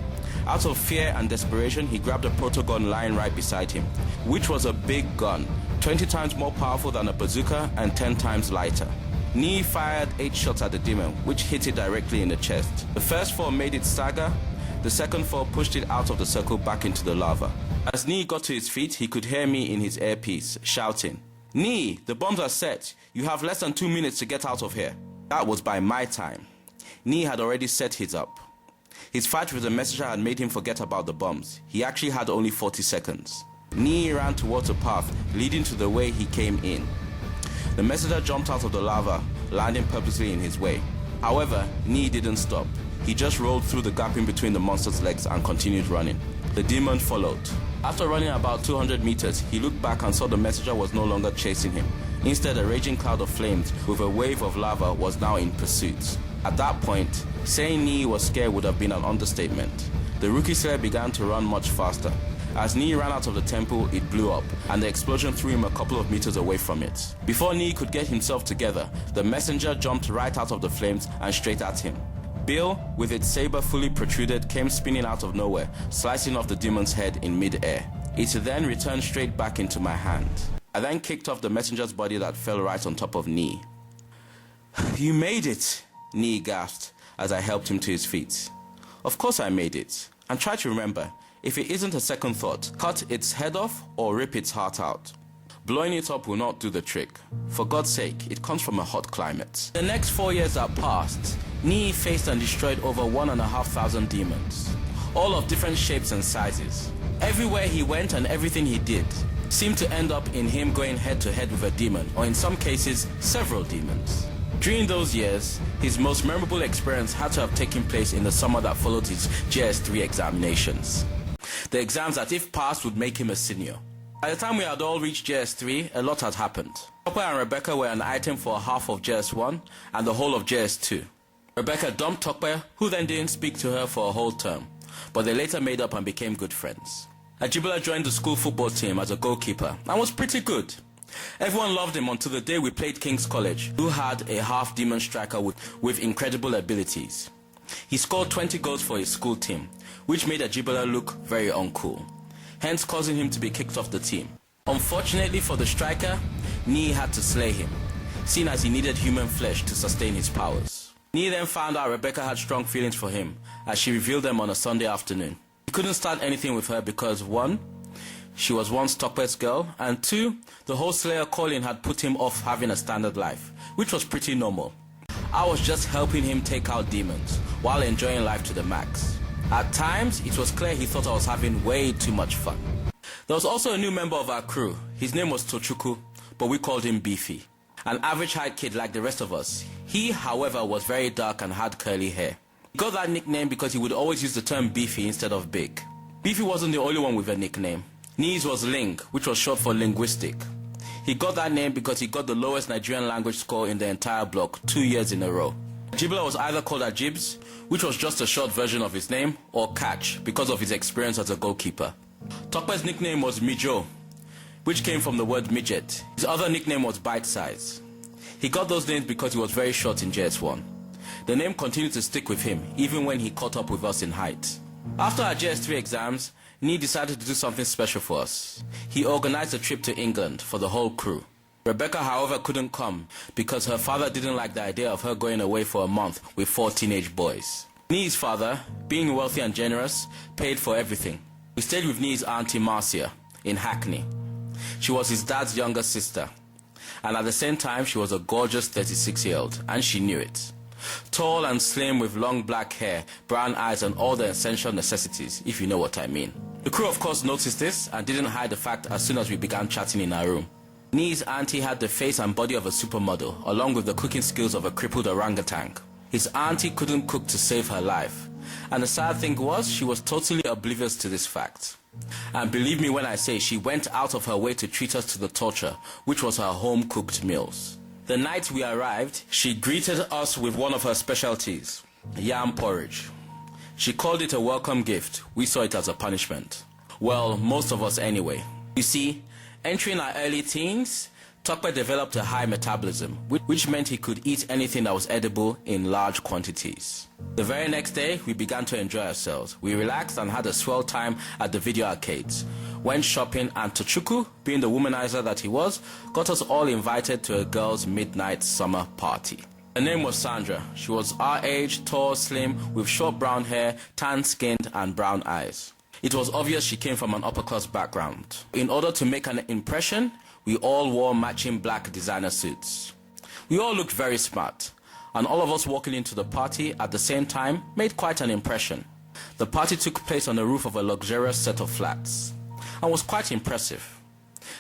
Out of fear and desperation, he grabbed a proto-gun lying right beside him, which was a big gun, 20 times more powerful than a bazooka and 10 times lighter. Nii fired 8 shots at the demon, which hit it directly in the chest. The first 4 made it stagger, the second 4 pushed it out of the circle back into the lava. As Nii got to his feet, he could hear me in his earpiece, shouting, "Nii, the bombs are set. You have less than 2 minutes to get out of here." That was by my time. Nii had already set his up. His fight with the messenger had made him forget about the bombs. He actually had only 40 seconds. Nii ran towards a path leading to the way he came in. The messenger jumped out of the lava, landing purposely in his way. However, Nii didn't stop. He just rolled through the gap in between the monster's legs and continued running. The demon followed. After running about 200 meters, he looked back and saw the messenger was no longer chasing him. Instead, a raging cloud of flames with a wave of lava was now in pursuit. At that point, saying Nii was scared would have been an understatement. The rookie slayer began to run much faster. As Nii ran out of the temple, it blew up, and the explosion threw him a couple of meters away from it. Before Nii could get himself together, the messenger jumped right out of the flames and straight at him. Bill, with its saber fully protruded, came spinning out of nowhere, slicing off the demon's head in mid-air. It then returned straight back into my hand. I then kicked off the messenger's body that fell right on top of Nii. "You made it," Nii gasped as I helped him to his feet. Of course I made it. And try to remember, if it isn't a second thought, cut its head off or rip its heart out. Blowing it up will not do the trick. For God's sake, it comes from a hot climate. The next 4 years that passed, Nii faced and destroyed over 1,500 demons. all of different shapes and sizes. Everywhere he went and everything he did seemed to end up in him going head to head with a demon, or in some cases, several demons. During those years, his most memorable experience had to have taken place in the summer that followed his JS3 examinations. The exams that, if passed, would make him a senior. By the time we had all reached JS3, a lot had happened. Tokwe and Rebecca were an item for half of JS1 and the whole of JS2. Rebecca dumped Tokwe, who then didn't speak to her for a whole term, but they later made up and became good friends. Ajibola joined the school football team as a goalkeeper and was pretty good. Everyone loved him until the day we played King's College, who had a half-demon striker with incredible abilities. He scored 20 goals for his school team, which made Ajibola look very uncool, hence causing him to be kicked off the team. Unfortunately for the striker, Nii had to slay him, seeing as he needed human flesh to sustain his powers. Nii then found out Rebecca had strong feelings for him, as she revealed them on a Sunday afternoon. He couldn't start anything with her because 1, she was once Tokwe's girl, and 2, the whole Slayer calling had put him off having a standard life, which was pretty normal. I was just helping him take out demons, while enjoying life to the max. At times, it was clear he thought I was having way too much fun. There was also a new member of our crew. His name was Tochukwu, but we called him Beefy. An average height kid like the rest of us. He, however, was very dark and had curly hair. He got that nickname because he would always use the term beefy instead of big. Beefy wasn't the only one with a nickname. Nii's was Ling, which was short for linguistic. He got that name because he got the lowest Nigerian language score in the entire block 2 years in a row. Ajibola was either called Ajibs, which was just a short version of his name, or Catch, because of his experience as a goalkeeper. Tokwe's nickname was Mijo, which came from the word midget. His other nickname was Bite Size. He got those names because he was very short in JS1. The name continued to stick with him, even when he caught up with us in height. After our JS3 exams, Nii decided to do something special for us. He organized a trip to England for the whole crew. Rebecca, however, couldn't come because her father didn't like the idea of her going away for a month with 4 teenage boys. Nii's father, being wealthy and generous, paid for everything. We stayed with Nii's auntie Marcia in Hackney. She was his dad's younger sister, and at the same time she was a gorgeous 36-year-old, and she knew it. Tall and slim with long black hair, brown eyes and all the essential necessities, if you know what I mean. The crew of course noticed this and didn't hide the fact as soon as we began chatting in our room. Nii's auntie had the face and body of a supermodel, along with the cooking skills of a crippled orangutan. His auntie couldn't cook to save her life, and the sad thing was she was totally oblivious to this fact. And believe me when I say she went out of her way to treat us to the torture, which was her home-cooked meals. The night we arrived, she greeted us with one of her specialties, yam porridge. She called it a welcome gift. We saw it as a punishment. Well, most of us anyway. You see, entering our early teens, Tokwe developed a high metabolism, which meant he could eat anything that was edible in large quantities. The very next day, we began to enjoy ourselves. We relaxed and had a swell time at the video arcades, went shopping, and Tochukwu, being the womanizer that he was, got us all invited to a girl's midnight summer party. Her name was Sandra. She was our age, tall, slim, with short brown hair, tan-skinned, and brown eyes. It was obvious she came from an upper-class background. In order to make an impression, we all wore matching black designer suits. We all looked very smart, and all of us walking into the party at the same time made quite an impression. The party took place on the roof of a luxurious set of flats, and was quite impressive.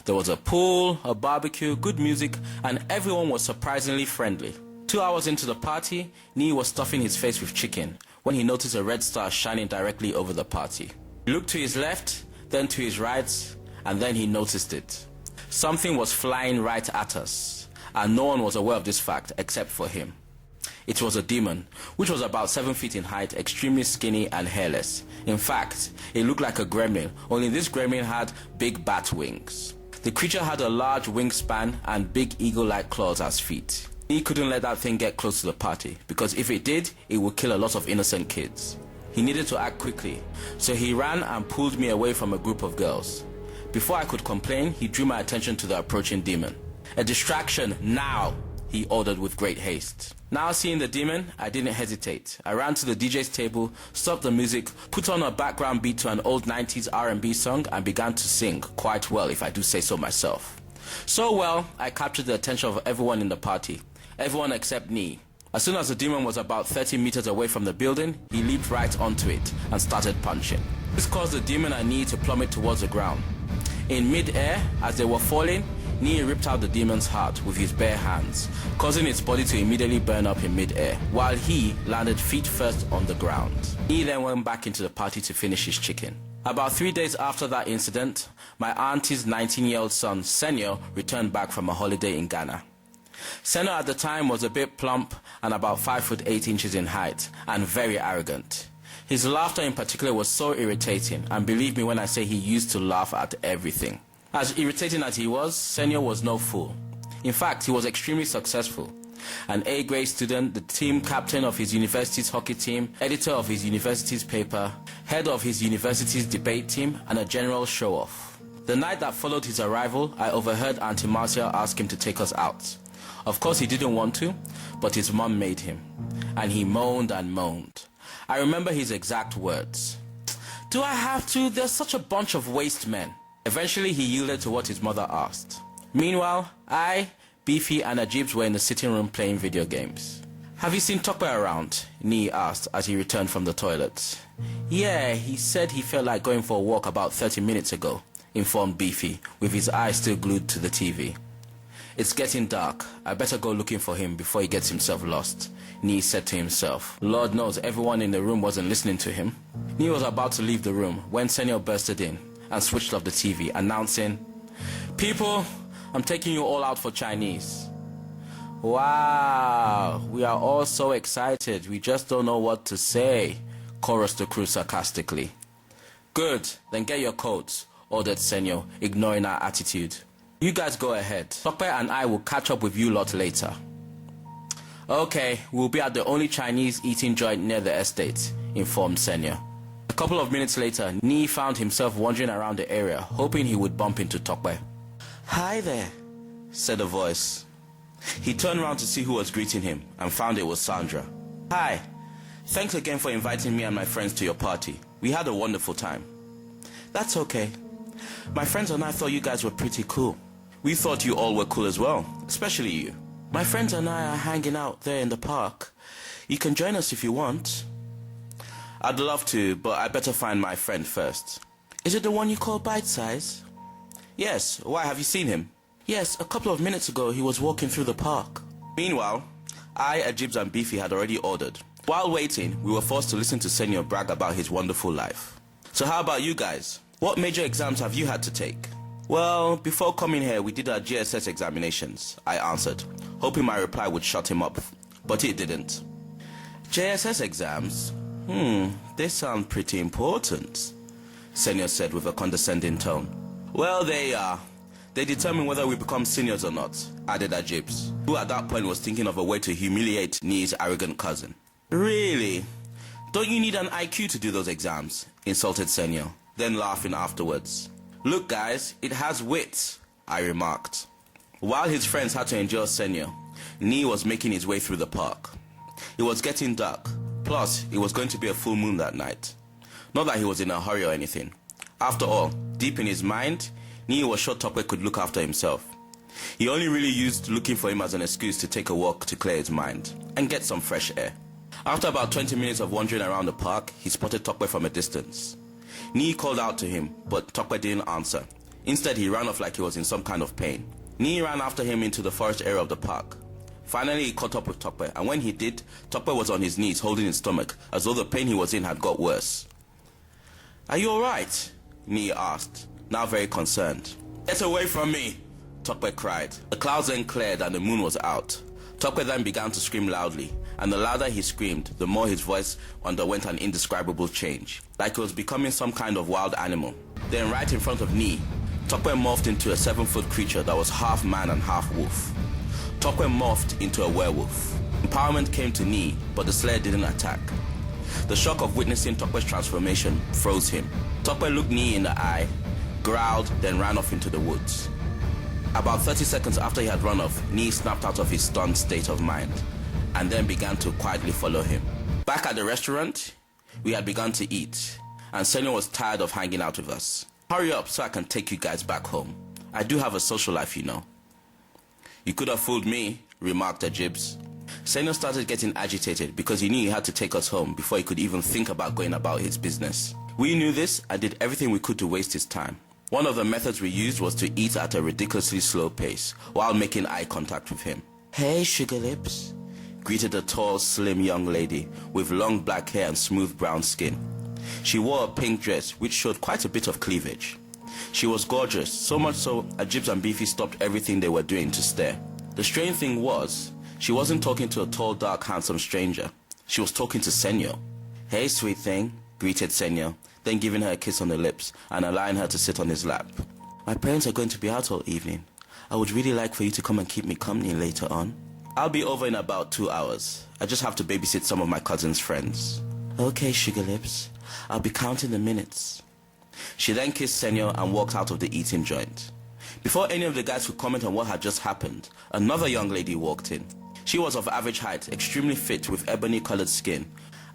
There was a pool, a barbecue, good music, and everyone was surprisingly friendly. 2 hours into the party, Nii was stuffing his face with chicken when he noticed a red star shining directly over the party. He looked to his left, then to his right, and then he noticed it. Something was flying right at us, and no one was aware of this fact except for him. It was a demon, which was about 7 feet in height, extremely skinny and hairless. In fact, it looked like a gremlin, only this gremlin had big bat wings. The creature had a large wingspan and big eagle-like claws as feet. He couldn't let that thing get close to the party, because if it did, it would kill a lot of innocent kids. He needed to act quickly, so he ran and pulled me away from a group of girls. Before I could complain, he drew my attention to the approaching demon. "A distraction, now!" he ordered with great haste. Now seeing the demon, I didn't hesitate. I ran to the DJ's table, stopped the music, put on a background beat to an old 90s R&B song, and began to sing, quite well if I do say so myself. So well, I captured the attention of everyone in the party. Everyone except Nii. As soon as the demon was about 30 meters away from the building, he leaped right onto it and started punching. This caused the demon and Nii to plummet towards the ground. In mid-air, as they were falling, Nii ripped out the demon's heart with his bare hands, causing its body to immediately burn up in mid-air, while he landed feet first on the ground. Nii then went back into the party to finish his chicken. About 3 days after that incident, my auntie's 19-year-old son, Senyo, returned back from a holiday in Ghana. Senyo at the time was a bit plump and about 5 foot 8 inches in height, and very arrogant. His laughter in particular was so irritating, and believe me when I say he used to laugh at everything. As irritating as he was, Senyo was no fool. In fact, he was extremely successful. An A-grade student, the team captain of his university's hockey team, editor of his university's paper, head of his university's debate team, and a general show-off. The night that followed his arrival, I overheard Auntie Marcia ask him to take us out. Of course he didn't want to, but his mom made him. And he moaned and moaned. I remember his exact words. "Do I have to? There's such a bunch of waste men." Eventually he yielded to what his mother asked. Meanwhile, I, Beefy and Ajibs were in the sitting room playing video games. "Have you seen Tokwe around?" Nii asked as he returned from the toilet. "Yeah, he said he felt like going for a walk about 30 minutes ago," informed Beefy, with his eyes still glued to the TV. "It's getting dark. I better go looking for him before he gets himself lost," Nii said to himself. Lord knows everyone in the room wasn't listening to him. Nii was about to leave the room when Senyo bursted in and switched off the TV, announcing, "People, I'm taking you all out for Chinese." "Wow, we are all so excited, we just don't know what to say," chorused the crew sarcastically. "Good, then get your coats," ordered Senyo, ignoring our attitude. "You guys go ahead. Tokwe and I will catch up with you lot later." "Okay, we'll be at the only Chinese eating joint near the estate," informed Senyo. A couple of minutes later, Nii found himself wandering around the area, hoping he would bump into Tokwe. "Hi there," said a voice. He turned around to see who was greeting him and found it was Sandra. "Hi, thanks again for inviting me and my friends to your party. We had a wonderful time." "That's okay. My friends and I thought you guys were pretty cool." "We thought you all were cool as well, especially you." "My friends and I are hanging out there in the park. You can join us if you want." "I'd love to, but I better find my friend first." "Is it the one you call Bite Size?" "Yes, why, have you seen him?" "Yes, a couple of minutes ago he was walking through the park." Meanwhile, I, Ajibs and Beefy had already ordered. While waiting, we were forced to listen to Senyo brag about his wonderful life. "So how about you guys? What major exams have you had to take?" "Well, before coming here we did our GSS examinations," I answered, hoping my reply would shut him up, but it didn't. "JSS exams? They sound pretty important," Senyo said with a condescending tone. "Well, they are. They determine whether we become seniors or not," added Ajibs, who at that point was thinking of a way to humiliate Nii's arrogant cousin. "Really? Don't you need an IQ to do those exams?" insulted Senyo, then laughing afterwards. "Look guys, it has wit," I remarked. While his friends had to endure Senyo, Nii was making his way through the park. It was getting dark, plus it was going to be a full moon that night. Not that he was in a hurry or anything. After all, deep in his mind, Nii was sure Tokwe could look after himself. He only really used looking for him as an excuse to take a walk to clear his mind and get some fresh air. After about 20 minutes of wandering around the park, he spotted Tokwe from a distance. Nii called out to him, but Tokwe didn't answer. Instead, he ran off like he was in some kind of pain. Nii ran after him into the forest area of the park. Finally, he caught up with Tokwe, and when he did, Tokwe was on his knees holding his stomach, as though the pain he was in had got worse. "Are you alright?" Nii asked, now very concerned. "Get away from me!" Tokwe cried. The clouds then cleared and the moon was out. Tokwe then began to scream loudly, and the louder he screamed, the more his voice underwent an indescribable change, like he was becoming some kind of wild animal. Then right in front of Nii, Tokwe morphed into a 7-foot creature that was half man and half wolf. Tokwe morphed into a werewolf. Empowerment came to Nii, but the slayer didn't attack. The shock of witnessing Tokwe's transformation froze him. Tokwe looked Nii in the eye, growled, then ran off into the woods. About 30 seconds after he had run off, Nii snapped out of his stunned state of mind, and then began to quietly follow him. Back at the restaurant, we had begun to eat, and Senyo was tired of hanging out with us. "Hurry up so I can take you guys back home. I do have a social life, you know." "You could have fooled me," remarked Ajibs. Senor started getting agitated because he knew he had to take us home before he could even think about going about his business. We knew this and did everything we could to waste his time. One of the methods we used was to eat at a ridiculously slow pace while making eye contact with him. "Hey, sugar lips," greeted a tall, slim young lady with long black hair and smooth brown skin. She wore a pink dress which showed quite a bit of cleavage. She was gorgeous, so much so Ajibs and Beefy stopped everything they were doing to stare. The strange thing was, she wasn't talking to a tall, dark, handsome stranger. She was talking to Senor. "Hey, sweet thing," greeted Senor, then giving her a kiss on the lips and allowing her to sit on his lap. "My parents are going to be out all evening. I would really like for you to come and keep me company later on." "I'll be over in about 2 hours. I just have to babysit some of my cousin's friends." "Okay, sugar lips. I'll be counting the minutes." She then kissed Senor and walked out of the eating joint. Before any of the guys could comment on what had just happened, another young lady walked in. She was of average height, extremely fit with ebony-colored skin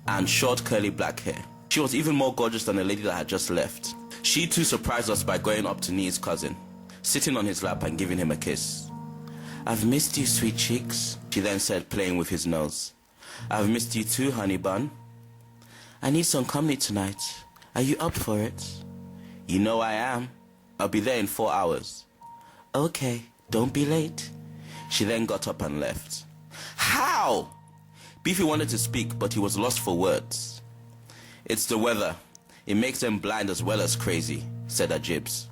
and short curly black hair. She was even more gorgeous than the lady that had just left. She too surprised us by going up to Nee's cousin, sitting on his lap and giving him a kiss. "I've missed you, sweet cheeks," she then said, playing with his nose. "I've missed you too, honey bun. I need some company tonight. Are you up for it?" "You know I am. I'll be there in 4 hours." "Okay, don't be late." She then got up and left. "How?" Beefy wanted to speak, but he was lost for words. "It's the weather. It makes them blind as well as crazy," said Ajibs.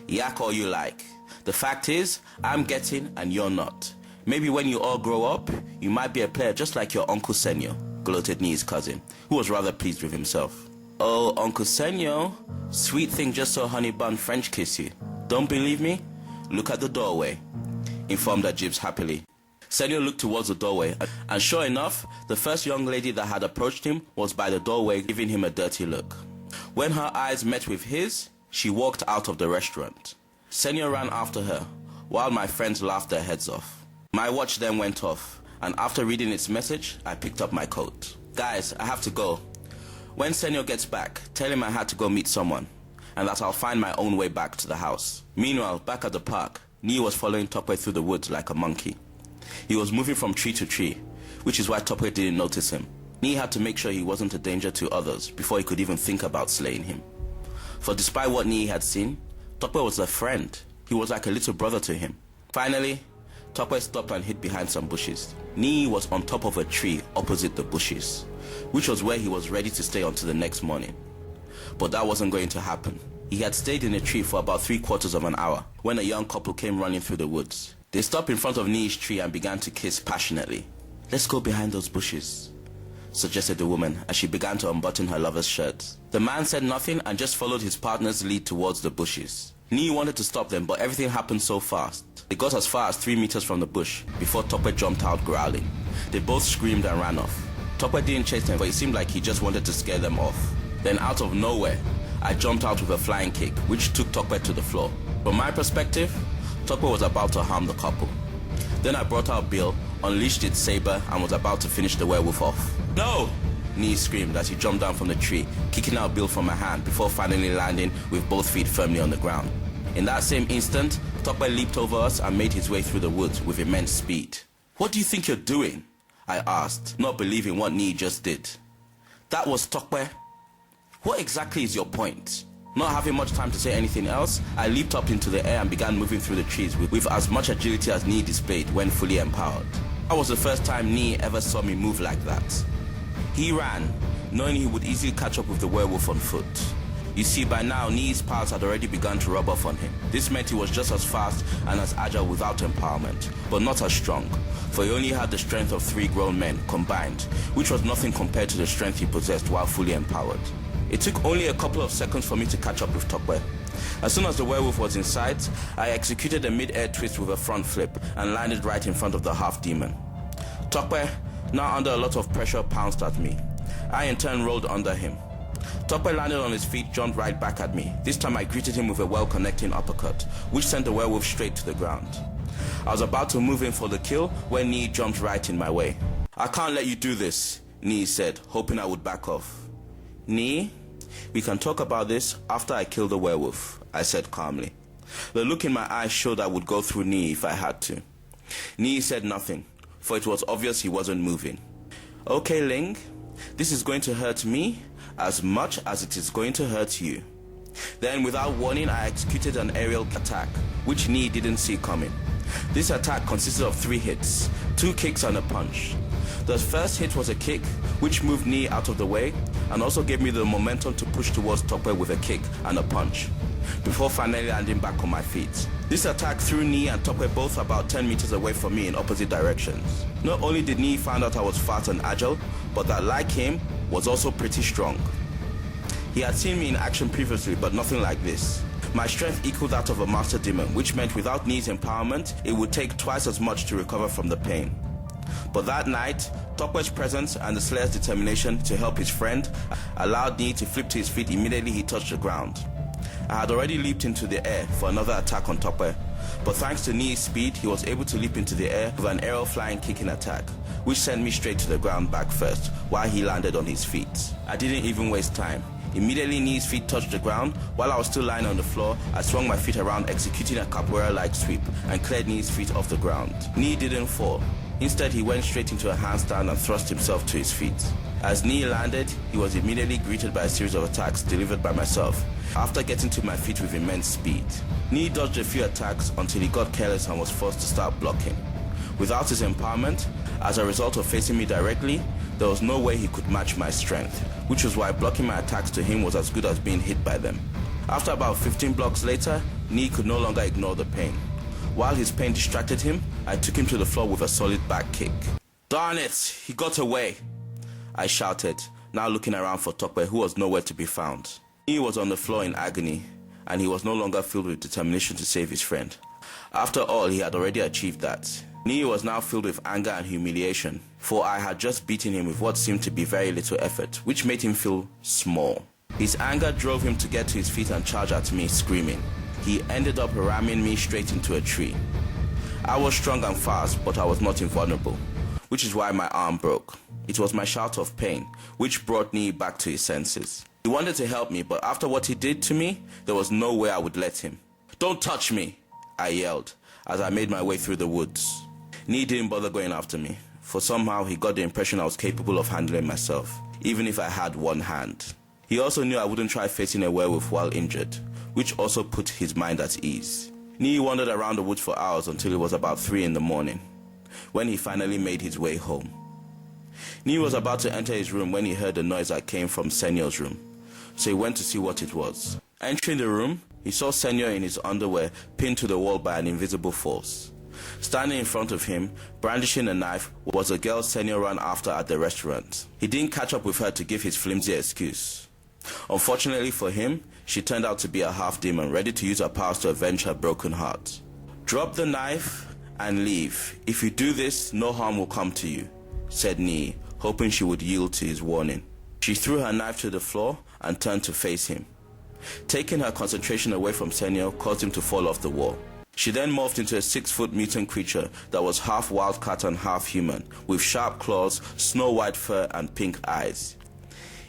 "Yak all you like. The fact is, I'm getting and you're not. Maybe when you all grow up, you might be a player just like your Uncle Senor," gloated Nee's cousin, who was rather pleased with himself. "Oh, Uncle Senor, sweet thing just saw honey bun French kiss you. Don't believe me? Look at the doorway," informed Ajibs happily. Senor looked towards the doorway, and sure enough, the first young lady that had approached him was by the doorway giving him a dirty look. When her eyes met with his, she walked out of the restaurant. Senor ran after her, while my friends laughed their heads off. My watch then went off, and after reading its message, I picked up my coat. "Guys, I have to go. When Senor gets back, tell him I had to go meet someone, and that I'll find my own way back to the house." Meanwhile, back at the park, Nee was following Tokwe through the woods like a monkey. He was moving from tree to tree, which is why Tokwe didn't notice him. Nee had to make sure he wasn't a danger to others before he could even think about slaying him. For despite what Nee had seen, Tokwe was a friend. He was like a little brother to him. Finally, Tokwe stopped and hid behind some bushes. Nee was on top of a tree opposite the bushes, which was where he was ready to stay until the next morning. But that wasn't going to happen. He had stayed in a tree for about 3/4 of an hour when a young couple came running through the woods. They stopped in front of Nee's tree and began to kiss passionately. "Let's go behind those bushes," suggested the woman as she began to unbutton her lover's shirt. The man said nothing and just followed his partner's lead towards the bushes. Nee wanted to stop them, but everything happened so fast. They got as far as 3 meters from the bush before Tokwe jumped out growling. They both screamed and ran off. Tokwe didn't chase them, but it seemed like he just wanted to scare them off. Then out of nowhere, I jumped out with a flying kick, which took Tokwe to the floor. From my perspective, Tokwe was about to harm the couple. Then I brought out Bill, unleashed its saber, and was about to finish the werewolf off. "No!" Nee screamed as he jumped down from the tree, kicking out Bill from my hand before finally landing with both feet firmly on the ground. In that same instant, Tokwe leaped over us and made his way through the woods with immense speed. "What do you think you're doing?" I asked, not believing what Nee just did. "That was Tokwe. What exactly is your point?" Not having much time to say anything else, I leaped up into the air and began moving through the trees with as much agility as Nee displayed when fully empowered. That was the first time Nee ever saw me move like that. He ran, knowing he would easily catch up with the werewolf on foot. You see, by now, Nee's powers had already begun to rub off on him. This meant he was just as fast and as agile without empowerment, but not as strong, for he only had the strength of 3 grown men combined, which was nothing compared to the strength he possessed while fully empowered. It took only a couple of seconds for me to catch up with Tokwe. As soon as the werewolf was in sight, I executed a mid-air twist with a front flip and landed right in front of the half-demon. Tokwe, now under a lot of pressure, pounced at me. I in turn rolled under him. Tokwe landed on his feet, jumped right back at me. This time I greeted him with a well-connecting uppercut, which sent the werewolf straight to the ground. I was about to move in for the kill when Nee jumped right in my way. "I can't let you do this," Nee said, hoping I would back off. "Nee, we can talk about this after I kill the werewolf," I said calmly. The look in my eyes showed I would go through Nee if I had to. Nee said nothing, for it was obvious he wasn't moving. Okay, Ling, this is going to hurt me as much as it is going to hurt you. Then, without warning, I executed an aerial attack, which Nee didn't see coming. This attack consisted of 3 hits, 2 kicks and a punch. The first hit was a kick, which moved Nee out of the way, and also gave me the momentum to push towards Tokwe with a kick and a punch, before finally landing back on my feet. This attack threw Nee and Tokwe both about 10 meters away from me in opposite directions. Not only did Nee find out I was fast and agile, but that, like him, was also pretty strong. He had seen me in action previously, but nothing like this. My strength equaled that of a master demon, which meant without Nee's empowerment, it would take twice as much to recover from the pain. But that night, Tokwe's presence and the Slayer's determination to help his friend allowed Nee to flip to his feet immediately he touched the ground. I had already leaped into the air for another attack on Tokwe, but thanks to Nee's speed, he was able to leap into the air with an aerial flying kicking attack, which sent me straight to the ground back first, while he landed on his feet. I didn't even waste time. Immediately Nee's feet touched the ground. While I was still lying on the floor, I swung my feet around, executing a capoeira-like sweep, and cleared Nee's feet off the ground. Nee didn't fall. Instead, he went straight into a handstand and thrust himself to his feet. As Nee landed, he was immediately greeted by a series of attacks delivered by myself, after getting to my feet with immense speed. Nee dodged a few attacks until he got careless and was forced to start blocking. Without his empowerment, as a result of facing me directly, there was no way he could match my strength, which was why blocking my attacks to him was as good as being hit by them. After about 15 blocks later, Nee could no longer ignore the pain. While his pain distracted him, I took him to the floor with a solid back kick. "Darn it, he got away!" I shouted, now looking around for Tokwe, who was nowhere to be found. Nee was on the floor in agony, and he was no longer filled with determination to save his friend. After all, he had already achieved that. Nee was now filled with anger and humiliation, for I had just beaten him with what seemed to be very little effort, which made him feel small. His anger drove him to get to his feet and charge at me, screaming. He ended up ramming me straight into a tree. I was strong and fast, but I was not invulnerable, which is why my arm broke. It was my shout of pain, which brought Nee back to his senses. He wanted to help me, but after what he did to me, there was no way I would let him. "Don't touch me!" I yelled, as I made my way through the woods. Nee didn't bother going after me, for somehow he got the impression I was capable of handling myself, even if I had one hand. He also knew I wouldn't try facing a werewolf while injured, which also put his mind at ease. Nee wandered around the woods for hours until it was about 3 in the morning, when he finally made his way home. Nee was about to enter his room when he heard a noise that came from Senyor's room, so he went to see what it was. Entering the room, he saw Senyor in his underwear pinned to the wall by an invisible force. Standing in front of him, brandishing a knife, was a girl Senyor ran after at the restaurant. He didn't catch up with her to give his flimsy excuse. Unfortunately for him, she turned out to be a half-demon, ready to use her powers to avenge her broken heart. "Drop the knife and leave. If you do this, no harm will come to you," said Nee, hoping she would yield to his warning. She threw her knife to the floor and turned to face him. Taking her concentration away from Senyor caused him to fall off the wall. She then morphed into a 6-foot mutant creature that was half wildcat and half human, with sharp claws, snow-white fur, and pink eyes.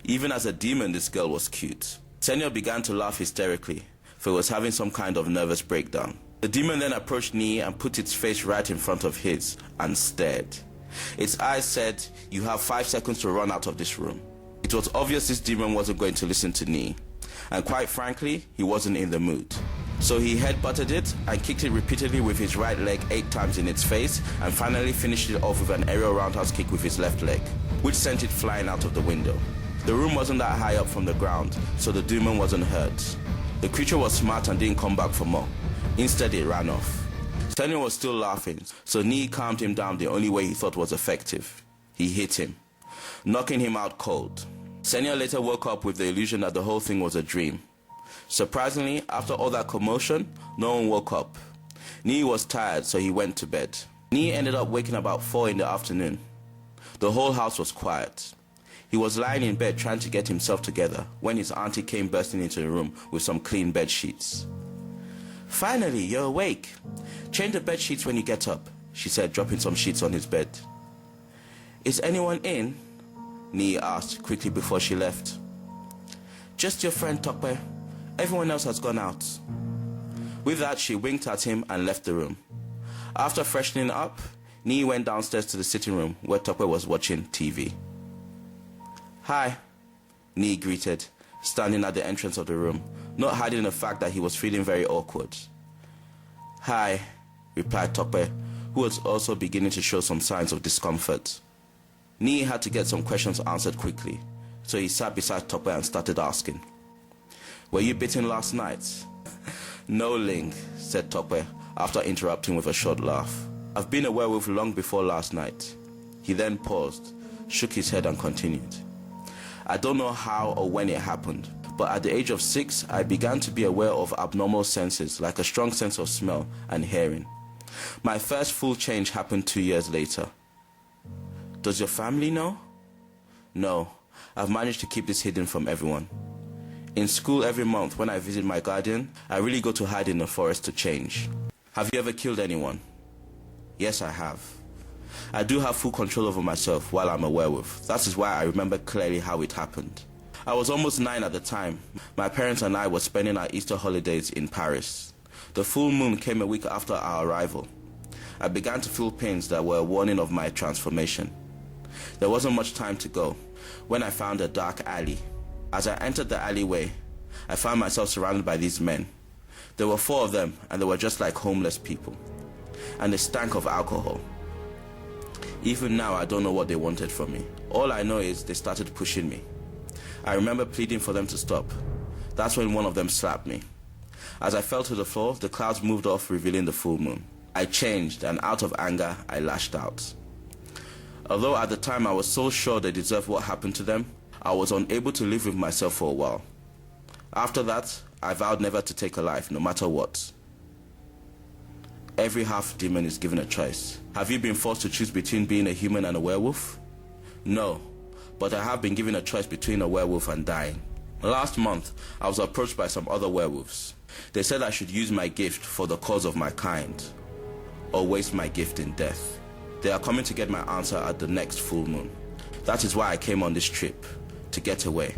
Even as a demon, this girl was cute. Senyor began to laugh hysterically, for he was having some kind of nervous breakdown. The demon then approached Nee and put its face right in front of his and stared. Its eyes said, "You have 5 seconds to run out of this room." It was obvious this demon wasn't going to listen to Nee, and quite frankly, he wasn't in the mood. So he headbutted it and kicked it repeatedly with his right leg 8 times in its face, and finally finished it off with an aerial roundhouse kick with his left leg, which sent it flying out of the window. The room wasn't that high up from the ground, so the demon wasn't hurt. The creature was smart and didn't come back for more. Instead, it ran off. Senyor was still laughing, so Nee calmed him down the only way he thought was effective. He hit him, knocking him out cold. Senyor later woke up with the illusion that the whole thing was a dream. Surprisingly, after all that commotion, no one woke up. Nee was tired, so he went to bed. Nee ended up waking about 4 in the afternoon. The whole house was quiet. He was lying in bed trying to get himself together when his auntie came bursting into the room with some clean bed sheets. "Finally, you're awake. Change the bed sheets when you get up," she said, dropping some sheets on his bed. "Is anyone in?" Nee asked quickly before she left. "Just your friend Tokwe. Everyone else has gone out." With that, she winked at him and left the room. After freshening up, Nee went downstairs to the sitting room where Tokwe was watching TV. "Hi," Nee greeted, standing at the entrance of the room, not hiding the fact that he was feeling very awkward. "Hi," replied Tokwe, who was also beginning to show some signs of discomfort. Nee had to get some questions answered quickly, so he sat beside Tokwe and started asking. "Were you bitten last night?" "No, Ling," said Tokwe, after interrupting with a short laugh. "I've been a werewolf long before last night." He then paused, shook his head and continued. "I don't know how or when it happened, but at the age of 6, I began to be aware of abnormal senses like a strong sense of smell and hearing. My first full change happened 2 years later." "Does your family know?" "No, I've managed to keep this hidden from everyone. In school every month when I visit my guardian, I really go to hide in the forest to change." "Have you ever killed anyone?" "Yes, I have. I do have full control over myself while I'm a werewolf. That is why I remember clearly how it happened. I was almost 9 at the time. My parents and I were spending our Easter holidays in Paris. The full moon came a week after our arrival. I began to feel pains that were a warning of my transformation. There wasn't much time to go when I found a dark alley. As I entered the alleyway, I found myself surrounded by these men. There were 4 of them, and they were just like homeless people. And they stank of alcohol. Even now, I don't know what they wanted from me. All I know is they started pushing me. I remember pleading for them to stop. That's when one of them slapped me. As I fell to the floor, the clouds moved off, revealing the full moon. I changed, and out of anger, I lashed out. Although at the time I was so sure they deserved what happened to them, I was unable to live with myself for a while. After that, I vowed never to take a life, no matter what. Every half-demon is given a choice. Have you been forced to choose between being a human and a werewolf? No, but I have been given a choice between a werewolf and dying. Last month, I was approached by some other werewolves. They said I should use my gift for the cause of my kind, or waste my gift in death. They are coming to get my answer at the next full moon. That is why I came on this trip, to get away.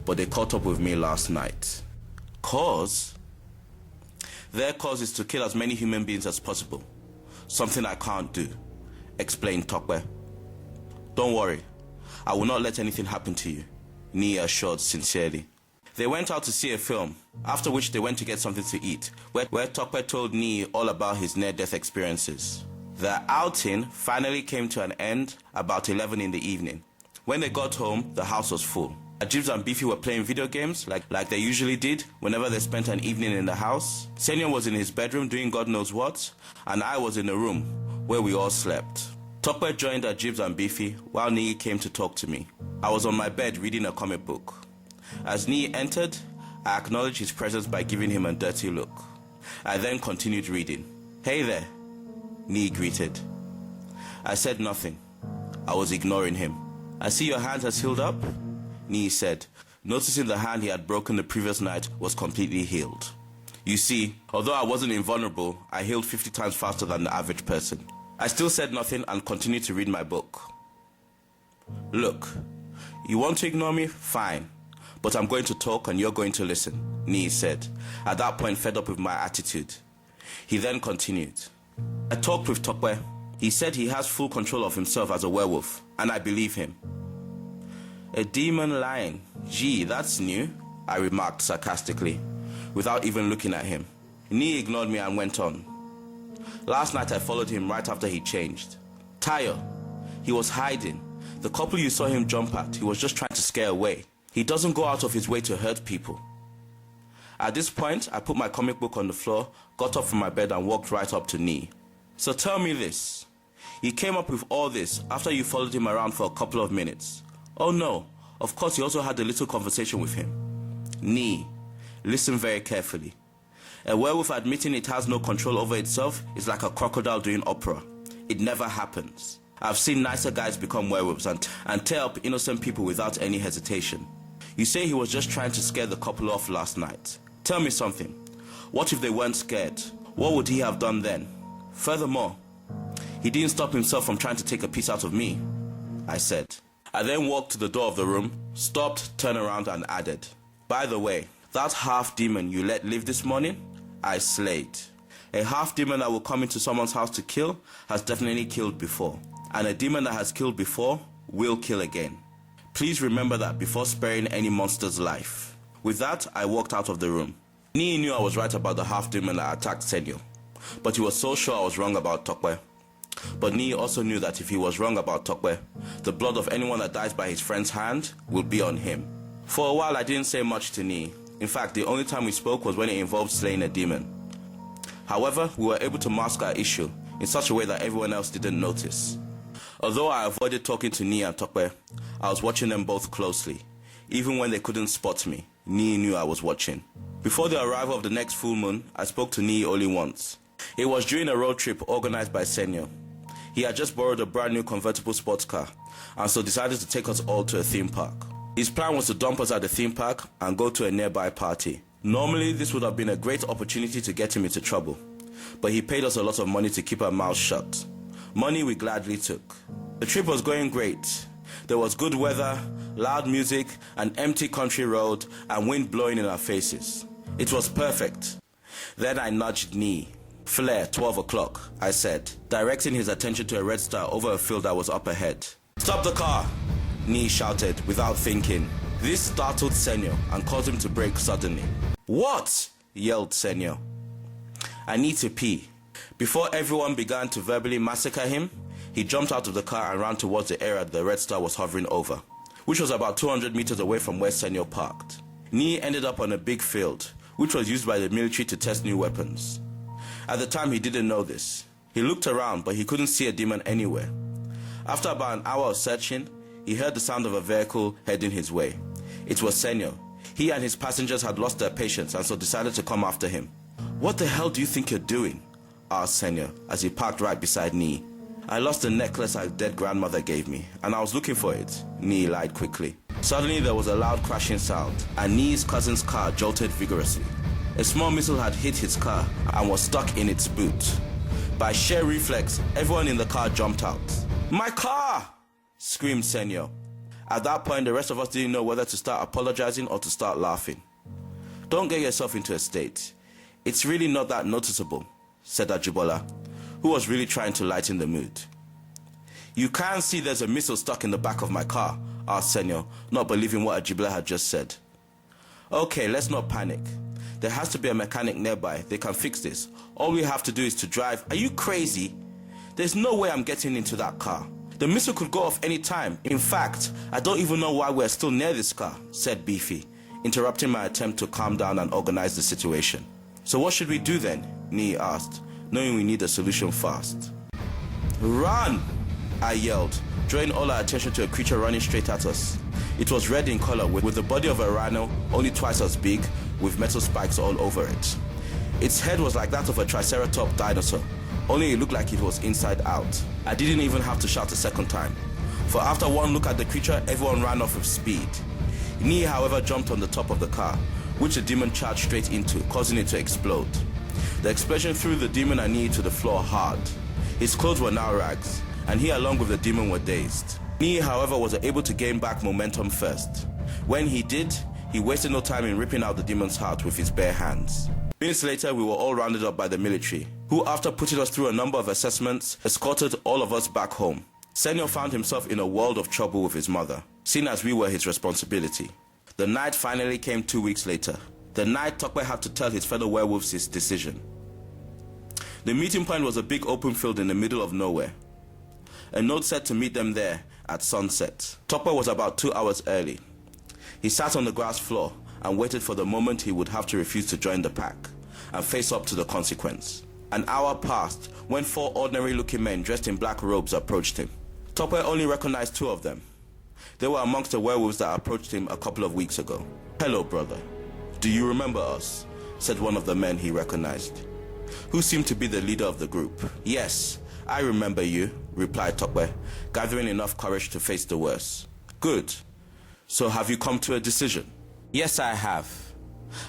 But they caught up with me last night. Cause? Their cause is to kill as many human beings as possible. Something I can't do, explained Tokwe. Don't worry, I will not let anything happen to you, Nee assured sincerely. They went out to see a film, after which they went to get something to eat, where Tokwe told Nee all about his near-death experiences. Their outing finally came to an end about 11 in the evening. When they got home, the house was full. Ajibs and Beefy were playing video games like they usually did whenever they spent an evening in the house. Senyon was in his bedroom doing God knows what, and I was in the room where we all slept. Tokwe joined Ajibs and Beefy while Nee came to talk to me. I was on my bed reading a comic book. As Nee entered, I acknowledged his presence by giving him a dirty look. I then continued reading. "Hey there," Nee greeted. I said nothing. I was ignoring him. "I see your hand has healed up," Nee said, noticing the hand he had broken the previous night was completely healed. You see, although I wasn't invulnerable, I healed 50 times faster than the average person. I still said nothing and continued to read my book. "Look, you want to ignore me? Fine. But I'm going to talk and you're going to listen," Nee said, at that point fed up with my attitude. He then continued. "I talked with Tokwe. He said he has full control of himself as a werewolf, and I believe him." "A demon lying? Gee, that's new," I remarked sarcastically, without even looking at him. Nee ignored me and went on. "Last night I followed him right after he changed. Tayo, he was hiding. The couple you saw him jump at, he was just trying to scare away. He doesn't go out of his way to hurt people." At this point, I put my comic book on the floor, got up from my bed and walked right up to Nee. "So tell me this. You came up with all this after you followed him around for a couple of minutes. Oh no, of course you also had a little conversation with him." Nee, listen very carefully. A werewolf admitting it has no control over itself is like a crocodile doing opera. It never happens. I've seen nicer guys become werewolves and tear up innocent people without any hesitation. You say he was just trying to scare the couple off last night. Tell me something. What if they weren't scared? What would he have done then? Furthermore, he didn't stop himself from trying to take a piece out of me, I said. I then walked to the door of the room, stopped, turned around and added, "By the way, that half-demon you let live this morning, I slayed. A half demon that will come into someone's house to kill has definitely killed before. And a demon that has killed before will kill again. Please remember that before sparing any monster's life. With that, I walked out of the room. Nii knew I was right about the half demon that attacked Senyo, but he was so sure I was wrong about Tokwe. But Nii also knew that if he was wrong about Tokwe, the blood of anyone that dies by his friend's hand will be on him. For a while I didn't say much to Nii. In fact, the only time we spoke was when it involved slaying a demon. However, we were able to mask our issue in such a way that everyone else didn't notice. Although I avoided talking to Nii and Tokwe, I was watching them both closely. Even when they couldn't spot me, Nii knew I was watching. Before the arrival of the next full moon, I spoke to Nii only once. It was during a road trip organized by Senyo. He had just borrowed a brand new convertible sports car, and so decided to take us all to a theme park. His plan was to dump us at the theme park and go to a nearby party. Normally, this would have been a great opportunity to get him into trouble, but he paid us a lot of money to keep our mouths shut. Money we gladly took. The trip was going great. There was good weather, loud music, an empty country road, and wind blowing in our faces. It was perfect. Then I nudged Nii. "Flare, 12 o'clock, I said, directing his attention to a red star over a field that was up ahead. "Stop the car!" Nii shouted without thinking. This startled Senyo and caused him to brake suddenly. "What?" yelled Senyo. "I need to pee." Before everyone began to verbally massacre him, he jumped out of the car and ran towards the area the red star was hovering over, which was about 200 meters away from where Senyo parked. Nii ended up on a big field, which was used by the military to test new weapons. At the time, he didn't know this. He looked around, but he couldn't see a demon anywhere. After about an hour of searching, he heard the sound of a vehicle heading his way. It was Senyo. He and his passengers had lost their patience and so decided to come after him. "What the hell do you think you're doing?" asked Senyo as he parked right beside Nii. "I lost the necklace our dead grandmother gave me, and I was looking for it," Nii lied quickly. Suddenly there was a loud crashing sound, and Nii's cousin's car jolted vigorously. A small missile had hit his car and was stuck in its boot. By sheer reflex, everyone in the car jumped out. "My car!" screamed Senyo. At that point, the rest of us didn't know whether to start apologizing or to start laughing. "Don't get yourself into a state. It's really not that noticeable," said Ajibola, who was really trying to lighten the mood. "You can see there's a missile stuck in the back of my car," asked Senyo, not believing what Ajibola had just said. "Okay, let's not panic. There has to be a mechanic nearby. They can fix this. All we have to do is to drive." "Are you crazy? There's no way I'm getting into that car. The missile could go off any time. In fact, I don't even know why we're still near this car," said Beefy, interrupting my attempt to calm down and organize the situation. "So what should we do then?" Nii asked, knowing we need a solution fast. "Run!" I yelled, drawing all our attention to a creature running straight at us. It was red in color, with the body of a rhino, only twice as big, with metal spikes all over it. Its head was like that of a triceratops dinosaur, only it looked like it was inside out. I didn't even have to shout a second time, for after one look at the creature, everyone ran off with speed. Nii, however, jumped on the top of the car, which the demon charged straight into, causing it to explode. The explosion threw the demon and Nii to the floor hard. His clothes were now rags, and he along with the demon were dazed. Nii, however, was able to gain back momentum first. When he did, he wasted no time in ripping out the demon's heart with his bare hands. Minutes later, we were all rounded up by the military, who, after putting us through a number of assessments, escorted all of us back home. Senyo found himself in a world of trouble with his mother, seeing as we were his responsibility. The night finally came 2 weeks later. The night Tokwe had to tell his fellow werewolves his decision. The meeting point was a big open field in the middle of nowhere. A note said to meet them there at sunset. Tokwe was about 2 hours early. He sat on the grass floor and waited for the moment he would have to refuse to join the pack and face up to the consequence. An hour passed when 4 ordinary-looking men dressed in black robes approached him. Tokwe only recognized 2 of them. They were amongst the werewolves that approached him a couple of weeks ago. "Hello, brother. Do you remember us?" said one of the men he recognized, who seemed to be the leader of the group. "Yes, I remember you," replied Tokwe, gathering enough courage to face the worst. "Good. So have you come to a decision?" "Yes, I have.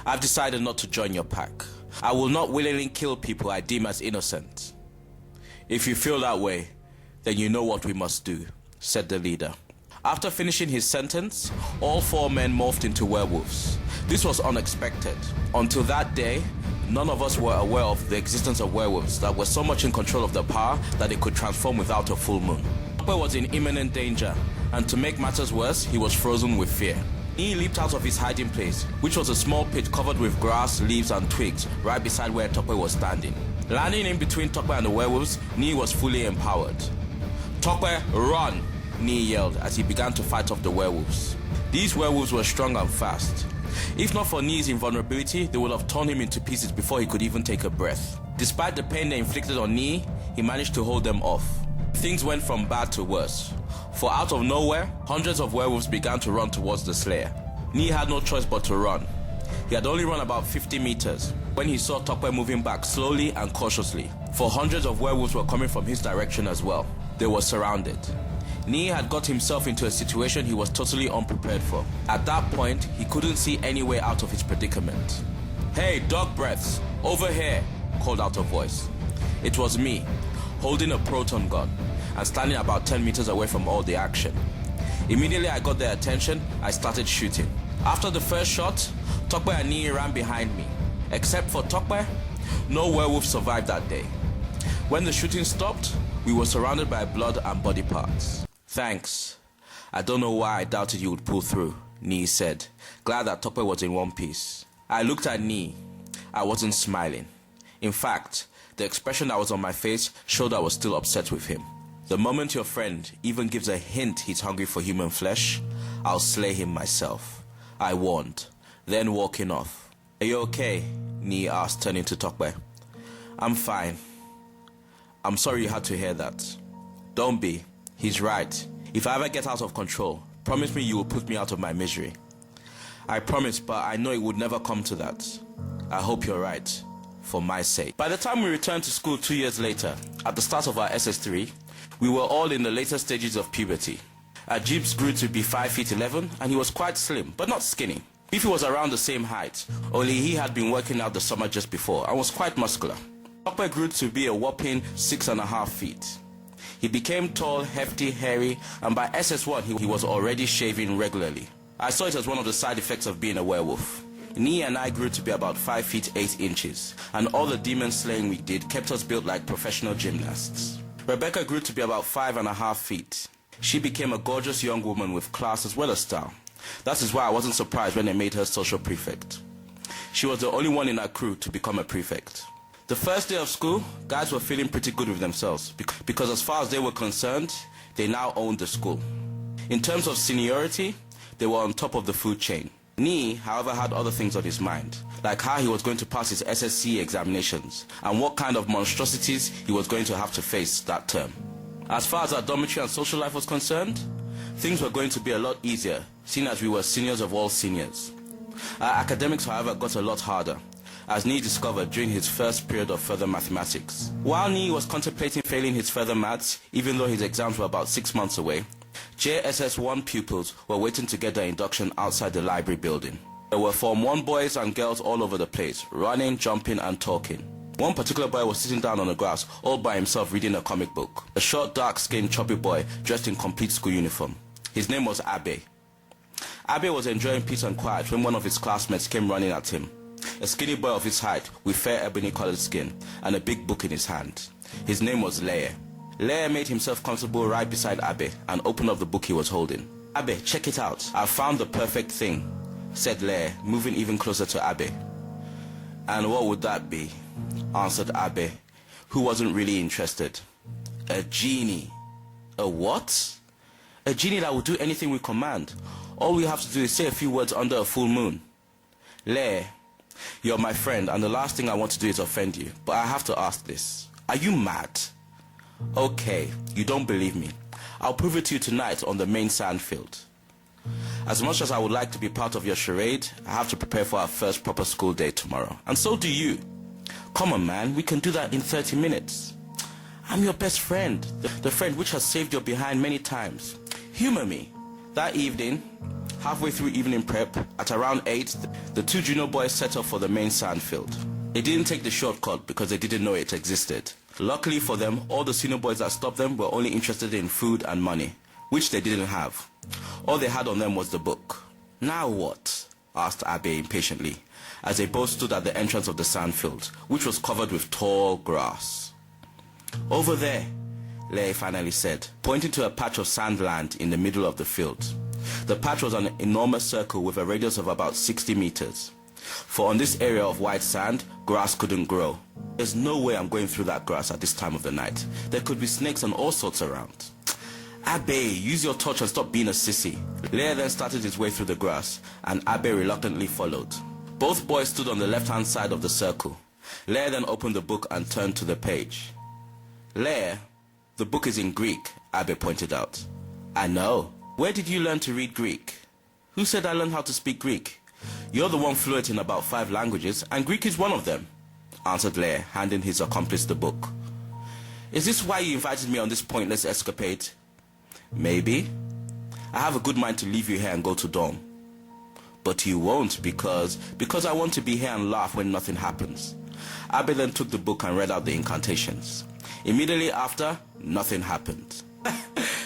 I've decided not to join your pack. I will not willingly kill people I deem as innocent." "If you feel that way, then you know what we must do," said the leader. After finishing his sentence, all 4 men morphed into werewolves. This was unexpected. Until that day, none of us were aware of the existence of werewolves that were so much in control of their power that they could transform without a full moon. Tokwe was in imminent danger, and to make matters worse, he was frozen with fear. He leaped out of his hiding place, which was a small pit covered with grass, leaves and twigs right beside where Tokwe was standing. Landing in between Tokwe and the werewolves, Nee was fully empowered. "Tokwe, run!" Nee yelled as he began to fight off the werewolves. These werewolves were strong and fast. If not for Nee's invulnerability, they would have torn him into pieces before he could even take a breath. Despite the pain they inflicted on Nee, he managed to hold them off. Things went from bad to worse, for out of nowhere, hundreds of werewolves began to run towards the slayer. Nee had no choice but to run. He had only run about 50 meters when he saw Tokwe moving back slowly and cautiously, for hundreds of werewolves were coming from his direction as well. They were surrounded. Nee had got himself into a situation he was totally unprepared for. At that point, he couldn't see any way out of his predicament. "Hey, dog breaths, over here," called out a voice. It was me, holding a proton gun and standing about 10 meters away from all the action. Immediately I got their attention, I started shooting. After the first shot, Tokwe and Nee ran behind me. Except for Tokwe, no werewolf survived that day. When the shooting stopped, we were surrounded by blood and body parts. "Thanks. I don't know why I doubted you would pull through," Nee said, glad that Tokwe was in one piece. I looked at Nee. I wasn't smiling. In fact, the expression that was on my face showed I was still upset with him. The moment your friend even gives a hint he's hungry for human flesh, I'll slay him myself, I warned, then walking off. "Are you okay?" Nee asked, turning to Tokwe. "I'm fine. I'm sorry you had to hear that." "Don't be. He's right. If I ever get out of control, promise me you will put me out of my misery." "I promise, but I know it would never come to that. I hope you're right, for my sake." By the time we returned to school 2 years later, at the start of our SS3, we were all in the later stages of puberty. Ajib's grew to be 5 feet 11, and he was quite slim, but not skinny. Beefy was around the same height, only he had been working out the summer just before and was quite muscular. Tokwe grew to be a whopping 6.5 feet. He became tall, hefty, hairy, and by SS1 he was already shaving regularly. I saw it as one of the side effects of being a werewolf. Nee and I grew to be about 5 feet 8 inches, and all the demon slaying we did kept us built like professional gymnasts. Rebecca grew to be about 5.5 feet. She became a gorgeous young woman with class as well as style. That is why I wasn't surprised when they made her social prefect. She was the only one in our crew to become a prefect. The first day of school, guys were feeling pretty good with themselves because as far as they were concerned, they now owned the school. In terms of seniority, they were on top of the food chain. Nee, however, had other things on his mind, like how he was going to pass his SSC examinations and what kind of monstrosities he was going to have to face that term. As far as our dormitory and social life was concerned, things were going to be a lot easier, seeing as we were seniors of all seniors. Our academics, however, got a lot harder, as Nee discovered during his first period of further mathematics. While Nee was contemplating failing his further maths, even though his exams were about 6 months away, JSS1 pupils were waiting to get their induction outside the library building. There were Form 1 boys and girls all over the place, running, jumping and talking. One particular boy was sitting down on the grass, all by himself reading a comic book. A short, dark-skinned, chubby boy dressed in complete school uniform. His name was Abe. Abe was enjoying peace and quiet when one of his classmates came running at him. A skinny boy of his height with fair ebony-colored skin and a big book in his hand. His name was Leye. Leye made himself comfortable right beside Abe and opened up the book he was holding. "Abe, check it out. I found the perfect thing," said Leye, moving even closer to Abe. "And what would that be?" answered Abe, who wasn't really interested. "A genie." "A what?" "A genie that will do anything we command. All we have to do is say a few words under a full moon." "Leye, you're my friend, and the last thing I want to do is offend you, but I have to ask this. Are you mad?" "Okay, you don't believe me. I'll prove it to you tonight on the main sand field." As much as I would like to be part of your charade, I have to prepare for our first proper school day tomorrow. And so do you. Come on, man, we can do that in 30 minutes. I'm your best friend, the friend which has saved your behind many times. Humor me. That evening, halfway through evening prep, at around 8, the two junior boys set off for the main sand field. They didn't take the shortcut because they didn't know it existed. Luckily for them, all the senior boys that stopped them were only interested in food and money, which they didn't have. All they had on them was the book. "Now what?" asked Abe impatiently, as they both stood at the entrance of the sandfield, which was covered with tall grass. "Over there," Lei finally said, pointing to a patch of sandland in the middle of the field. The patch was an enormous circle with a radius of about 60 meters. For on this area of white sand, grass couldn't grow. "There's no way I'm going through that grass at this time of the night. There could be snakes and all sorts around." "Abe, use your torch and stop being a sissy." Lei then started his way through the grass, and Abe reluctantly followed. Both boys stood on the left-hand side of the circle. Lei then opened the book and turned to the page. "Lei, the book is in Greek," Abe pointed out. "I know. Where did you learn to read Greek?" "Who said I learned how to speak Greek? You're the one fluent in about 5 languages, and Greek is one of them," answered Lei, handing his accomplice the book. "Is this why you invited me on this pointless escapade?" "Maybe. I have a good mind to leave you here and go to dorm." "But you won't because I want to be here and laugh when nothing happens." Abe then took the book and read out the incantations. Immediately after, nothing happened.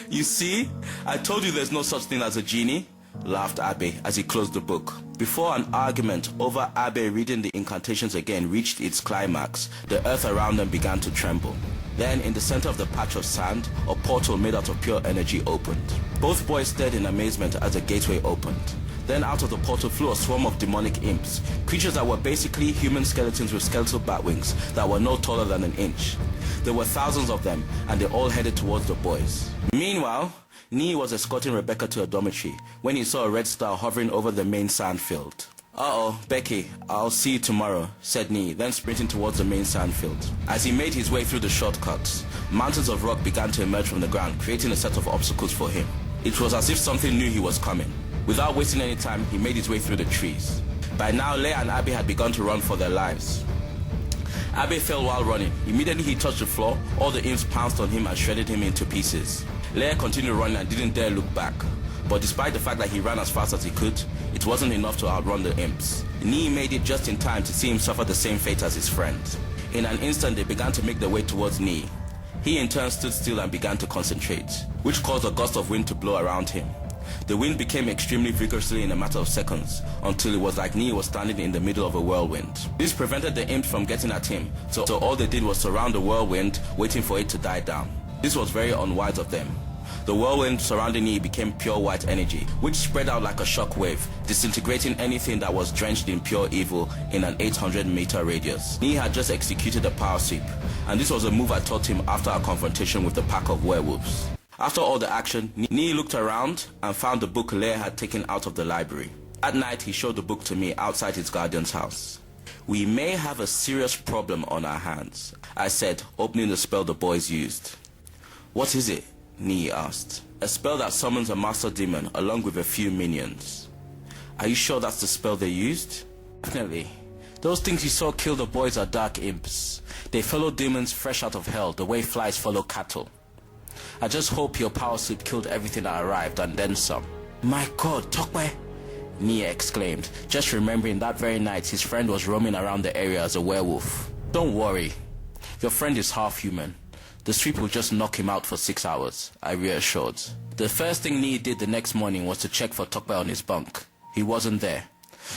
"You see, I told you there's no such thing as a genie," laughed Abe as he closed the book. Before an argument over Abe reading the incantations again reached its climax, the earth around them began to tremble. Then, in the center of the patch of sand, a portal made out of pure energy opened. Both boys stared in amazement as the gateway opened. Then out of the portal flew a swarm of demonic imps, creatures that were basically human skeletons with skeletal bat wings that were no taller than an inch. There were thousands of them, and they all headed towards the boys. Meanwhile, Nee was escorting Rebecca to a dormitory when he saw a red star hovering over the main sand field. "Uh-oh, Becky, I'll see you tomorrow," said Nee, then sprinting towards the main sand field. As he made his way through the shortcuts, mountains of rock began to emerge from the ground, creating a set of obstacles for him. It was as if something knew he was coming. Without wasting any time, he made his way through the trees. By now, Lei and Abe had begun to run for their lives. Abe fell while running. Immediately he touched the floor, all the imps pounced on him and shredded him into pieces. Lei continued running and didn't dare look back. But despite the fact that he ran as fast as he could, it wasn't enough to outrun the imps. Nee made it just in time to see him suffer the same fate as his friend. In an instant, they began to make their way towards Nee. He in turn stood still and began to concentrate, which caused a gust of wind to blow around him. The wind became extremely vigorously in a matter of seconds, until it was like Nee was standing in the middle of a whirlwind. This prevented the imps from getting at him, so all they did was surround the whirlwind, waiting for it to die down. This was very unwise of them. The whirlwind surrounding Nee became pure white energy, which spread out like a shock wave, disintegrating anything that was drenched in pure evil in an 800-meter radius. Nee had just executed a power sweep, and this was a move I taught him after our confrontation with the pack of werewolves. After all the action, Nee looked around and found the book Lei had taken out of the library. At night, he showed the book to me outside his guardian's house. "We may have a serious problem on our hands," I said, opening the spell the boys used. "What is it?" Nee asked. "A spell that summons a master demon along with a few minions." "Are you sure that's the spell they used?" "Definitely. Those things you saw kill the boys are dark imps. They follow demons fresh out of hell the way flies follow cattle. I just hope your power sweep killed everything that arrived and then some." "My God, Tokwe!" Nee exclaimed, just remembering that very night his friend was roaming around the area as a werewolf. "Don't worry. Your friend is half human. The sweep will just knock him out for 6 hours," I reassured. The first thing Nee did the next morning was to check for Tokwe on his bunk. He wasn't there.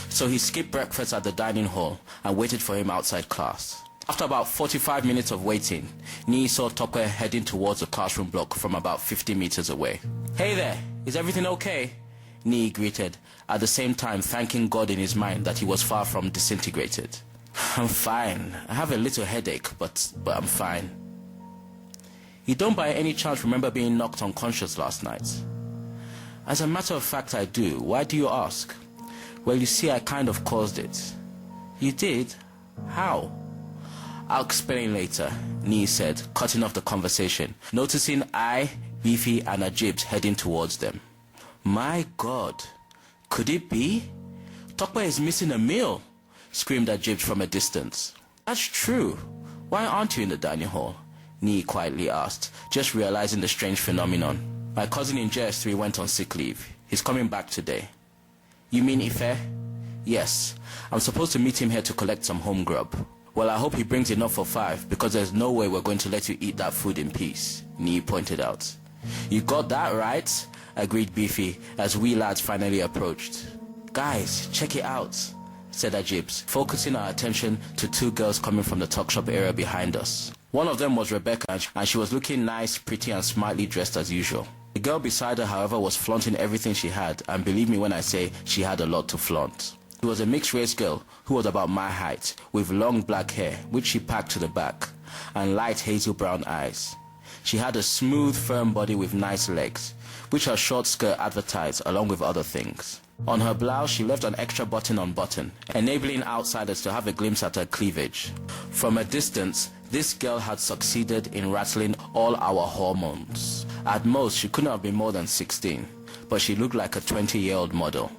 So he skipped breakfast at the dining hall and waited for him outside class. After about 45 minutes of waiting, Nee saw Tokwe heading towards the classroom block from about 50 meters away. "Hey there, is everything okay?" Nee greeted, at the same time thanking God in his mind that he was far from disintegrated. "I'm fine. I have a little headache, but I'm fine." "You don't by any chance remember being knocked unconscious last night?" "As a matter of fact, I do. Why do you ask?" "Well, you see, I kind of caused it." "You did? How?" "I'll explain later," Nee said, cutting off the conversation, noticing I, Beefy, and Ajibs heading towards them. "My God, could it be? Tokwe is missing a meal," screamed Ajibs from a distance. "That's true. Why aren't you in the dining hall?" Nee quietly asked, just realizing the strange phenomenon. "My cousin in JS3 went on sick leave. He's coming back today." "You mean Ife?" "Yes. I'm supposed to meet him here to collect some home grub." "Well, I hope he brings enough for 5, because there's no way we're going to let you eat that food in peace," Nee pointed out. "You got that right," agreed Beefy, as we lads finally approached. "Guys, check it out. said Ajibs, focusing our attention to two girls coming from the tuck shop area behind us. One of them was Rebecca, and she was looking nice, pretty and smartly dressed as usual. The girl beside her, however, was flaunting everything she had, and believe me when I say she had a lot to flaunt. She was a mixed-race girl who was about my height, with long black hair, which she packed to the back, and light hazel brown eyes. She had a smooth, firm body with nice legs, which her short skirt advertised, along with other things. On her blouse, she left an extra button unbuttoned, enabling outsiders to have a glimpse at her cleavage. From a distance, this girl had succeeded in rattling all our hormones. At most, she couldn't have been more than 16, but she looked like a 20-year-old model.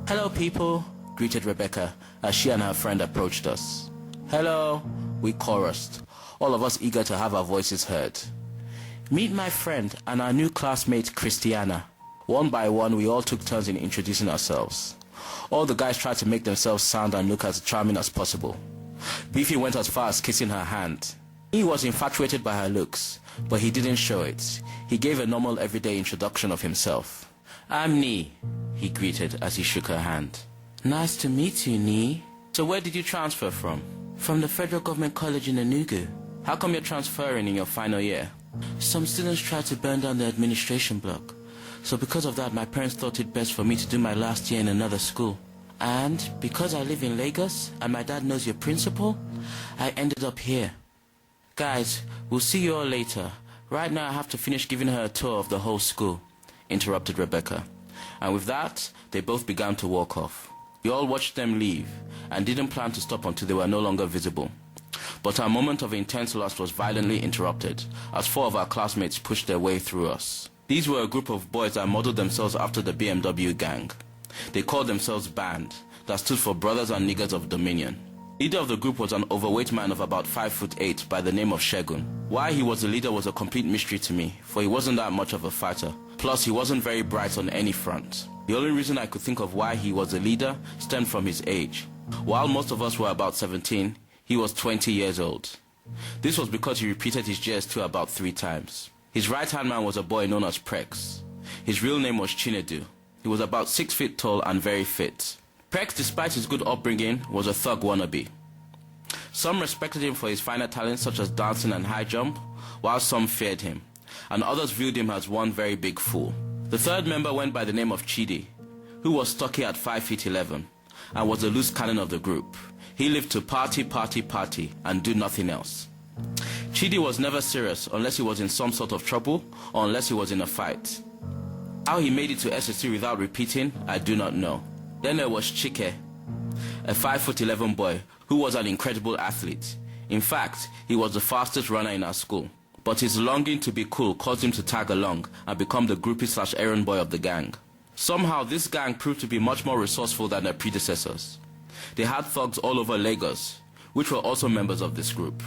"Hello, people," greeted Rebecca as she and her friend approached us. "Hello," we chorused, all of us eager to have our voices heard. "Meet my friend and our new classmate, Christiana." One by one, we all took turns in introducing ourselves. All the guys tried to make themselves sound and look as charming as possible. Beefy went as far as kissing her hand. He was infatuated by her looks, but he didn't show it. He gave a normal everyday introduction of himself. "I'm Nee," he greeted as he shook her hand. "Nice to meet you, Nee. So where did you transfer from?" "From the Federal Government College in Enugu." "How come you're transferring in your final year?" "Some students tried to burn down the administration block. So because of that, my parents thought it best for me to do my last year in another school. And because I live in Lagos and my dad knows your principal, I ended up here." "Guys, we'll see you all later. Right now I have to finish giving her a tour of the whole school," interrupted Rebecca. And with that, they both began to walk off. We all watched them leave and didn't plan to stop until they were no longer visible. But our moment of intense lust was violently interrupted as four of our classmates pushed their way through us. These were a group of boys that modeled themselves after the BMW gang. They called themselves Band, that stood for Brothers and Niggers of Dominion. Leader of the group was an overweight man of about 5'8" by the name of Shegun. Why he was the leader was a complete mystery to me, for he wasn't that much of a fighter. Plus, he wasn't very bright on any front. The only reason I could think of why he was the leader stemmed from his age. While most of us were about 17, he was 20 years old. This was because he repeated his JS2 about 3 times. His right-hand man was a boy known as Prex. His real name was Chinedu. He was about 6 feet tall and very fit. Prex, despite his good upbringing, was a thug wannabe. Some respected him for his finer talents such as dancing and high jump, while some feared him, and others viewed him as one very big fool. The third member went by the name of Chidi, who was stocky at 5'11", and was the loose cannon of the group. He lived to party, party, party, and do nothing else. Chidi was never serious unless he was in some sort of trouble or unless he was in a fight. How he made it to SSC without repeating, I do not know. Then there was Chike, a 5'11" boy who was an incredible athlete. In fact, he was the fastest runner in our school. But his longing to be cool caused him to tag along and become the groupie/errand boy of the gang. Somehow, this gang proved to be much more resourceful than their predecessors. They had thugs all over Lagos, which were also members of this group.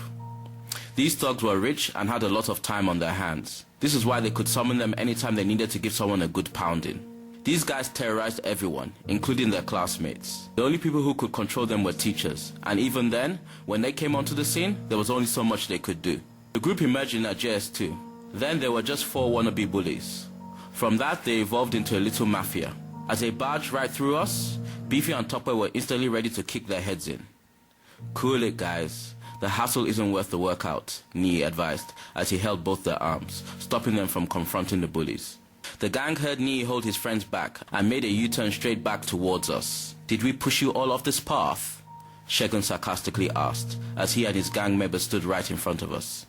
These thugs were rich and had a lot of time on their hands. This is why they could summon them anytime they needed to give someone a good pounding. These guys terrorized everyone, including their classmates. The only people who could control them were teachers, and even then, when they came onto the scene, there was only so much they could do. The group emerged in a JS2. Then there were just 4 wannabe bullies. From that, they evolved into a little mafia. As they barged right through us, Beefy and Topper were instantly ready to kick their heads in. "Cool it, guys. The hassle isn't worth the workout," Nee advised as he held both their arms, stopping them from confronting the bullies. The gang heard Nee hold his friends back and made a U-turn straight back towards us. "Did we push you all off this path?" Shegun sarcastically asked as he and his gang members stood right in front of us.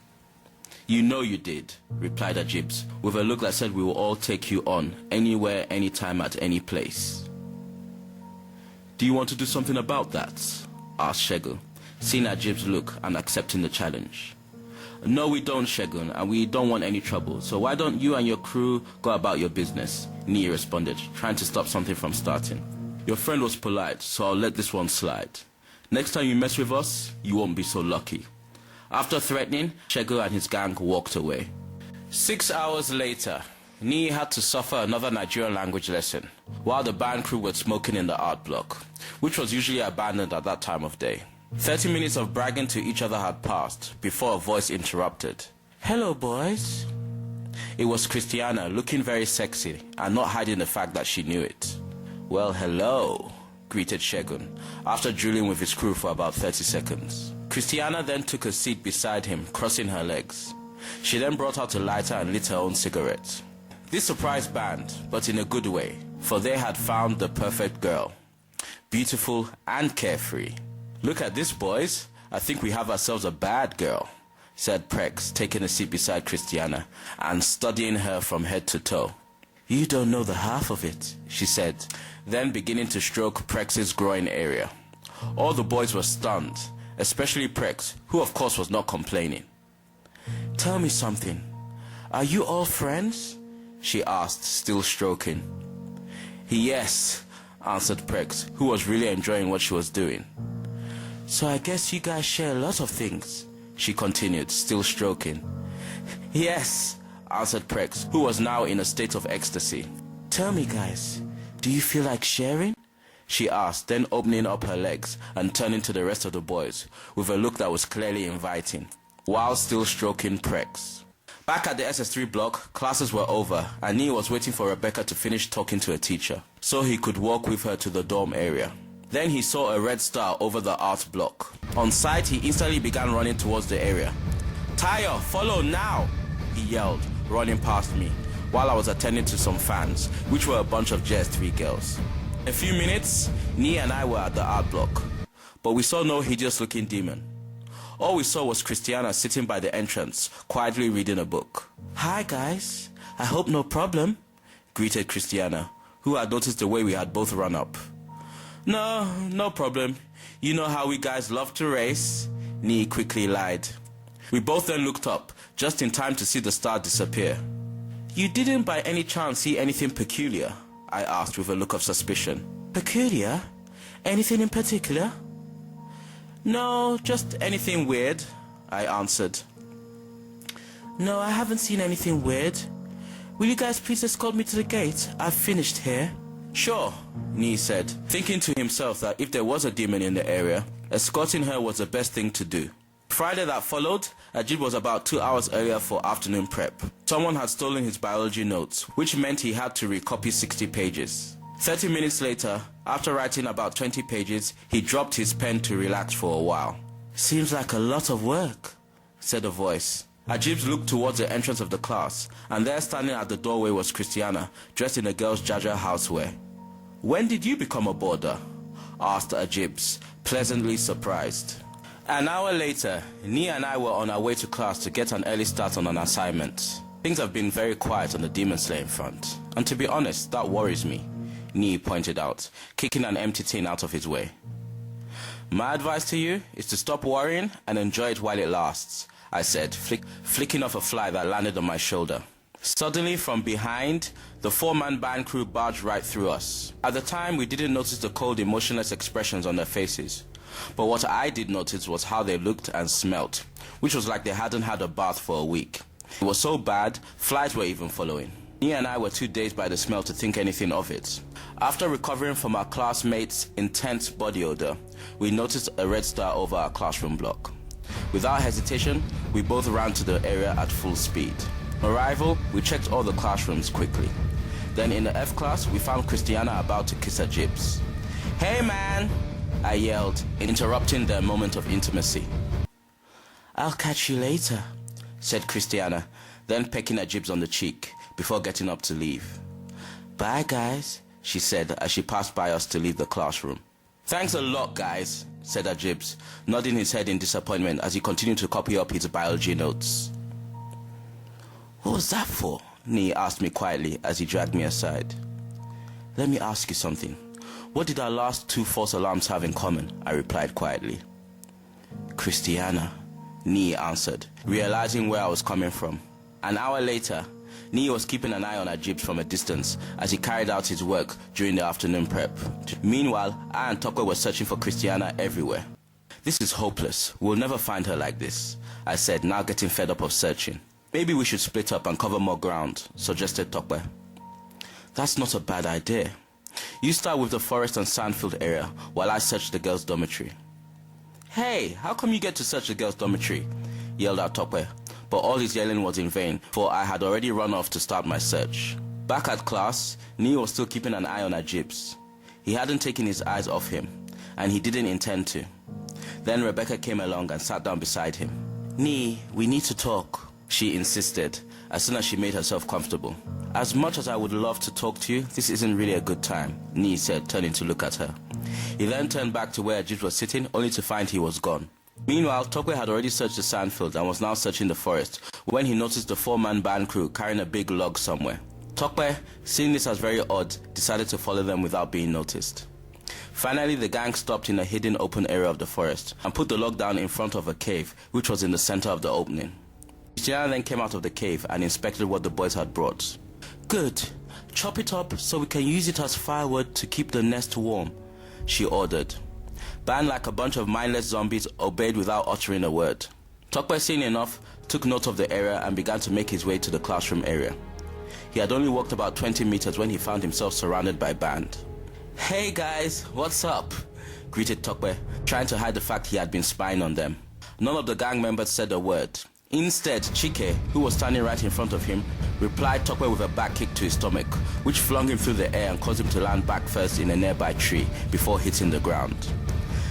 "You know you did," replied Ajibs, with a look that said we will all take you on, anywhere, anytime, at any place. "Do you want to do something about that?" asked Shegun, seeing Ajib's look and accepting the challenge. "No, we don't, Shegun, and we don't want any trouble, so why don't you and your crew go about your business?" Nee responded, trying to stop something from starting. "Your friend was polite, so I'll let this one slide. Next time you mess with us, you won't be so lucky." After threatening, Shegun and his gang walked away. 6 hours later, Nee had to suffer another Nigerian language lesson, while the band crew were smoking in the art block, which was usually abandoned at that time of day. 30 minutes of bragging to each other had passed before a voice interrupted. "Hello, boys." It was Christiana, looking very sexy and not hiding the fact that she knew it. "Well, hello," greeted Shegun, after drilling with his crew for about 30 seconds. Christiana then took a seat beside him, crossing her legs. She then brought out a lighter and lit her own cigarette. This surprised Band, but in a good way, for they had found the perfect girl. Beautiful and carefree. "Look at this, boys. I think we have ourselves a bad girl," said Prex, taking a seat beside Christiana and studying her from head to toe. "You don't know the half of it," she said, then beginning to stroke Prex's groin area. All the boys were stunned, especially Prex, who of course was not complaining. "Tell me something. Are you all friends?" she asked, still stroking. "Yes," answered Prex, who was really enjoying what she was doing. "So I guess you guys share a lot of things," she continued, still stroking. "Yes," answered Prex, who was now in a state of ecstasy. "Tell me, guys, do you feel like sharing?" she asked, then opening up her legs and turning to the rest of the boys with a look that was clearly inviting, while still stroking Prex. Back at the SS3 block, classes were over and Neil was waiting for Rebecca to finish talking to a teacher so he could walk with her to the dorm area. Then he saw a red star over the art block. On sight, he instantly began running towards the area. "Tyre, follow now!" he yelled, running past me, while I was attending to some fans, which were a bunch of JS3 girls. In a few minutes, Nia and I were at the art block, but we saw no hideous-looking demon. All we saw was Christiana sitting by the entrance, quietly reading a book. "Hi guys, I hope no problem," greeted Christiana, who had noticed the way we had both run up. No problem. You know how we guys love to race," Nee quickly lied. We both then looked up, just in time to see the star disappear. "You didn't by any chance see anything peculiar?" I asked with a look of suspicion. "Peculiar? Anything in particular?" "No, just anything weird," I answered. "No, I haven't seen anything weird. Will you guys please escort me to the gate? I've finished here." "Sure," Nee said, thinking to himself that if there was a demon in the area, escorting her was the best thing to do. Friday that followed, Ajib was about 2 hours earlier for afternoon prep. Someone had stolen his biology notes, which meant he had to recopy 60 pages. 30 minutes later, after writing about 20 pages, he dropped his pen to relax for a while. "Seems like a lot of work," said a voice. Ajib looked towards the entrance of the class, and there standing at the doorway was Christiana, dressed in a girl's Jaja housewear. "When did you become a boarder?" asked Ajib, pleasantly surprised. An hour later, Nia and I were on our way to class to get an early start on an assignment. Things have been very quiet on the demon slaying front, and to be honest, that worries me, Nia pointed out, kicking an empty tin out of his way. "My advice to you is to stop worrying and enjoy it while it lasts," I said, flicking off a fly that landed on my shoulder. Suddenly, from behind, the 4-man band crew barged right through us. At the time, we didn't notice the cold, emotionless expressions on their faces. But what I did notice was how they looked and smelt, which was like they hadn't had a bath for a week. It was so bad, flies were even following. Nia and I were too dazed by the smell to think anything of it. After recovering from our classmates' intense body odor, we noticed a red star over our classroom block. Without hesitation, we both ran to the area at full speed. On arrival, we checked all the classrooms quickly. Then in the F class, we found Christiana about to kiss Ajib. "Hey man!" I yelled, interrupting their moment of intimacy. "I'll catch you later," said Christiana, then pecking Ajib on the cheek before getting up to leave. "Bye guys," she said as she passed by us to leave the classroom. "Thanks a lot guys," said Ajib, nodding his head in disappointment as he continued to copy up his biology notes. "What was that for?" Nee asked me quietly as he dragged me aside. "Let me ask you something. What did our last 2 false alarms have in common?" I replied quietly. "Christiana," Nee answered, realizing where I was coming from. An hour later, Nee was keeping an eye on Ajib from a distance as he carried out his work during the afternoon prep. Meanwhile, I and Tokwe were searching for Christiana everywhere. "This is hopeless. We'll never find her like this," I said, now getting fed up of searching. "Maybe we should split up and cover more ground," suggested Tokwe. "That's not a bad idea. You start with the forest and sandfield area while I search the girls' dormitory." "Hey, how come you get to search the girls' dormitory?" yelled out Tokwe, but all his yelling was in vain, for I had already run off to start my search. Back at class, Nee was still keeping an eye on Ajib. He hadn't taken his eyes off him, and he didn't intend to. Then Rebecca came along and sat down beside him. "Nee, we need to talk," she insisted, as soon as she made herself comfortable. "As much as I would love to talk to you, this isn't really a good time," Nee said, turning to look at her. He then turned back to where Ajib was sitting, only to find he was gone. Meanwhile, Tokwe had already searched the sandfields and was now searching the forest when he noticed the 4-man band crew carrying a big log somewhere. Tokwe, seeing this as very odd, decided to follow them without being noticed. Finally, the gang stopped in a hidden open area of the forest and put the log down in front of a cave, which was in the center of the opening. Christiana then came out of the cave and inspected what the boys had brought. "Good. Chop it up so we can use it as firewood to keep the nest warm," she ordered. Ban, like a bunch of mindless zombies, obeyed without uttering a word. Tokwe, seeing enough, took note of the area and began to make his way to the classroom area. He had only walked about 20 meters when he found himself surrounded by band. "Hey guys, what's up?" greeted Tokwe, trying to hide the fact he had been spying on them. None of the gang members said a word. Instead, Chike, who was standing right in front of him, replied Tokwe with a back kick to his stomach, which flung him through the air and caused him to land back first in a nearby tree before hitting the ground.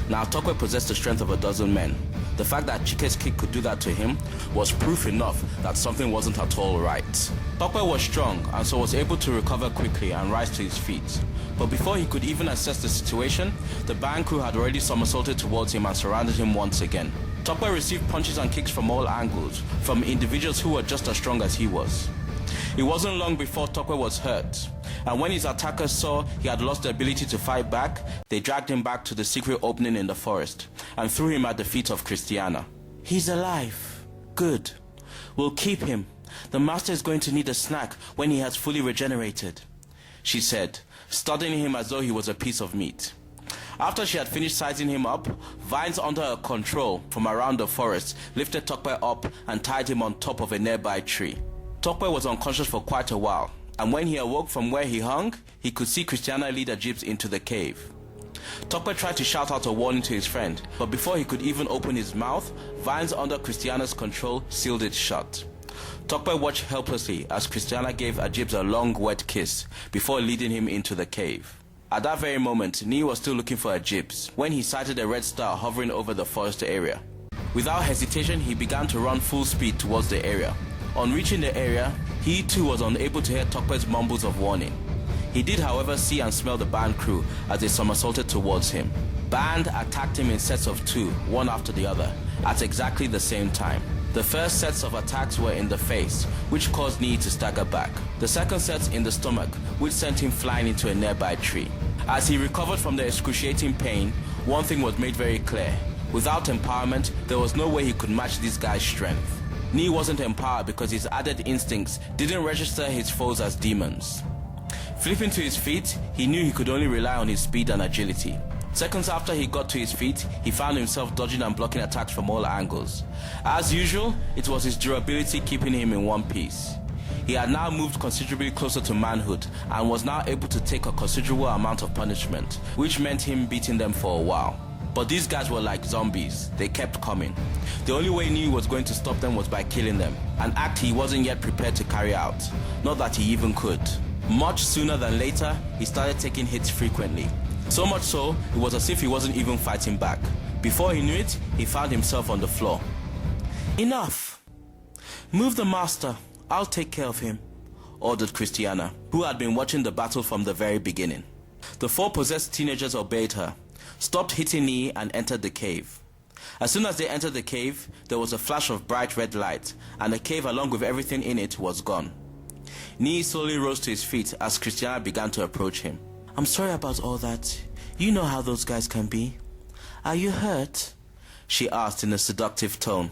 Now, Tokwe possessed the strength of a dozen men. The fact that Chike's kick could do that to him was proof enough that something wasn't at all right. Tokwe was strong and so was able to recover quickly and rise to his feet. But before he could even assess the situation, the band crew had already somersaulted towards him and surrounded him once again. Tokwe received punches and kicks from all angles, from individuals who were just as strong as he was. It wasn't long before Tokwe was hurt, and when his attackers saw he had lost the ability to fight back, they dragged him back to the secret opening in the forest and threw him at the feet of Christiana. "He's alive. Good. We'll keep him. The master is going to need a snack when he has fully regenerated," she said, studying him as though he was a piece of meat. After she had finished sizing him up, vines under her control from around the forest lifted Tokwe up and tied him on top of a nearby tree. Tokwe was unconscious for quite a while, and when he awoke from where he hung, he could see Christiana lead Ajib into the cave. Tokwe tried to shout out a warning to his friend, but before he could even open his mouth, vines under Christiana's control sealed it shut. Tokwe watched helplessly as Christiana gave Ajib a long, wet kiss before leading him into the cave. At that very moment, Nee was still looking for Ajib when he sighted a red star hovering over the forest area. Without hesitation, he began to run full speed towards the area. On reaching the area, he too was unable to hear Tokwe's mumbles of warning. He did, however, see and smell the band crew as they somersaulted towards him. Band attacked him in sets of 2, one after the other, at exactly the same time. The first sets of attacks were in the face, which caused Nee to stagger back. The second set in the stomach, which sent him flying into a nearby tree. As he recovered from the excruciating pain, one thing was made very clear. Without empowerment, there was no way he could match this guy's strength. Nee wasn't empowered because his added instincts didn't register his foes as demons. Flipping to his feet, he knew he could only rely on his speed and agility. Seconds after he got to his feet, he found himself dodging and blocking attacks from all angles. As usual, it was his durability keeping him in one piece. He had now moved considerably closer to manhood and was now able to take a considerable amount of punishment, which meant him beating them for a while. But these guys were like zombies. They kept coming. The only way he knew he was going to stop them was by killing them, an act he wasn't yet prepared to carry out. Not that he even could. Much sooner than later, he started taking hits frequently. So much so, it was as if he wasn't even fighting back. Before he knew it, he found himself on the floor. "Enough! Move the master. I'll take care of him," ordered Christiana, who had been watching the battle from the very beginning. The 4 possessed teenagers obeyed her, stopped hitting Nee, and entered the cave. As soon as they entered the cave, there was a flash of bright red light, and the cave along with everything in it was gone. Nee slowly rose to his feet as Christiana began to approach him. "I'm sorry about all that. You know how those guys can be. Are you hurt?" she asked in a seductive tone,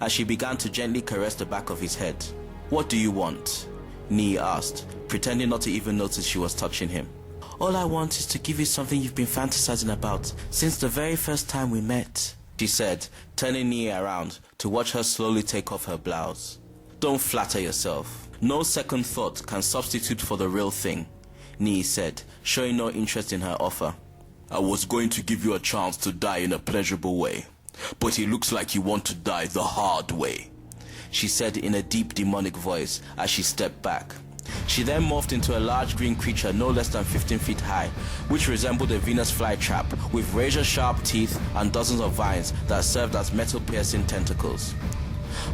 as she began to gently caress the back of his head. "What do you want?" Nee asked, pretending not to even notice she was touching him. "All I want is to give you something you've been fantasizing about since the very first time we met," she said, turning Nee around to watch her slowly take off her blouse. "Don't flatter yourself. No second thought can substitute for the real thing," Nee said, showing no interest in her offer. "I was going to give you a chance to die in a pleasurable way, but it looks like you want to die the hard way," she said in a deep demonic voice as she stepped back. She then morphed into a large green creature no less than 15 feet high, which resembled a Venus flytrap with razor-sharp teeth and dozens of vines that served as metal-piercing tentacles.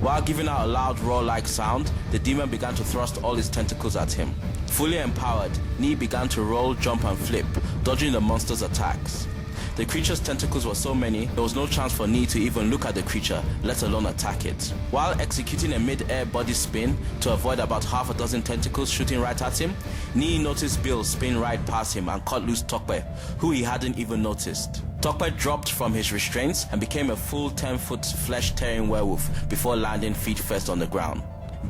While giving out a loud roar-like sound, the demon began to thrust all its tentacles at him. Fully empowered, Nee began to roll, jump and flip, dodging the monster's attacks. The creature's tentacles were so many, there was no chance for Nee to even look at the creature, let alone attack it. While executing a mid-air body spin to avoid about half a dozen tentacles shooting right at him, Nee noticed Bill spin right past him and cut loose Tokpe, who he hadn't even noticed. Tokpe dropped from his restraints and became a full 10-foot flesh-tearing werewolf before landing feet first on the ground.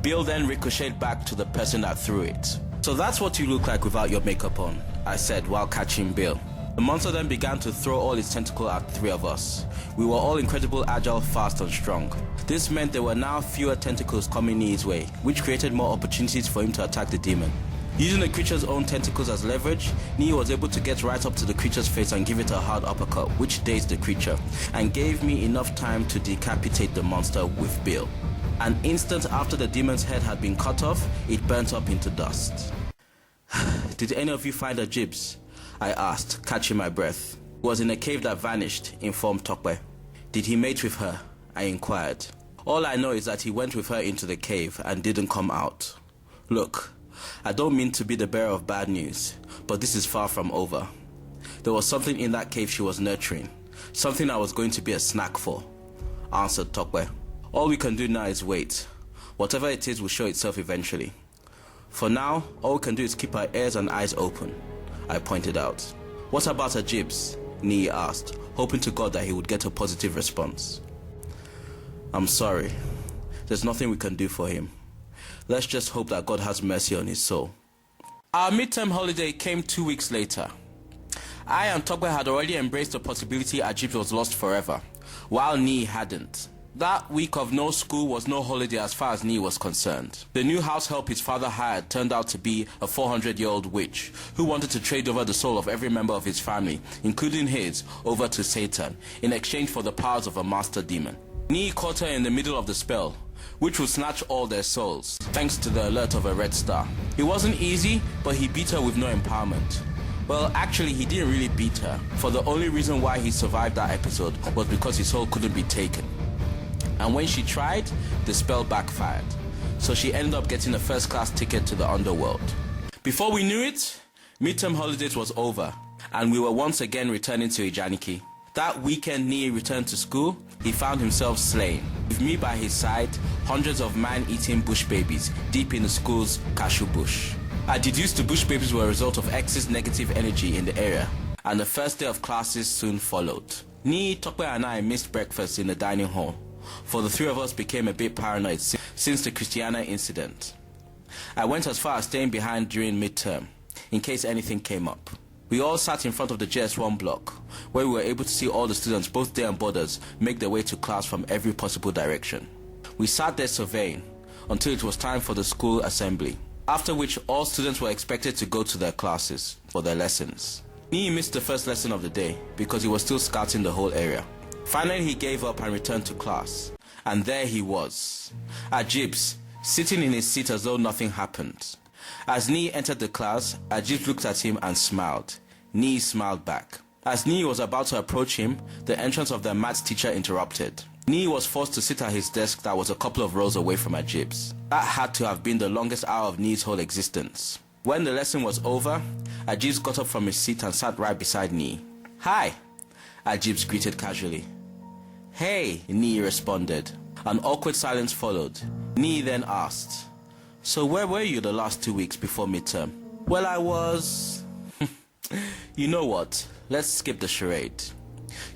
Bill then ricocheted back to the person that threw it. "So that's what you look like without your makeup on," I said while catching Bill. The monster then began to throw all its tentacles at the three of us. We were all incredibly agile, fast and strong. This meant there were now fewer tentacles coming Nee's way, which created more opportunities for him to attack the demon. Using the creature's own tentacles as leverage, Nee was able to get right up to the creature's face and give it a hard uppercut, which dazed the creature, and gave me enough time to decapitate the monster with Bill. An instant after the demon's head had been cut off, it burnt up into dust. "Did any of you find her Jibs?" I asked, catching my breath. "It was in a cave that vanished," informed Tokwe. "Did he mate with her?" I inquired. "All I know is that he went with her into the cave and didn't come out. Look, I don't mean to be the bearer of bad news, but this is far from over. There was something in that cave she was nurturing, something I was going to be a snack for," answered Tokwe. "All we can do now is wait. Whatever it is will show itself eventually. For now, all we can do is keep our ears and eyes open," I pointed out. "What about her Jibs?" Nee asked, hoping to God that he would get a positive response. "I'm sorry. There's nothing we can do for him. Let's just hope that God has mercy on his soul." Our midterm holiday came 2 weeks later. I and Tokwe had already embraced the possibility our Jibs was lost forever, while Nee hadn't. That week of no school was no holiday as far as Nee was concerned. The new house help his father hired turned out to be a 400-year-old witch who wanted to trade over the soul of every member of his family, including his, over to Satan, in exchange for the powers of a master demon. Nee caught her in the middle of the spell, which would snatch all their souls, thanks to the alert of a red star. It wasn't easy, but he beat her with no empowerment. Well, actually, he didn't really beat her, for the only reason why he survived that episode was because his soul couldn't be taken. And when she tried, the spell backfired, so she ended up getting a first-class ticket to the underworld. Before we knew it, midterm holidays was over, and we were once again returning to Ijaniki. That weekend Nee returned to school, he found himself slain, with me by his side, hundreds of man-eating bush babies deep in the school's cashew bush. I deduced the bush babies were a result of excess negative energy in the area, and the first day of classes soon followed. Nee, Tokwe and I missed breakfast in the dining hall, for the three of us became a bit paranoid since the Christiana incident. I went as far as staying behind during midterm, in case anything came up. We all sat in front of the JS1 block, where we were able to see all the students, both day and boarders, make their way to class from every possible direction. We sat there surveying, until it was time for the school assembly, after which all students were expected to go to their classes for their lessons. Nee missed the first lesson of the day, because he was still scouting the whole area. Finally, he gave up and returned to class. And there he was, Ajibs, sitting in his seat as though nothing happened. As Nee entered the class, Ajibs looked at him and smiled. Nee smiled back. As Nee was about to approach him, the entrance of their maths teacher interrupted. Nee was forced to sit at his desk that was a couple of rows away from Ajibs. That had to have been the longest hour of Nee's whole existence. When the lesson was over, Ajibs got up from his seat and sat right beside Nee. "Hi," Ajibs greeted casually. "Hey," Nee responded. An awkward silence followed. Nee then asked, "So where were you the last 2 weeks before midterm?" "Well, I was..." "You know what? Let's skip the charade.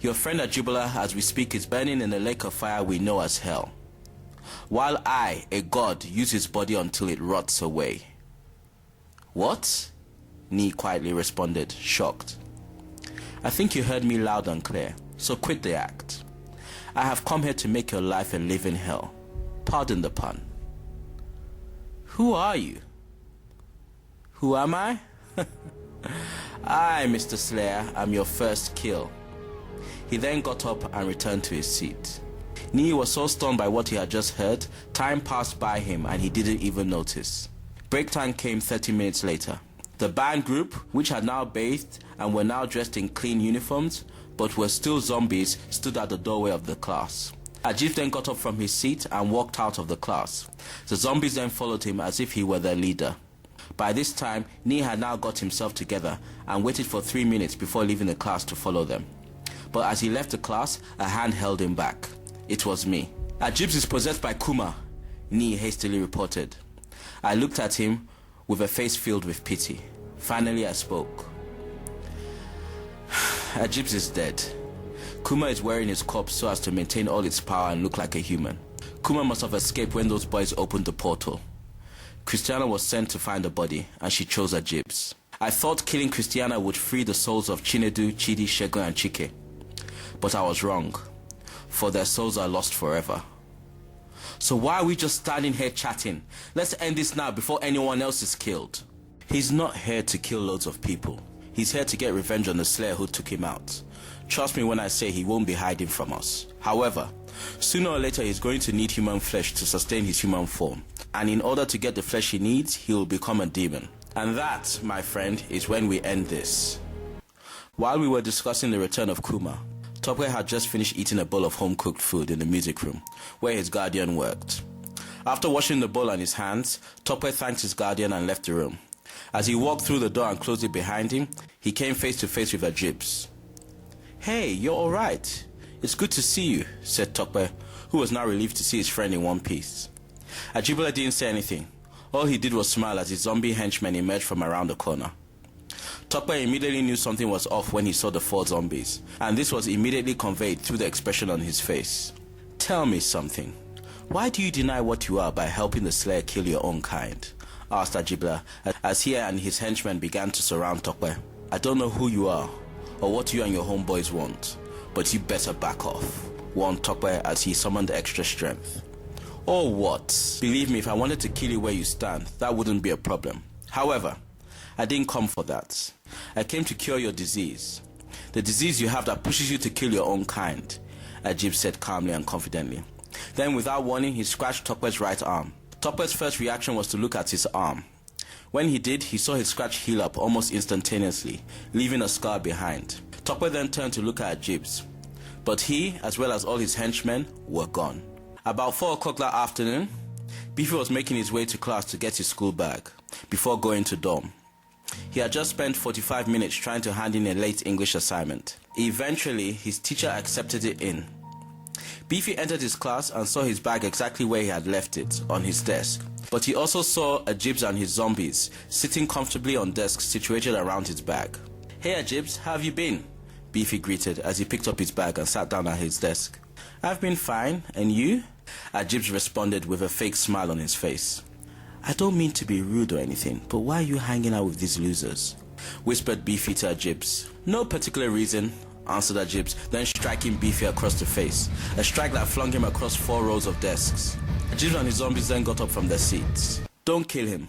Your friend Ajibula, as we speak, is burning in a lake of fire we know as hell, while I, a god, use his body until it rots away." "What?" Nee quietly responded, shocked. "I think you heard me loud and clear, so quit the act. I have come here to make your life a living hell. Pardon the pun." "Who are you?" "Who am I?" "I, Mr. Slayer, am your first kill." He then got up and returned to his seat. Nee was so stunned by what he had just heard, time passed by him and he didn't even notice. Break time came 30 minutes later. The band group, which had now bathed and were now dressed in clean uniforms, but were still zombies, stood at the doorway of the class. Ajib then got up from his seat and walked out of the class. The zombies then followed him as if he were their leader. By this time, Nee had now got himself together and waited for 3 minutes before leaving the class to follow them. But as he left the class, a hand held him back. It was me. Ajib is possessed by Kuma, Nee hastily reported. I looked at him with a face filled with pity. Finally I spoke. Ajib is dead. Kuma is wearing his corpse so as to maintain all its power and look like a human. Kuma must have escaped when those boys opened the portal. Christiana was sent to find the body, and she chose Ajib's. I thought killing Christiana would free the souls of Chinedu, Chidi, Shegun, and Chike. But I was wrong, for their souls are lost forever. So why are we just standing here chatting? Let's end this now before anyone else is killed. He's not here to kill loads of people. He's here to get revenge on the slayer who took him out. Trust me when I say he won't be hiding from us. However, sooner or later he's going to need human flesh to sustain his human form. And in order to get the flesh he needs, he will become a demon. And that, my friend, is when we end this. While we were discussing the return of Kuma, Topwe had just finished eating a bowl of home-cooked food in the music room, where his guardian worked. After washing the bowl on his hands, Topwe thanked his guardian and left the room. As he walked through the door and closed it behind him, he came face to face with Ajibs. "Hey, you're alright. It's good to see you," said Tokwe, who was now relieved to see his friend in one piece. Ajibula didn't say anything. All he did was smile as his zombie henchmen emerged from around the corner. Tokwe immediately knew something was off when he saw the 4 zombies, and this was immediately conveyed through the expression on his face. "Tell me something. Why do you deny what you are by helping the slayer kill your own kind?" asked Ajibula, as he and his henchmen began to surround Tokwe. "I don't know who you are, or what you and your homeboys want, but you better back off," warned Tokwe as he summoned extra strength. "Or what? Believe me, if I wanted to kill you where you stand, that wouldn't be a problem. However, I didn't come for that. I came to cure your disease. The disease you have that pushes you to kill your own kind," Ajib said calmly and confidently. Then, without warning, he scratched Tokwe's right arm. Tokwe's first reaction was to look at his arm. When he did, he saw his scratch heal up almost instantaneously, leaving a scar behind. Tokwe then turned to look at Ajibs, but he, as well as all his henchmen, were gone. About 4 o'clock that afternoon, Beefy was making his way to class to get his school bag, before going to dorm. He had just spent 45 minutes trying to hand in a late English assignment. Eventually, his teacher accepted it in. Beefy entered his class and saw his bag exactly where he had left it, on his desk. But he also saw Ajibs and his zombies sitting comfortably on desks situated around his bag. "Hey Ajibs, how have you been?" Beefy greeted as he picked up his bag and sat down at his desk. "I've been fine, and you?" Ajibs responded with a fake smile on his face. "I don't mean to be rude or anything, but why are you hanging out with these losers?" whispered Beefy to Ajibs. "No particular reason," answered Ajibs, then striking Beefy across the face, a strike that flung him across 4 rows of desks. Ajibs and his zombies then got up from their seats. "Don't kill him.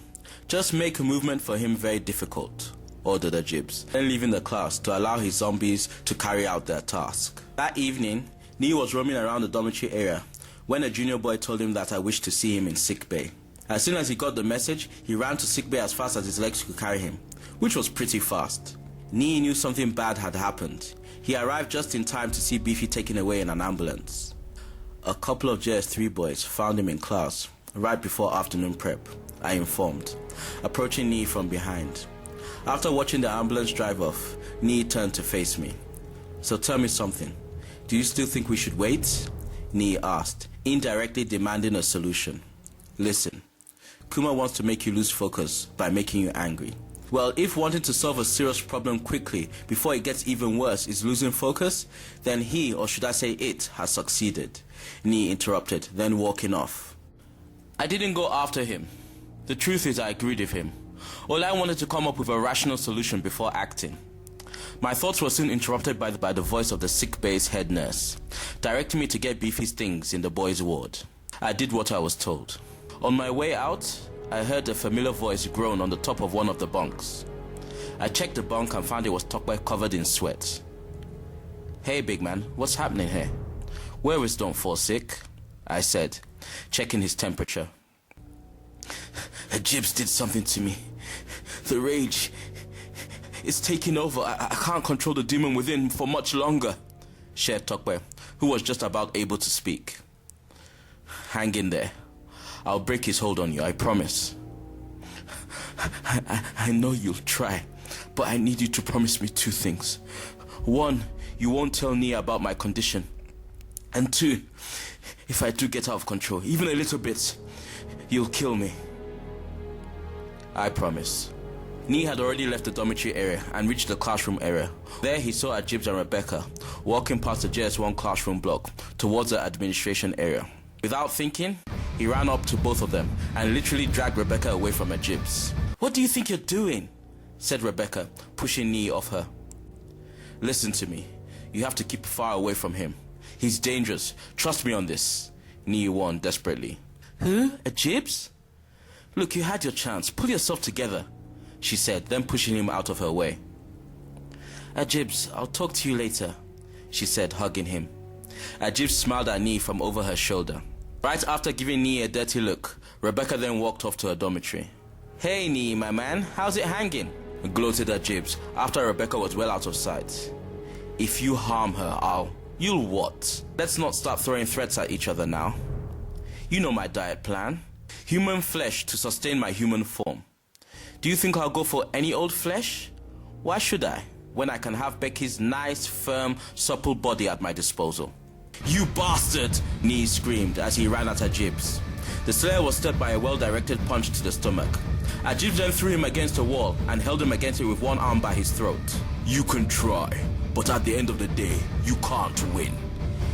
Just make a movement for him very difficult," ordered Ajibs, then leaving the class to allow his zombies to carry out their task. That evening, Nee was roaming around the dormitory area when a junior boy told him that I wished to see him in sickbay. As soon as he got the message, he ran to sickbay as fast as his legs could carry him, which was pretty fast. Nee knew something bad had happened. He arrived just in time to see Beefy taken away in an ambulance. A couple of JS3 boys found him in class, right before afternoon prep, I informed, approaching Nee from behind. After watching the ambulance drive off, Nee turned to face me. "So tell me something. Do you still think we should wait?" Nee asked, indirectly demanding a solution. "Listen, Kuma wants to make you lose focus by making you angry. Well, if wanting to solve a serious problem quickly before it gets even worse is losing focus, then he, or should I say it, has succeeded," Nee interrupted, then walking off. I didn't go after him. The truth is I agreed with him. All I wanted to come up with a rational solution before acting. My thoughts were soon interrupted by the voice of the sick bay's head nurse, directing me to get Beefy's things in the boys' ward. I did what I was told. On my way out, I heard a familiar voice groan on the top of one of the bunks. I checked the bunk and found it was Tokwe covered in sweat. "Hey big man, what's happening here?" "Werewolves don't fall sick," I said, checking his temperature. Jibs did something to me. The rage is taking over. I can't control the demon within for much longer, shared Tokwe, who was just about able to speak. Hang in there. I'll break his hold on you, I promise. I know you'll try, but I need you to promise me 2 things. 1, you won't tell Nia about my condition. And 2, if I do get out of control, even a little bit, you'll kill me. I promise. Nee had already left the dormitory area and reached the classroom area. There he saw Ajibs and Rebecca walking past the JS1 classroom block towards the administration area. Without thinking, he ran up to both of them and literally dragged Rebecca away from Ajibs. "What do you think you're doing?" said Rebecca, pushing Nee off her. "Listen to me. You have to keep far away from him. He's dangerous. Trust me on this," Nee warned desperately. "Who? Ajibs? Look, you had your chance. Pull yourself together," she said, then pushing him out of her way. "Ajibs, I'll talk to you later," she said, hugging him. Ajibs smiled at Nee from over her shoulder. Right after giving Nee a dirty look, Rebecca then walked off to her dormitory. "Hey Nee, my man, how's it hanging?" gloated Ajibs after Rebecca was well out of sight. "If you harm her, You'll what? Let's not start throwing threats at each other now. You know my diet plan. Human flesh to sustain my human form. Do you think I'll go for any old flesh? Why should I, when I can have Becky's nice, firm, supple body at my disposal?" "You bastard!" Nee screamed as he ran at Ajibs. The slayer was stabbed by a well-directed punch to the stomach. Ajibs then threw him against a wall and held him against it with one arm by his throat. "You can try, but at the end of the day, you can't win,"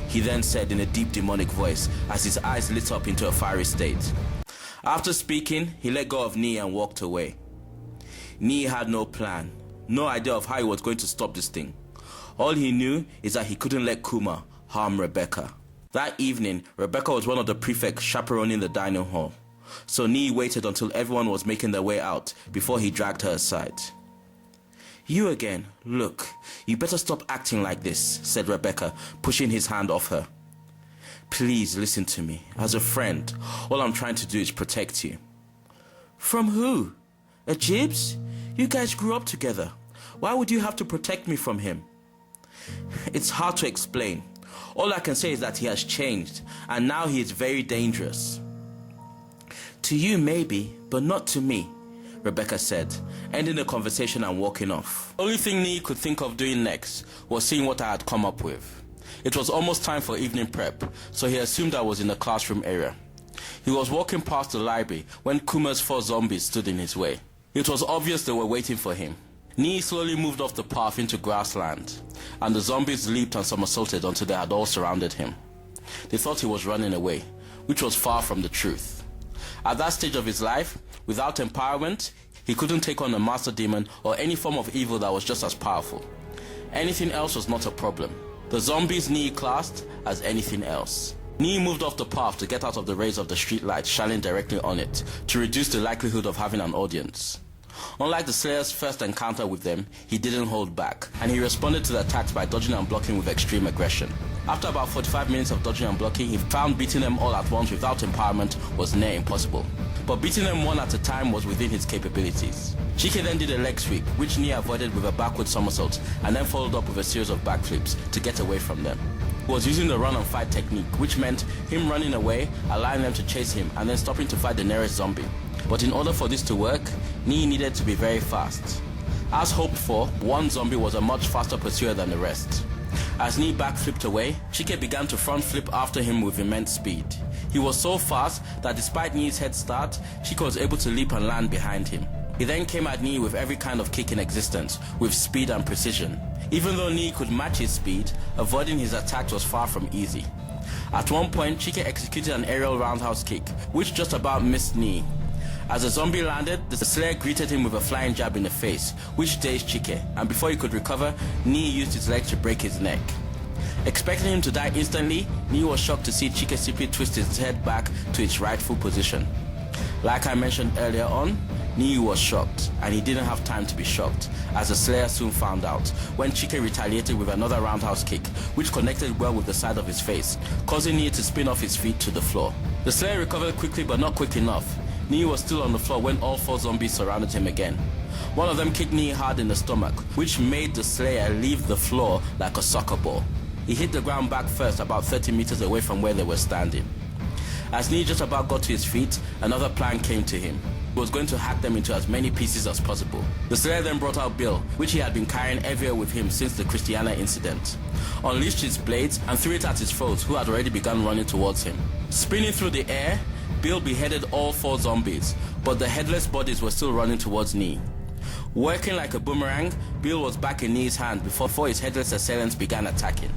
he then said in a deep demonic voice as his eyes lit up into a fiery state. After speaking, he let go of Nee and walked away. Nee had no plan, no idea of how he was going to stop this thing. All he knew is that he couldn't let Kuma harm Rebecca. That evening, Rebecca was one of the prefects chaperoning the dining hall, so Nee waited until everyone was making their way out before he dragged her aside. "You again? Look, you better stop acting like this," said Rebecca, pushing his hand off her. "Please listen to me. As a friend, all I'm trying to do is protect you." "From who? Ajibs? You guys grew up together. Why would you have to protect me from him?" "It's hard to explain. All I can say is that he has changed, and now he is very dangerous." "To you maybe, but not to me," Rebecca said, ending the conversation and walking off. The only thing Nee could think of doing next was seeing what I had come up with. It was almost time for evening prep, so he assumed I was in the classroom area. He was walking past the library when Kuma's 4 zombies stood in his way. It was obvious they were waiting for him. Nee slowly moved off the path into grassland, and the zombies leaped and somersaulted until they had all surrounded him. They thought he was running away, which was far from the truth. At that stage of his life, without empowerment, he couldn't take on a master demon or any form of evil that was just as powerful. Anything else was not a problem. The zombies Nee classed as anything else. Nee moved off the path to get out of the rays of the streetlight shining directly on it to reduce the likelihood of having an audience. Unlike the Slayer's first encounter with them, he didn't hold back, and he responded to the attacks by dodging and blocking with extreme aggression. After about 45 minutes of dodging and blocking, he found beating them all at once without empowerment was near impossible. But beating them one at a time was within his capabilities. Chike then did a leg sweep, which Nee avoided with a backward somersault, and then followed up with a series of backflips to get away from them. He was using the run and fight technique, which meant him running away, allowing them to chase him, and then stopping to fight the nearest zombie. But in order for this to work, Nee needed to be very fast. As hoped for, one zombie was a much faster pursuer than the rest. As Nee backflipped away, Chike began to front flip after him with immense speed. He was so fast that despite Nee's head start, Chike was able to leap and land behind him. He then came at Nee with every kind of kick in existence, with speed and precision. Even though Nee could match his speed, avoiding his attacks was far from easy. At one point, Chike executed an aerial roundhouse kick, which just about missed Nee. As the zombie landed, the Slayer greeted him with a flying jab in the face, which dazed Chike, and before he could recover, Nee used his legs to break his neck. Expecting him to die instantly, Nee was shocked to see Chike simply twist his head back to its rightful position. Like I mentioned earlier on, Nee was shocked, and he didn't have time to be shocked, as the Slayer soon found out, when Chike retaliated with another roundhouse kick, which connected well with the side of his face, causing Nee to spin off his feet to the floor. The Slayer recovered quickly but not quick enough. Nee was still on the floor when all 4 zombies surrounded him again. One of them kicked Nee hard in the stomach, which made the Slayer leave the floor like a soccer ball. He hit the ground back first, about 30 meters away from where they were standing. As Nee just about got to his feet, another plan came to him. He was going to hack them into as many pieces as possible. The Slayer then brought out Bill, which he had been carrying everywhere with him since the Christiana incident, unleashed his blades and threw it at his foes, who had already begun running towards him. Spinning through the air, Bill beheaded all 4 zombies, but the headless bodies were still running towards Nee. Working like a boomerang, Bill was back in Nee's hand before his headless assailants began attacking.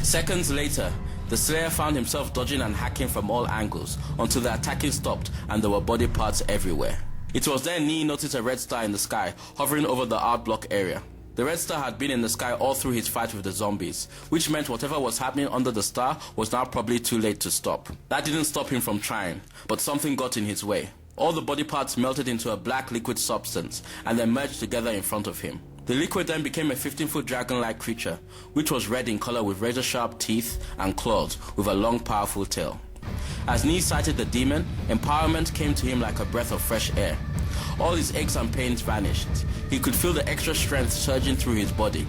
Seconds later, the Slayer found himself dodging and hacking from all angles until the attacking stopped and there were body parts everywhere. It was then Nee noticed a red star in the sky hovering over the art block area. The red star had been in the sky all through his fight with the zombies, which meant whatever was happening under the star was now probably too late to stop. That didn't stop him from trying, but something got in his way. All the body parts melted into a black liquid substance and then merged together in front of him. The liquid then became a 15-foot dragon-like creature, which was red in color with razor-sharp teeth and claws with a long, powerful tail. As Nee sighted the demon, empowerment came to him like a breath of fresh air. All his aches and pains vanished. He could feel the extra strength surging through his body.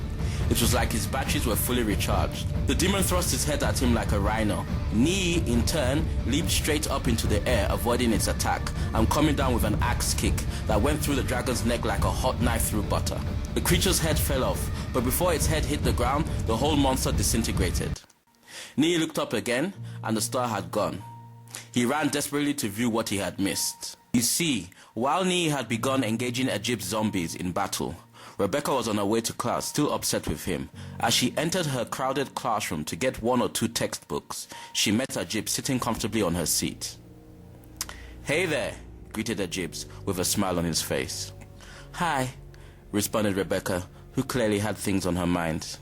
It was like his batteries were fully recharged. The demon thrust his head at him like a rhino. Nee, in turn, leaped straight up into the air, avoiding its attack, and coming down with an axe kick that went through the dragon's neck like a hot knife through butter. The creature's head fell off, but before its head hit the ground, the whole monster disintegrated. Nee looked up again, and the star had gone. He ran desperately to view what he had missed. You see, while Nee had begun engaging Ajib's zombies in battle, Rebecca was on her way to class, still upset with him. As she entered her crowded classroom to get 1 or 2 textbooks, she met Ajib sitting comfortably on her seat. "Hey there," greeted Ajib with a smile on his face. "Hi," responded Rebecca, who clearly had things on her mind.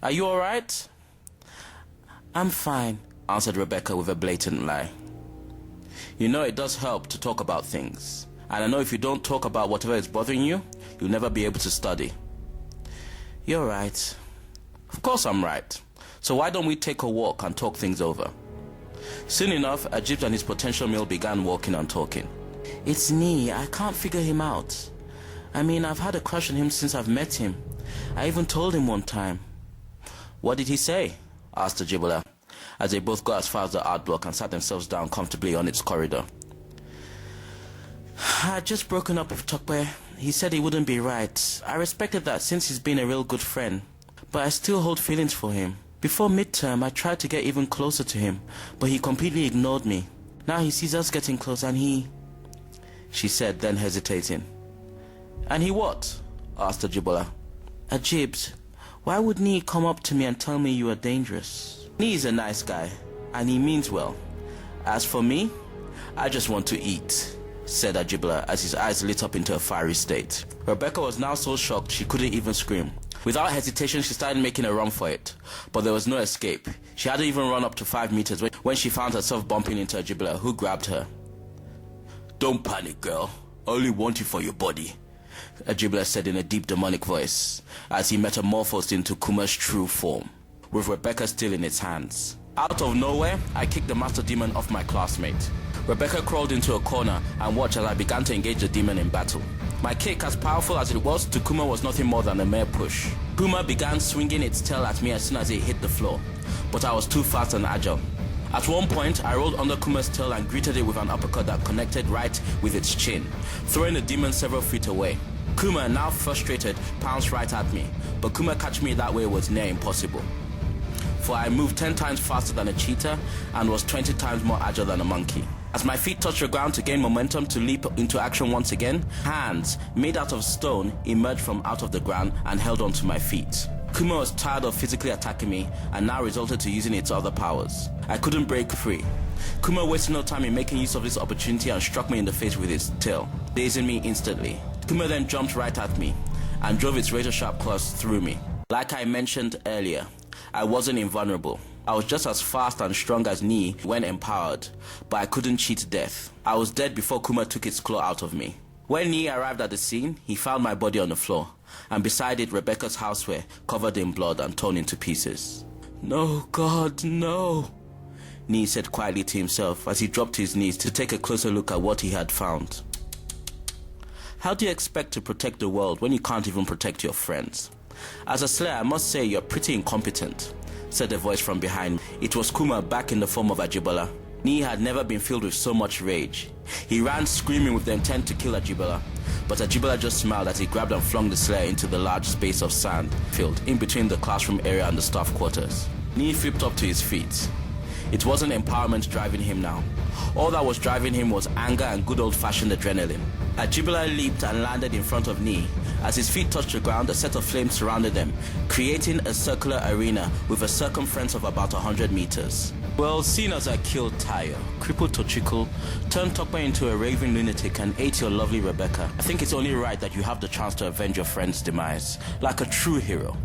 "Are you all right?" "I'm fine," answered Rebecca with a blatant lie. "You know, it does help to talk about things. And I know if you don't talk about whatever is bothering you, you'll never be able to study." "You're right." "Of course I'm right. So why don't we take a walk and talk things over?" Soon enough, Ajib and his potential male began walking and talking. "It's Nee. I can't figure him out. I mean, I've had a crush on him since I've met him. I even told him one time." "What did he say?" asked Ajibola, as they both got as far as the art block and sat themselves down comfortably on its corridor. "I'd just broken up with Tokwe. He said he wouldn't be right. I respected that since he's been a real good friend. But I still hold feelings for him. Before midterm, I tried to get even closer to him, but he completely ignored me. Now he sees us getting close and he..." she said, then hesitating. "And he what?" asked Ajibola. "Ajibs, why would Nee come up to me and tell me you are dangerous? Nee is a nice guy, and he means well. As for me, I just want to eat," said Ajibola as his eyes lit up into a fiery state. Rebecca was now so shocked she couldn't even scream. Without hesitation, she started making a run for it, but there was no escape. She hadn't even run up to 5 meters when she found herself bumping into Ajibola, who grabbed her. "Don't panic, girl. I only want you for your body," Ajibola said in a deep demonic voice, as he metamorphosed into Kuma's true form, with Rebecca still in its hands. Out of nowhere, I kicked the master demon off my classmate. Rebecca crawled into a corner and watched as I began to engage the demon in battle. My kick, as powerful as it was, to Kuma was nothing more than a mere push. Kuma began swinging its tail at me as soon as it hit the floor, but I was too fast and agile. At one point, I rolled under Kuma's tail and greeted it with an uppercut that connected right with its chin, throwing the demon several feet away. Kuma, now frustrated, pounced right at me, but Kuma catching me that way was near impossible, for I moved 10 times faster than a cheetah and was 20 times more agile than a monkey. As my feet touched the ground to gain momentum to leap into action once again, hands made out of stone emerged from out of the ground and held onto my feet. Kuma was tired of physically attacking me and now resorted to using its other powers. I couldn't break free. Kuma wasted no time in making use of this opportunity and struck me in the face with its tail, dazing me instantly. Kuma then jumped right at me and drove its razor-sharp claws through me. Like I mentioned earlier, I wasn't invulnerable. I was just as fast and strong as Nee when empowered, but I couldn't cheat death. I was dead before Kuma took its claw out of me. When Nee arrived at the scene, he found my body on the floor, and beside it Rebecca's houseware covered in blood and torn into pieces. "No, God, no," Nee said quietly to himself as he dropped to his knees to take a closer look at what he had found. How do you expect to protect the world when you can't even protect your friends? As a slayer, I must say you're pretty incompetent, said a voice from behind. It was Kuma back in the form of Ajibola. Nee had never been filled with so much rage. He ran screaming with the intent to kill Ajibola, but Ajibola just smiled as he grabbed and flung the slayer into the large space of sand filled in between the classroom area and the staff quarters. Nee flipped up to his feet. It wasn't empowerment driving him now. All that was driving him was anger and good old-fashioned adrenaline. Ajibola leaped and landed in front of Nee. As his feet touched the ground, a set of flames surrounded them, creating a circular arena with a circumference of about 100 meters. Well, seeing as I killed Tayo, crippled Tochiko, turned Tokwe into a raving lunatic and ate your lovely Rebecca, I think it's only right that you have the chance to avenge your friend's demise, like a true hero.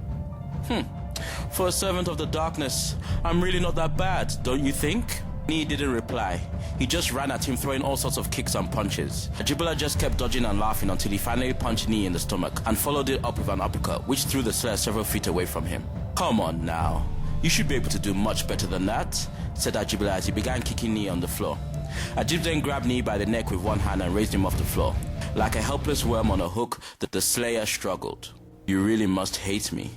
For a servant of the darkness, I'm really not that bad, don't you think? Nee didn't reply. He just ran at him, throwing all sorts of kicks and punches. Ajibola just kept dodging and laughing until he finally punched Nee in the stomach and followed it up with an uppercut, which threw the slayer several feet away from him. Come on now. You should be able to do much better than that, said Ajibola as he began kicking Nee on the floor. Ajib then grabbed Nee by the neck with one hand and raised him off the floor. Like a helpless worm on a hook, the slayer struggled. You really must hate me.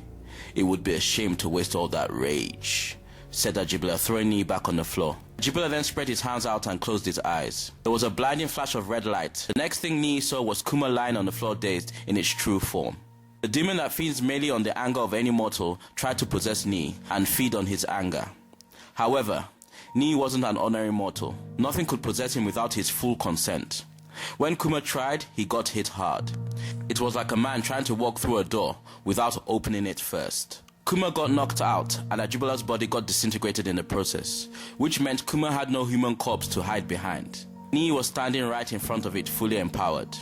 It would be a shame to waste all that rage, said Ajibola, throwing Nee back on the floor. Ajibola then spread his hands out and closed his eyes. There was a blinding flash of red light. The next thing Nee saw was Kuma lying on the floor dazed in its true form. The demon that feeds mainly on the anger of any mortal tried to possess Nee and feed on his anger. However, Nee wasn't an ordinary mortal. Nothing could possess him without his full consent. When Kuma tried, he got hit hard. It was like a man trying to walk through a door without opening it first. Kuma got knocked out and Ajibola's body got disintegrated in the process, which meant Kuma had no human corpse to hide behind. Nee was standing right in front of it, fully empowered.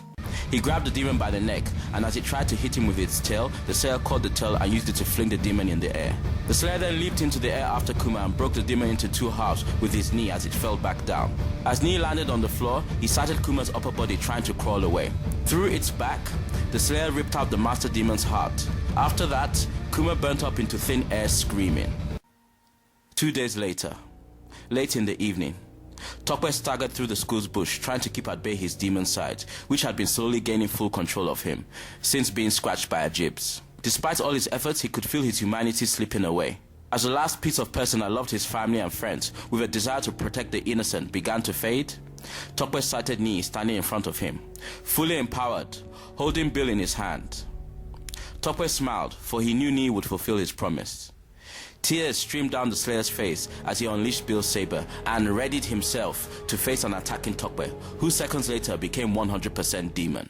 He grabbed the demon by the neck, and as it tried to hit him with its tail, the slayer caught the tail and used it to fling the demon in the air. The slayer then leaped into the air after Kuma and broke the demon into two halves with his knee as it fell back down. As Nee landed on the floor, he sighted Kuma's upper body trying to crawl away. Through its back, the slayer ripped out the master demon's heart. After that, Kuma burnt up into thin air screaming. 2 days later, late in the evening, Tokwe staggered through the school's bush trying to keep at bay his demon side, which had been slowly gaining full control of him since being scratched by Ajibs. Despite all his efforts, he could feel his humanity slipping away. As the last piece of person that loved his family and friends with a desire to protect the innocent began to fade, Tokwe sighted Nee standing in front of him, fully empowered, holding Bill in his hand. Tokwe smiled, for he knew Nee would fulfill his promise. Tears streamed down the slayer's face as he unleashed Bill's saber and readied himself to face an attacking Tokwe, who seconds later became 100% demon.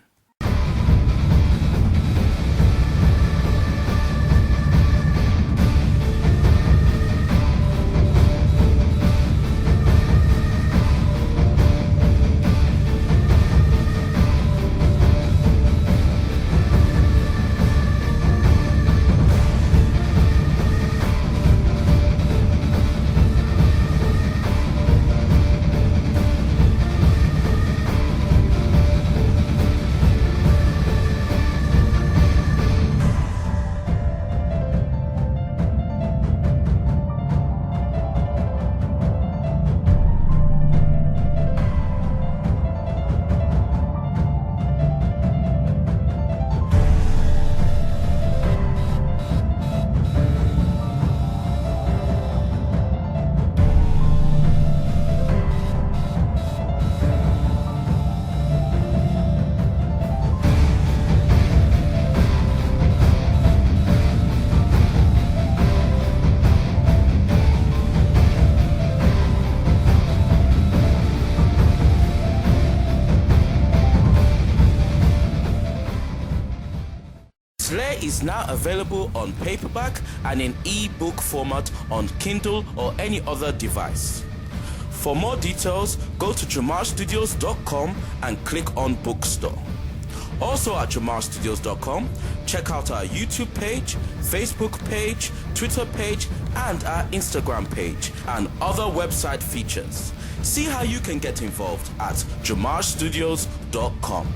Is now available on paperback and in e-book format on Kindle or any other device. For more details, go to JOMAJstudios.com and click on Bookstore. Also at JOMAJstudios.com, check out our YouTube page, Facebook page, Twitter page, and our Instagram page, and other website features. See how you can get involved at JOMAJstudios.com.